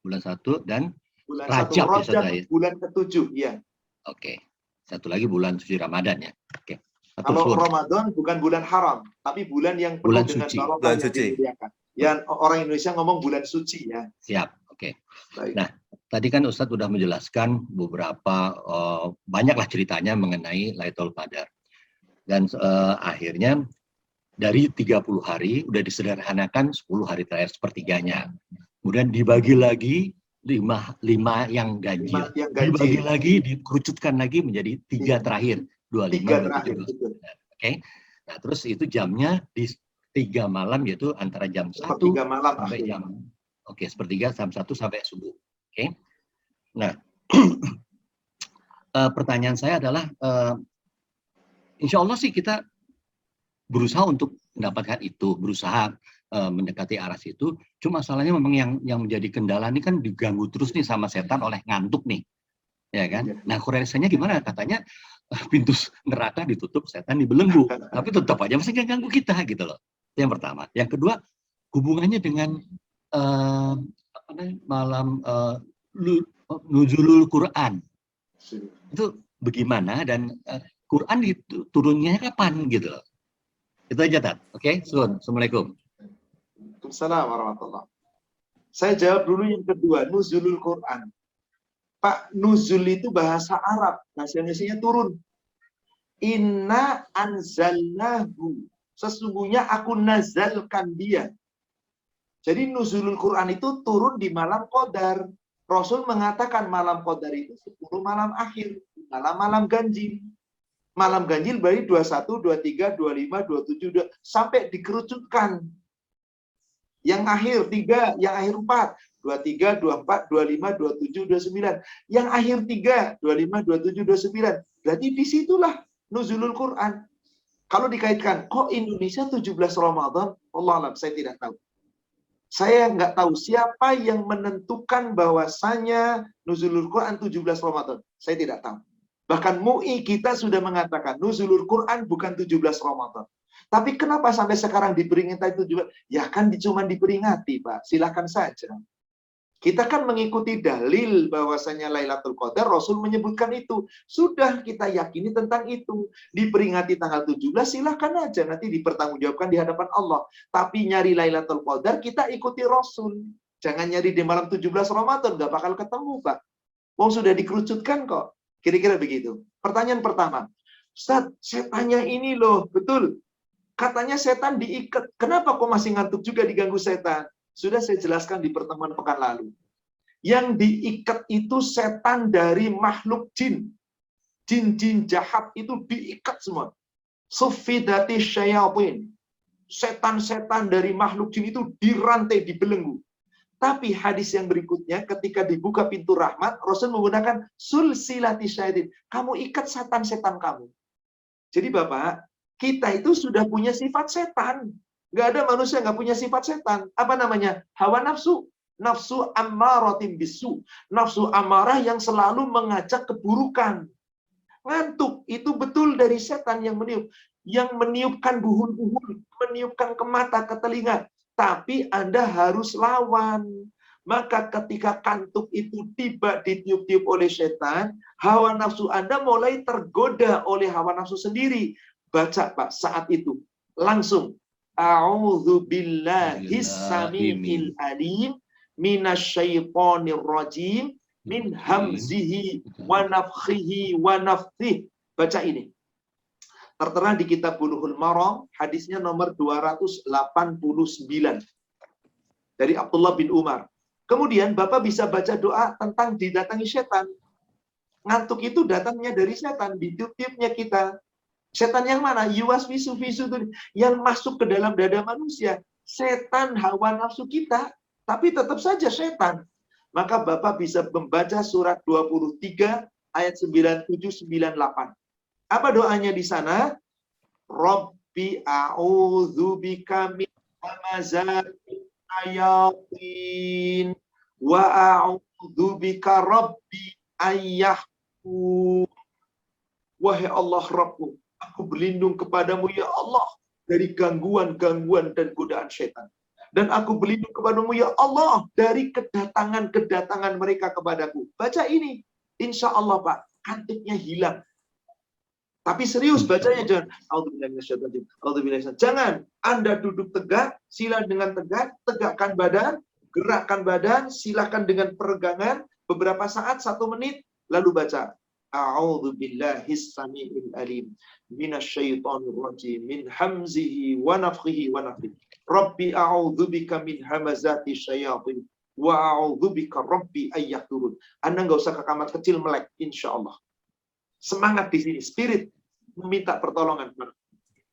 Bulan 1 dan Bulan Rajab, 1 Rajab ya. bulan ke-7, ya. Oke. Satu lagi bulan suci Ramadan ya. Oke. Kalau Ramadan bukan bulan haram, tapi bulan yang penuh bulan dengan suci. barokah Bulan yang suci. dimuliakan. Ya, orang Indonesia ngomong bulan suci ya. Siap. Oke. Baik. Nah, tadi kan Ustadz sudah menjelaskan beberapa banyaklah ceritanya mengenai Lailatul Qadar. Dan akhirnya dari 30 hari udah disederhanakan 10 hari terakhir sepertiganya. Kemudian dibagi lagi 5 yang ganjil. Dibagi lagi, dikerucutkan lagi menjadi 3 terakhir. 25, 27. Oke. Nah, terus itu jamnya di 3 malam, yaitu antara jam 1 sampai jam sepertiga jam 1 sampai subuh. Oke. Nah, pertanyaan saya adalah insya Allah sih kita berusaha untuk mendapatkan itu, berusaha mendekati arah situ. Cuma masalahnya memang yang menjadi kendala ini kan diganggu terus nih sama setan oleh ngantuk nih. Ya kan? Nah, korelasinya gimana? Katanya pintu neraka ditutup, setan dibelenggu. Tapi tetap aja masih ganggu kita gitu loh. Yang pertama. Yang kedua, hubungannya dengan malam nuzulul Quran. Itu bagaimana dan Quran turunnya kapan gitu loh. Itu aja, Tat. Oke, Assalamualaikum. Waalaikumsalam warahmatullahi. Saya jawab dulu yang kedua, nuzulul Quran. Pak, nuzul itu bahasa Arab, bahasa Indonesianya turun. Inna anzalnahu. Sesungguhnya aku nazalkan dia. Jadi nuzulul Quran itu turun di malam Qadar. Rasul mengatakan malam Qadar itu 10 malam akhir, malam ganjil. Malam ganjil dari 21, 23, 25, 27, sampai dikerucutkan. Yang akhir 3, yang akhir 4. 23, 24, 25, 27, 29. Yang akhir 3, 25, 27, 29. Berarti di situlah nuzulul Quran. Kalau dikaitkan, kok Indonesia 17 Ramadan? Allah alam, saya tidak tahu. Saya nggak tahu siapa yang menentukan bahwasanya nuzulul Quran 17 Ramadan. Saya tidak tahu. Bahkan MUI kita sudah mengatakan nuzulul Quran bukan 17 Ramadan. Tapi kenapa sampai sekarang diperingati itu juga? Ya kan cuma diperingati, Pak. Silakan saja. Kita kan mengikuti dalil bahwasanya Lailatul Qadar, Rasul menyebutkan itu. Sudah kita yakini tentang itu. Diperingati tanggal 17, silakan aja. Nanti dipertanggungjawabkan di hadapan Allah. Tapi nyari Lailatul Qadar, kita ikuti Rasul. Jangan nyari di malam 17 Ramadan, nggak bakal ketemu, Pak. Wong sudah dikerucutkan kok. Kira-kira begitu. Pertanyaan pertama. Ustaz, setannya ini loh, betul. Katanya setan diikat. Kenapa kok masih ngantuk juga diganggu setan? Sudah saya jelaskan di pertemuan pekan lalu. Yang diikat itu setan dari makhluk jin. Jin-jin jahat itu diikat semua. Sufidati syayatin. Setan-setan dari makhluk jin itu dirantai, dibelenggu. Tapi hadis yang berikutnya, ketika dibuka pintu rahmat, Rasul menggunakan sulsilati syayatin. Kamu ikat setan-setan kamu. Jadi Bapak, kita itu sudah punya sifat setan. Nggak ada manusia nggak punya sifat setan. Apa namanya? Hawa nafsu. Nafsu ammaratin bisu. Nafsu amarah yang selalu mengajak keburukan. Ngantuk itu betul dari setan yang meniup. Yang meniupkan buhun-buhun. Meniupkan ke mata, ke telinga. Tapi Anda harus lawan. Maka ketika kantuk itu tiba ditiup-tiup oleh setan, hawa nafsu Anda mulai tergoda oleh hawa nafsu sendiri. Baca Pak saat itu. Langsung. A'udzu billahis samiil alim minasyaitonir rajim min hamzihi wa nafthihi wa nafthihi. Baca ini. Tertera di kitab Bulughul Maram, hadisnya nomor 289 dari Abdullah bin Umar. Kemudian Bapak bisa baca doa tentang didatangi setan. Ngantuk itu datangnya dari setan, ditiup-tiupnya kita. Setan yang mana? Yuwaswisu fisu, yang masuk ke dalam dada manusia. Setan hawa nafsu kita, tapi tetap saja setan. Maka Bapak bisa membaca surat 23 ayat 97-98. Apa doanya di sana? Rabbi a'udzubika min hamazatis syayatin wa a'udzubika Rabbi ayyahun. Wahai Allah Rabbku, aku berlindung kepadamu ya Allah dari gangguan-gangguan dan godaan syaitan. Dan aku berlindung kepadamu ya Allah dari kedatangan-kedatangan mereka kepadaku. Baca ini. Insya Allah Pak, kantuknya hilang. Tapi serius bacanya, jangan. Jangan. Anda duduk tegak, sila dengan tegak, tegakkan badan, gerakkan badan, silakan dengan peregangan, beberapa saat, 1 menit, lalu baca. A'udzu billahis samii'il alim minasyaitonir rajim min hamzihi wa nafthihi wa nafthihi. Rabbi a'udzubika min hamazati syayatin wa a'udzubika Rabbi ayyahdurun. Anda nggak usah ke kamar kecil melek, insya Allah. Semangat di sini, spirit meminta pertolongan.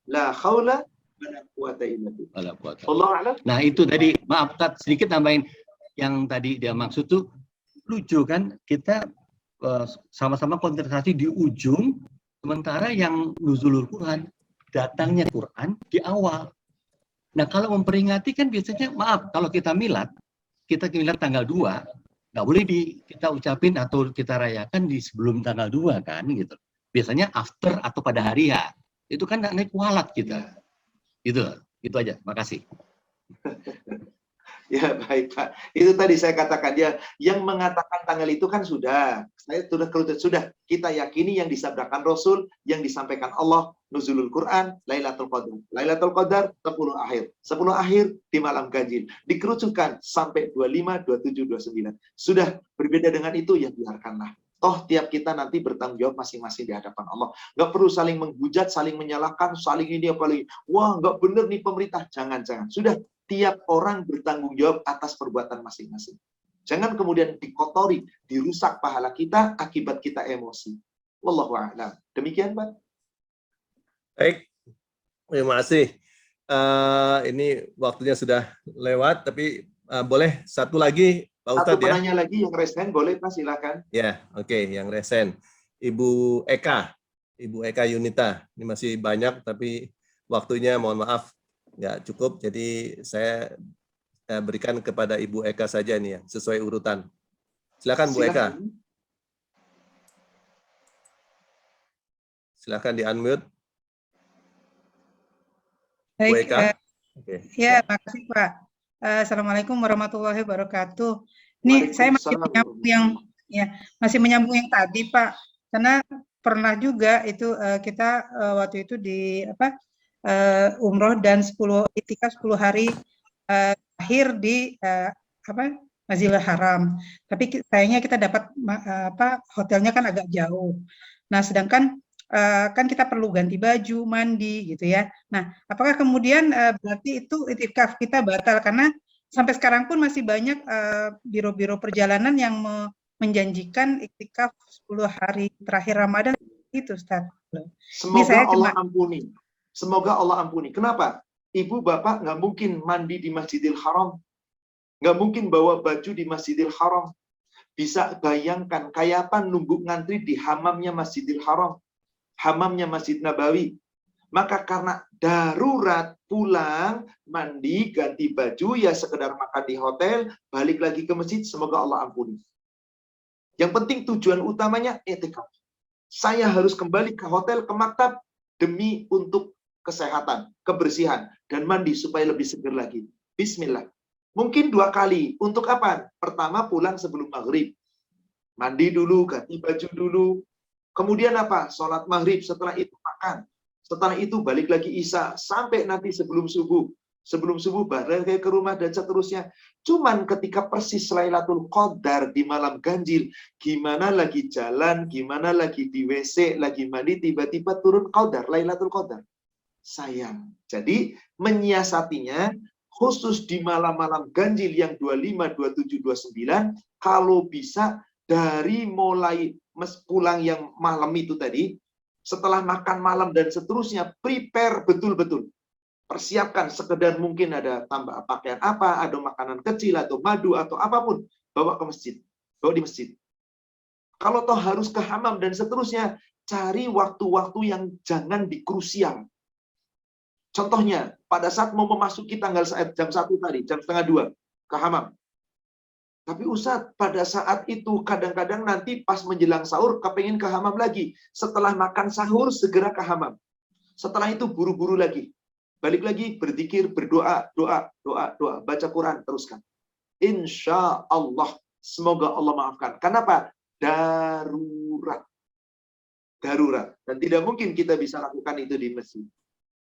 La haula wala quwata illa billah. Allahu a'lam. Nah itu tadi, maaf Tat, sedikit nambahin yang tadi dia maksud tuh lucu kan, kita sama-sama konsentrasi di ujung, sementara yang nuzulul Quran, datangnya Quran di awal. Nah kalau memperingati kan biasanya, maaf, kalau kita milad tanggal 2, nggak boleh kita ucapin atau kita rayakan di sebelum tanggal 2 kan gitu. Biasanya after atau pada hari ya. Itu kan naik walat kita. Itu aja. Makasih. Ya baik Pak. Itu tadi saya katakan ya, yang mengatakan tanggal itu kan sudah kita yakini yang disabdakan Rasul, yang disampaikan Allah, nuzulul Quran, Lailatul Qadar. Lailatul Qadar 10 akhir. 10 akhir di malam ganjil. Dikerucutkan sampai 25, 27, 29. Sudah berbeda dengan itu ya biarkanlah. Toh tiap kita nanti bertanggung jawab masing-masing di hadapan Allah. Nggak perlu saling menghujat, saling menyalahkan, saling ini apalagi. Wah nggak bener nih pemerintah. Jangan. Sudah. Tiap orang bertanggung jawab atas perbuatan masing-masing. Jangan kemudian dikotori, dirusak pahala kita akibat kita emosi. Wallahu a'lam. Demikian, Pak. Baik, terima kasih. Ini waktunya sudah lewat, tapi boleh satu lagi, Pak Ustadz ya. Satu penanya lagi yang resen, boleh Pak, silakan. Ya, oke, yang resen. Ibu Eka Yunita. Ini masih banyak, tapi waktunya mohon maaf nggak cukup, jadi saya berikan kepada Ibu Eka saja nih ya, sesuai urutan. Silakan Bu Eka. Silakan di-unmute. Baik, Bu Eka. Ya, makasih Pak. Assalamualaikum warahmatullahi wabarakatuh. Ini saya masih menyambung yang tadi Pak, karena pernah juga itu kita waktu itu di umroh dan itikaf 10 hari akhir di Masjidil Haram. Tapi sayangnya kita dapat hotelnya kan agak jauh. Nah, sedangkan kan kita perlu ganti baju, mandi gitu ya. Nah, apakah kemudian berarti itu itikaf kita batal karena sampai sekarang pun masih banyak biro-biro perjalanan yang menjanjikan itikaf 10 hari terakhir Ramadan itu, Ustaz. Semoga Allah ampuni. Semoga Allah ampuni. Kenapa? Ibu bapak nggak mungkin mandi di Masjidil Haram, nggak mungkin bawa baju di Masjidil Haram. Bisa bayangkan kayak apa numbuk ngantri di hamamnya Masjidil Haram, hamamnya Masjid Nabawi. Maka karena darurat pulang, mandi, ganti baju, ya sekedar makan di hotel, balik lagi ke masjid, semoga Allah ampuni. Yang penting tujuan utamanya i'tikaf. Saya harus kembali ke hotel, ke maktab, demi untuk kesehatan, kebersihan, dan mandi supaya lebih segar lagi. Bismillah. Mungkin 2 kali. Untuk apa? Pertama pulang sebelum maghrib. Mandi dulu, ganti baju dulu. Kemudian apa? Sholat maghrib. Setelah itu makan. Setelah itu balik lagi isya. Sampai nanti sebelum subuh. Sebelum subuh balik ke rumah dan seterusnya. Cuman ketika persis Lailatul Qadar di malam ganjil. Gimana lagi jalan, gimana lagi di WC, lagi mandi, tiba-tiba turun Qadar, Lailatul Qadar. Sayang. Jadi menyiasatinya khusus di malam-malam ganjil yang 25, 27, 29 kalau bisa dari mulai pulang yang malam itu tadi, setelah makan malam dan seterusnya, prepare betul-betul. Persiapkan sekedar mungkin ada tambah pakaian apa, ada makanan kecil atau madu atau apapun, bawa ke masjid, bawa di masjid. Kalau toh harus ke hamam dan seterusnya, cari waktu-waktu yang jangan di krusial. Contohnya, pada saat mau memasuki jam 1 tadi, jam setengah 2, ke hamam. Tapi Ustadz, pada saat itu kadang-kadang nanti pas menjelang sahur kepengen ke hamam lagi. Setelah makan sahur segera ke hamam. Setelah itu buru-buru lagi. Balik lagi berzikir, berdoa, doa, baca Quran, teruskan. Insya Allah, semoga Allah maafkan. Kenapa? Darurat. Darurat. Dan tidak mungkin kita bisa lakukan itu di masjid.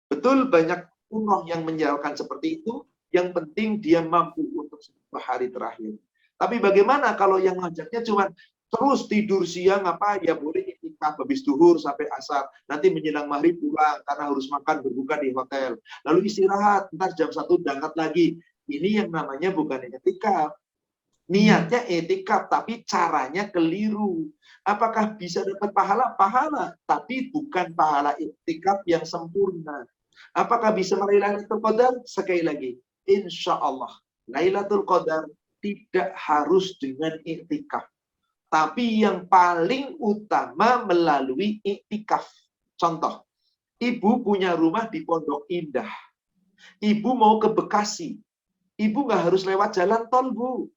Betul banyak umroh yang menjalankan seperti itu. Yang penting dia mampu untuk 1 hari terakhir. Tapi bagaimana kalau yang ngajaknya cuma terus tidur siang apa ya boleh iktikaf habis duhur sampai asar, nanti menjelang maghrib pulang karena harus makan berbuka di hotel, lalu istirahat, ntar jam 1 berangkat lagi. Ini yang namanya bukan iktikaf. Niatnya iktikaf tapi caranya keliru. Apakah bisa dapat pahala? Pahala, tapi bukan pahala iktikaf yang sempurna. Apakah bisa meraih Lailatul Qadar? Sekali lagi, insya Allah Lailatul Qadar tidak harus dengan iktikaf. Tapi yang paling utama melalui iktikaf. Contoh, ibu punya rumah di Pondok Indah. Ibu mau ke Bekasi. Ibu nggak harus lewat jalan tol, Bu.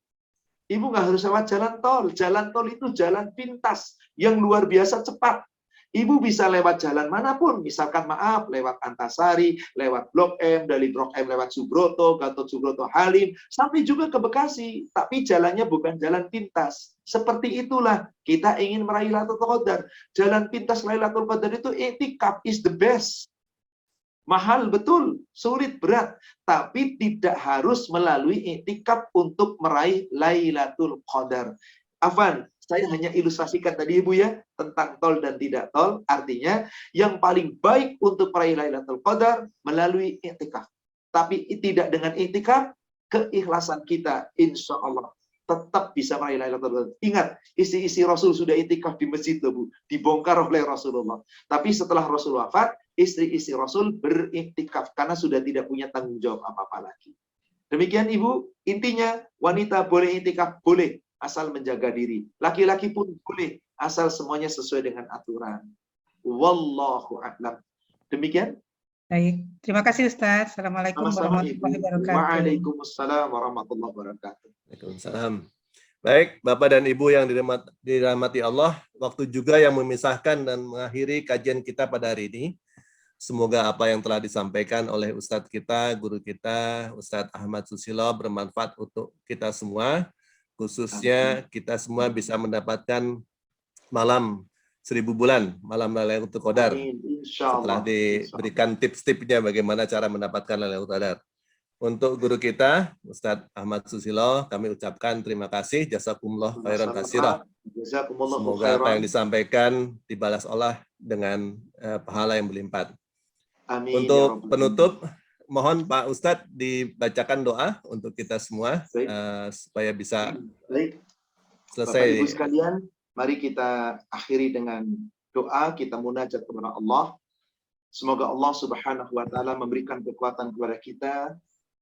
Ibu nggak harus lewat jalan tol. Jalan tol itu jalan pintas yang luar biasa cepat. Ibu bisa lewat jalan manapun, misalkan maaf, lewat Antasari, lewat Blok M, dari Blok M lewat Subroto, Gatot Subroto Halim, sampai juga ke Bekasi. Tapi jalannya bukan jalan pintas. Seperti itulah kita ingin meraih Lailatul Qadar. Jalan pintas Lailatul Qadar itu iktikaf is the best. Mahal betul, sulit, berat. Tapi tidak harus melalui iktikaf untuk meraih Lailatul Qadar. Afwan, saya hanya ilustrasikan tadi Ibu ya, tentang tol dan tidak tol. Artinya, yang paling baik untuk meraih Lailatul Qadar melalui iktikaf. Tapi tidak dengan iktikaf, keikhlasan kita, insya Allah, tetap bisa meraih Lailatul Qadar. Ingat, isi-isi Rasul sudah iktikaf di masjid, Bu. Dibongkar oleh Rasulullah. Tapi setelah Rasul wafat, istri-istri Rasul beriktikaf, karena sudah tidak punya tanggung jawab apa-apa lagi. Demikian Ibu, intinya, wanita boleh iktikaf, boleh. Asal menjaga diri. Laki-laki pun boleh, asal semuanya sesuai dengan aturan. Wallahu a'lam. Demikian. Baik, terima kasih Ustaz. Assalamualaikum warahmatullahi wabarakatuh. Waalaikumsalam warahmatullahi wabarakatuh. Waalaikumsalam. Baik, Bapak dan Ibu yang dirahmati Allah, waktu juga yang memisahkan dan mengakhiri kajian kita pada hari ini. Semoga apa yang telah disampaikan oleh Ustadz kita, guru kita, Ustadz Ahmad Susilo bermanfaat untuk kita semua. Khususnya kita semua bisa mendapatkan malam 1000 bulan, malam Lailatul Qadar. Setelah diberikan tips-tipsnya bagaimana cara mendapatkan Lailatul Qadar. Untuk guru kita, Ustadz Ahmad Susilo, kami ucapkan terima kasih. Jazakumullah khairan katsira. Semoga apa yang disampaikan dibalas Allah dengan pahala yang berlimpah. Amin. Untuk penutup, mohon Pak Ustadz dibacakan doa untuk kita semua supaya bisa selesai. Bapak Ibu sekalian, mari kita akhiri dengan doa, kita munajat kepada Allah. Semoga Allah Subhanahu wa taala memberikan kekuatan kepada kita.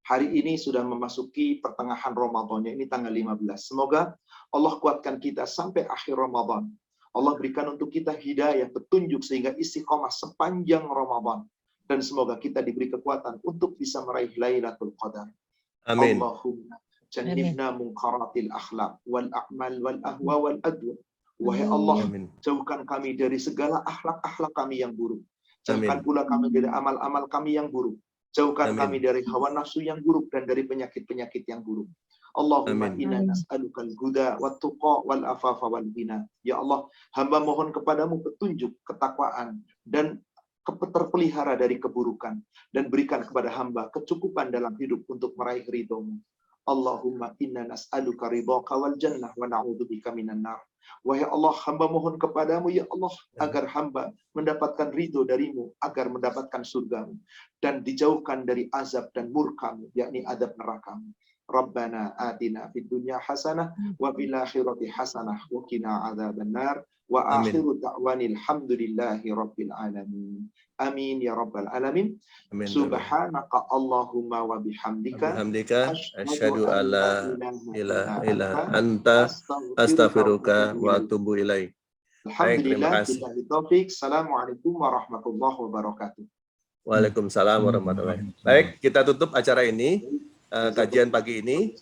Hari ini sudah memasuki pertengahan Ramadan, ini tanggal 15. Semoga Allah kuatkan kita sampai akhir Ramadan. Allah berikan untuk kita hidayah, petunjuk sehingga istiqomah sepanjang Ramadan. Dan semoga kita diberi kekuatan untuk bisa meraih Lailatul Qadar. Amin. Allahumma jannibna munkaratil akhlaq wal a'mal wal ahwa wal adwa. Wahai Allah, jauhkan kami dari segala akhlak-akhlak kami yang buruk. Jauhkan pula kami dari amal-amal kami yang buruk. Jauhkan kami dari hawa nafsu yang buruk dan dari penyakit-penyakit yang buruk. Allahumma inna nas'alukal huda wat tuqa wal afafa wal ghina. Ya Allah, hamba mohon kepadamu petunjuk, ketakwaan dan terpelihara dari keburukan, dan berikan kepada hamba kecukupan dalam hidup untuk meraih ridho-Mu. Allahumma inna nas'aluka ridhaka wal jannah wa na'udzubika minan nar. Wahai Allah, hamba mohon kepadamu ya Allah agar hamba mendapatkan ridho darimu, agar mendapatkan surgamu dan dijauhkan dari azab dan murkamu, yakni azab nerakamu. Rabbana atina fid dunya hasanah wa fil akhirati hasanah wa qina adzabannar. Wa akhiru da'wanil hamdulillahi rabbil alamin. Amin ya rabbal alamin. Subhanaka Allahumma wa bihamdika asyhadu alla ilaha illa anta astaghfiruka wa atubu ilaik. Alhamdulillah, billahi taufik. Assalamualaikum warahmatullahi wabarakatuh. Waalaikumsalam warahmatullahi wabarakatuh. Baik, kita tutup acara ini, kajian pagi ini.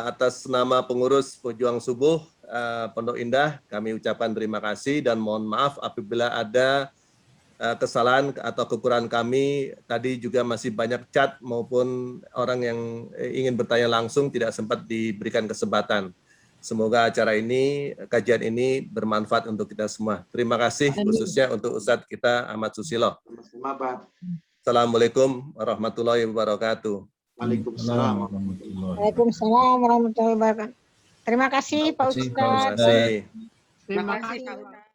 Atas nama pengurus Pejuang Subuh Pondok Indah, kami ucapkan terima kasih dan mohon maaf apabila ada kesalahan atau kekurangan kami. Tadi juga masih banyak chat maupun orang yang ingin bertanya langsung tidak sempat diberikan kesempatan. Semoga acara ini, kajian ini bermanfaat untuk kita semua. Terima kasih khususnya untuk Ustadz kita Ahmad Susilo. Assalamualaikum warahmatullahi wabarakatuh. Waalaikumsalam. Waalaikumsalam warahmatullahi wabarakatuh. Terima kasih Pak Ustadz. Terima kasih. Terima kasih Pak Ustadz.